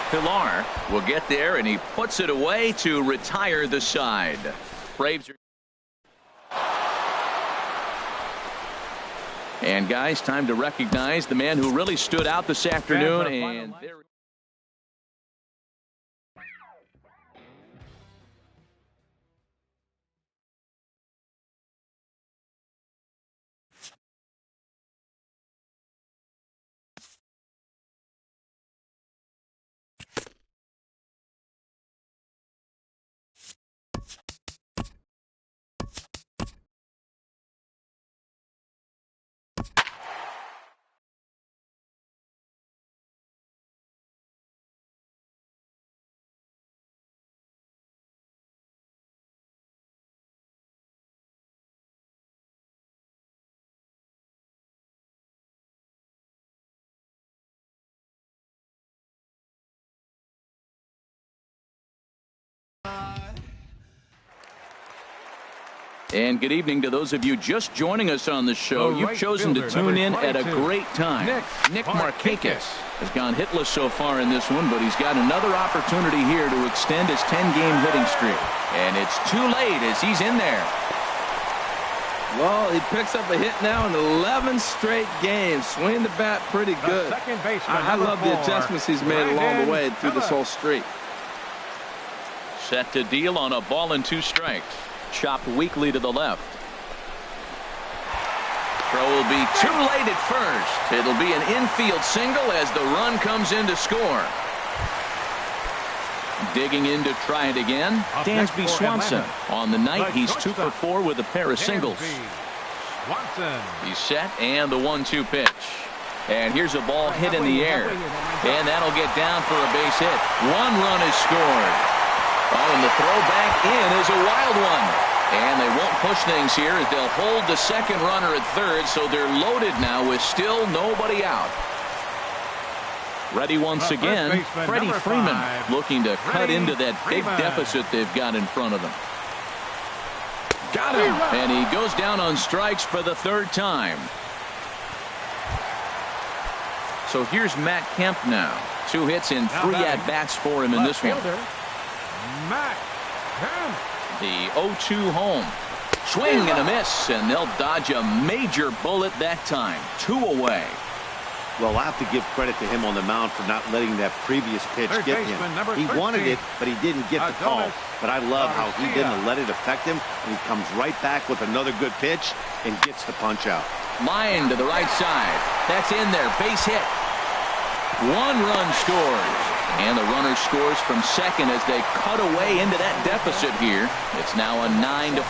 [SPEAKER 1] Pilar will get there, and he puts it away to retire the side. Braves are... And guys, time to recognize the man who really stood out this afternoon. And there And good evening to those of you just joining us on the show. You've chosen to tune in at a great time. Nick Markakis has gone hitless so far in this one, but he's got another opportunity here to extend his 10-game hitting streak. And it's too late as he's in there.
[SPEAKER 4] Well, he picks up a hit now in 11 straight games. Swinging the bat pretty good. I love the adjustments he's made along the way through this whole streak.
[SPEAKER 1] Set to deal on a ball and 2 strikes. Chopped weakly to the left. Throw will be too late at first. It'll be an infield single as the run comes in to score. Digging in to try it again, Dansby Swanson. On the night, he's 2 for 4 with a pair of singles. He's set, and the 1-2 pitch. And here's a ball hit in the air. And that'll get down for a base hit. 1 run is scored. Oh, and the throw back in is a wild one. And they won't push things here as they'll hold the second runner at third, so they're loaded now with still nobody out. Ready once again, Freddie Freeman looking to cut into that big deficit they've got in front of them. Got him! And he goes down on strikes for the 3rd time. So here's Matt Kemp now. 2 hits and 3 at-bats for him in this one.
[SPEAKER 3] Matt Kemp.
[SPEAKER 1] The 0-2 home. Swing and a miss, and they'll dodge a major bullet that time. 2 away.
[SPEAKER 2] Well, I'll have to give credit to him on the mound for not letting that previous pitch get him. He wanted it, but he didn't get the call. But I love how he didn't let it affect him, and he comes right back with another good pitch and gets the punch out.
[SPEAKER 1] Line to the right side. That's in there. Base hit. 1 run scores. And the runner scores from second as they cut away into that deficit here. It's now a 9-5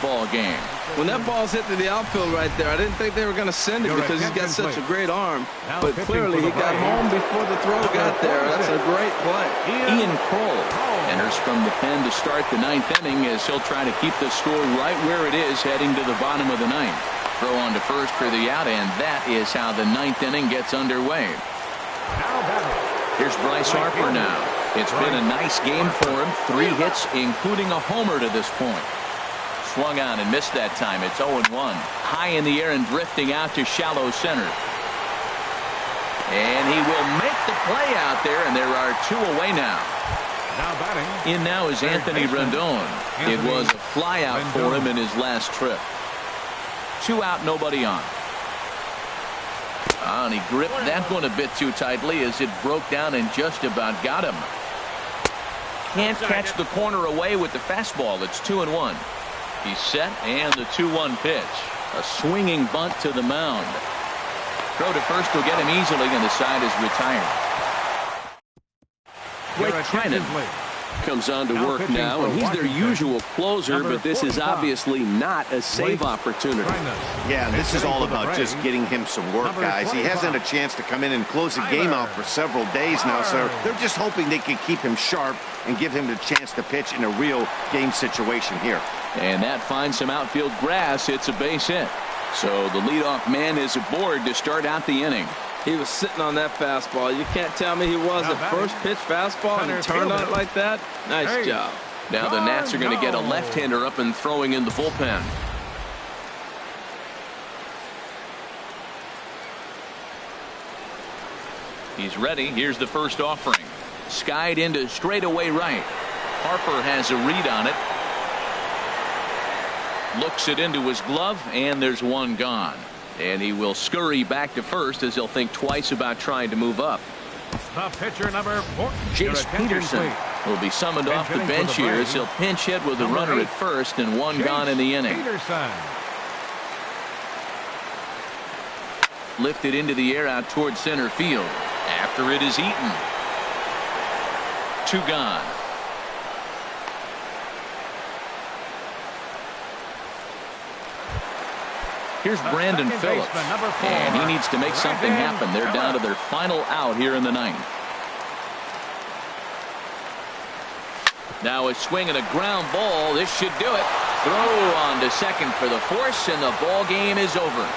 [SPEAKER 1] ball game.
[SPEAKER 4] When that ball's hit to the outfield right there, I didn't think they were going to send it because he's got such a great arm. But clearly he got home before the throw got there. That's a great play.
[SPEAKER 1] Ian Kroll enters from the pen to start the 9th inning as he'll try to keep the score right where it is heading to the bottom of the 9th. Throw on to first for the out, and that is how the 9th inning gets underway. Here's Bryce Harper now. It's been a nice game for him. 3 hits, including a homer to this point. Swung on and missed that time. It's 0-1. High in the air and drifting out to shallow center. And he will make the play out there, and there are 2 away now. In now is Anthony Rendon. It was a fly out for him in his last trip. 2 out, nobody on. And he gripped that one a bit too tightly as it broke down and just about got him. Can't catch the corner away with the fastball. It's 2-1. He's set, and the 2-1 pitch. A swinging bunt to the mound. Throw to first will get him easily, and the side is retired. Blake Treinen
[SPEAKER 8] comes on to work now, and he's their usual closer, but this is obviously not a save opportunity.
[SPEAKER 2] Yeah, this is all about just getting him some work, guys. He hasn't had a chance to come in and close the game out for several days now, so they're just hoping they can keep him sharp and give him the chance to pitch in a real game situation here.
[SPEAKER 1] And that finds some outfield grass. It's a base hit. So the leadoff man is aboard to start out the inning.
[SPEAKER 4] He was sitting on that fastball. You can't tell me he wasn't. First pitch fastball and he turned on it like that. Nice job.
[SPEAKER 1] Now the Nats are going to get a left-hander up and throwing in the bullpen. He's ready. Here's the first offering. Skied into straightaway right. Harper has a read on it. Looks it into his glove, and there's 1 gone. And he will scurry back to first as he'll think twice about trying to move up.
[SPEAKER 3] The pitcher number 4.
[SPEAKER 1] Jace Peterson will be summoned off the bench here as he'll pinch hit with a runner at first and 1 gone in the inning. Lifted into the air out toward center field. After it is eaten. 2 gone. Here's Brandon Phillips, and he needs to make something happen. They're down to their final out here in the 9th. Now a swing and a ground ball. This should do it. Throw on to second for the force, and the ball game is over.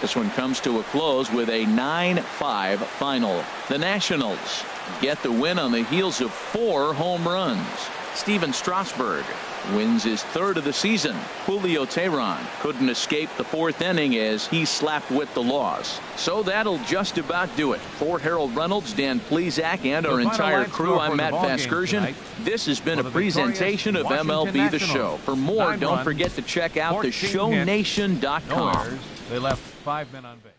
[SPEAKER 1] This one comes to a close with a 9-5 final. The Nationals get the win on the heels of 4 home runs. Steven Strasburg wins his 3rd of the season. Julio Teheran couldn't escape the 4th inning as he slapped with the loss. So that'll just about do it. For Harold Reynolds, Dan Plezak, and our entire crew, I'm Matt Vasgersian. This has been a presentation of MLB The Show. For more, don't forget to check out theshownation.com.
[SPEAKER 3] They left 5 men on base.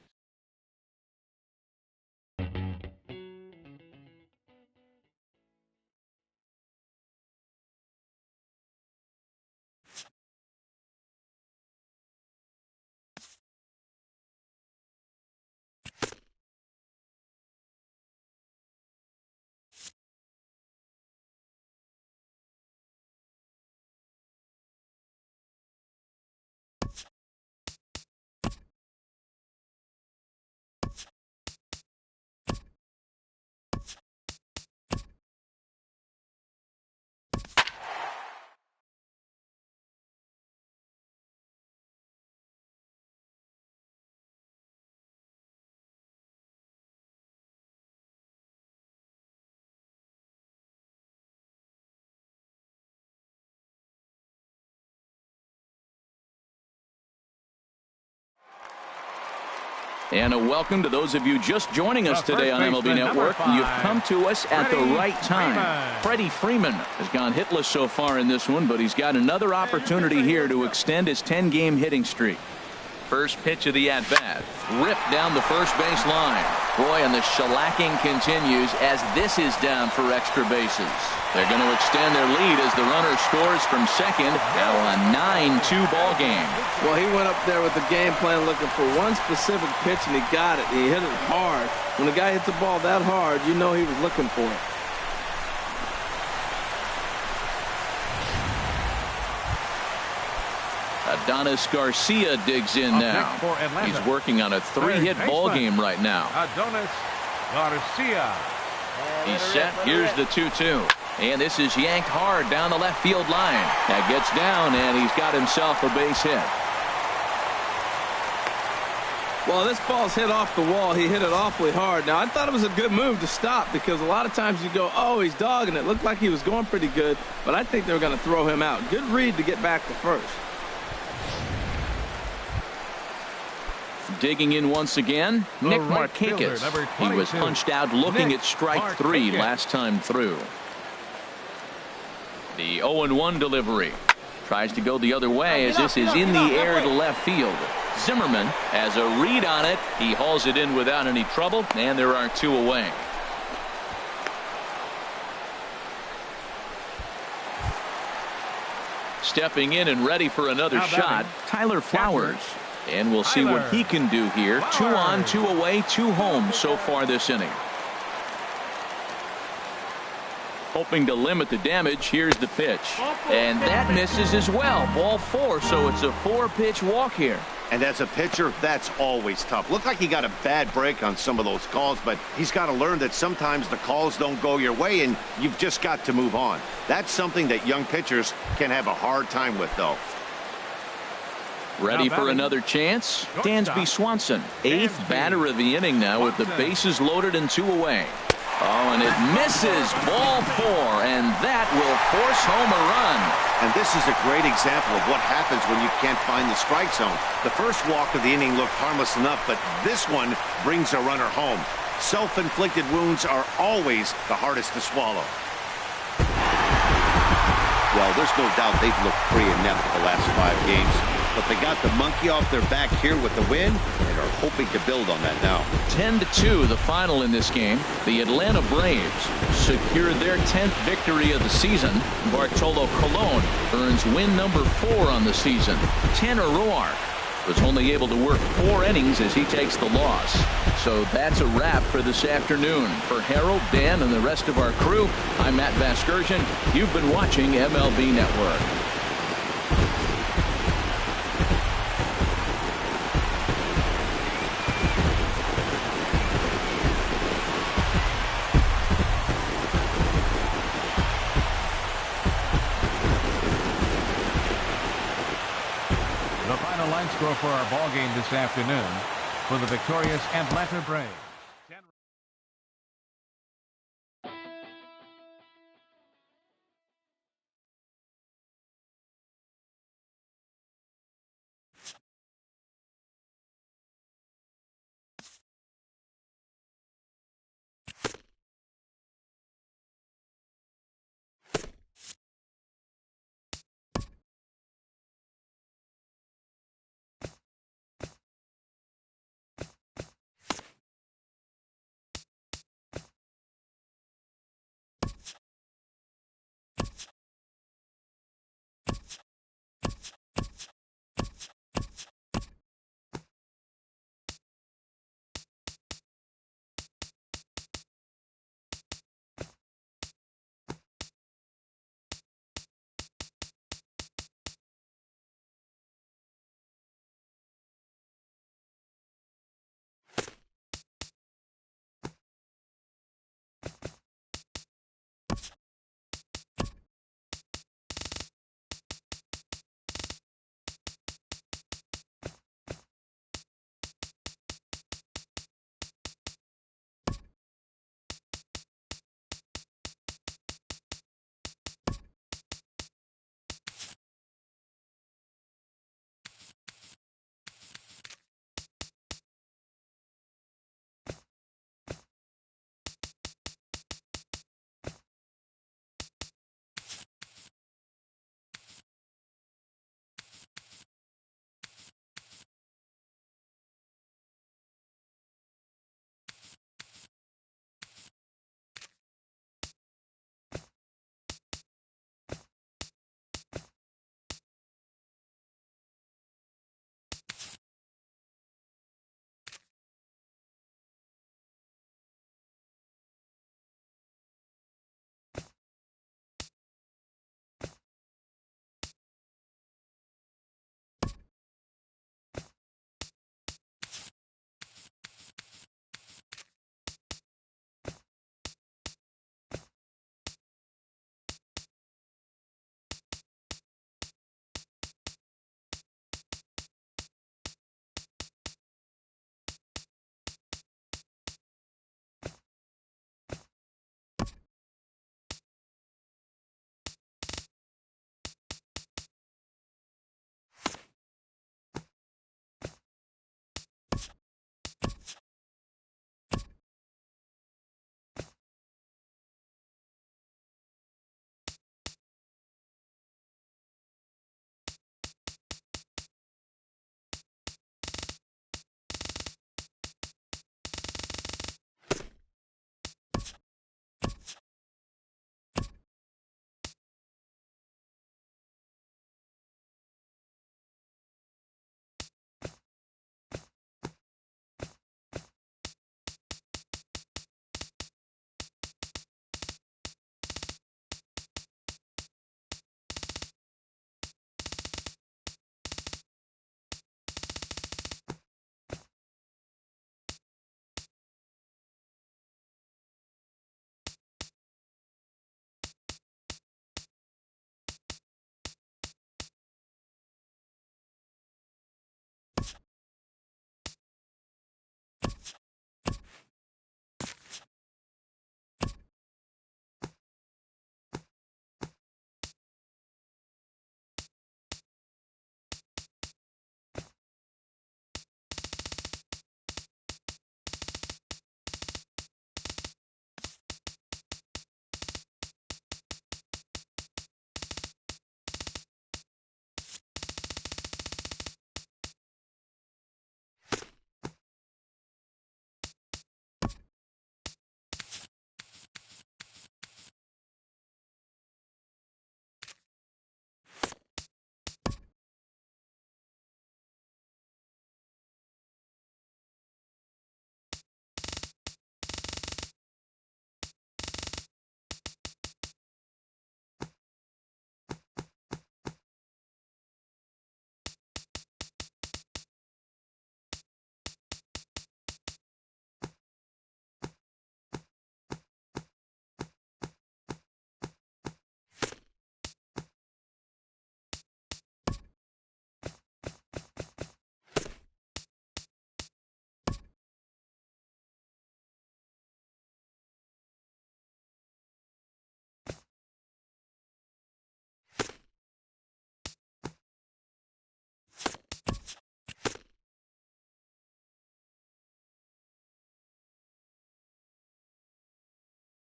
[SPEAKER 1] And a welcome to those of you just joining us today on MLB Network. You've come to us at the right time. Freddie Freeman has gone hitless so far in this one, but he's got another opportunity here to extend his 10-game hitting streak. First pitch of the at-bat. Ripped down the first base line. Boy, and the shellacking continues as this is down for extra bases. They're going to extend their lead as the runner scores from second. Now a 9-2 ball game.
[SPEAKER 4] Well, he went up there with the game plan looking for one specific pitch, and he got it. He hit it hard. When a guy hits the ball that hard, you know he was looking for it.
[SPEAKER 1] Adonis Garcia digs in now. He's working on a 3-hit ball game right now.
[SPEAKER 3] Adonis Garcia.
[SPEAKER 1] He's set. Here's the 2-2. And this is yanked hard down the left field line. That gets down, and he's got himself a base hit.
[SPEAKER 4] Well, this ball's hit off the wall. He hit it awfully hard. Now, I thought it was a good move to stop because a lot of times you go, oh, he's dogging it. Looked like he was going pretty good, but I think they were going to throw him out. Good read to get back to first.
[SPEAKER 1] Digging in once again, Nick Markakis. He was punched out looking at strike 3 last time through. The 0-1 delivery. Tries to go the other way as this is in the air to left field. Zimmerman has a read on it. He hauls it in without any trouble, and there are 2 away. Stepping in and ready for another shot, Tyler Flowers. And we'll see what he can do here. 2 on, 2 away, 2 home so far this inning. Hoping to limit the damage. Here's the pitch. And that misses as well. Ball 4, so it's a 4-pitch walk here.
[SPEAKER 2] And as a pitcher, that's always tough. Looked like he got a bad break on some of those calls, but he's got to learn that sometimes the calls don't go your way, and you've just got to move on. That's something that young pitchers can have a hard time with, though.
[SPEAKER 1] Ready for another chance? Dansby Swanson, 8th batter of the inning now with the bases loaded and 2 away. Oh, and it misses. Ball 4, and that will force home a run.
[SPEAKER 2] And this is a great example of what happens when you can't find the strike zone. The first walk of the inning looked harmless enough, but this one brings a runner home. Self-inflicted wounds are always the hardest to swallow. Well, there's no doubt they've looked pretty inept the last 5 games. But they got the monkey off their back here with the win and are hoping to build on that now.
[SPEAKER 1] 10-2 the final in this game. The Atlanta Braves secured their 10th victory of the season. Bartolo Colon earns win number 4 on the season. Tanner Roark was only able to work 4 innings as he takes the loss. So that's a wrap for this afternoon. For Harold, Dan, and the rest of our crew, I'm Matt Vasgersian. You've been watching MLB Network.
[SPEAKER 3] The final line score for our ball game this afternoon. for the victorious Atlanta Braves.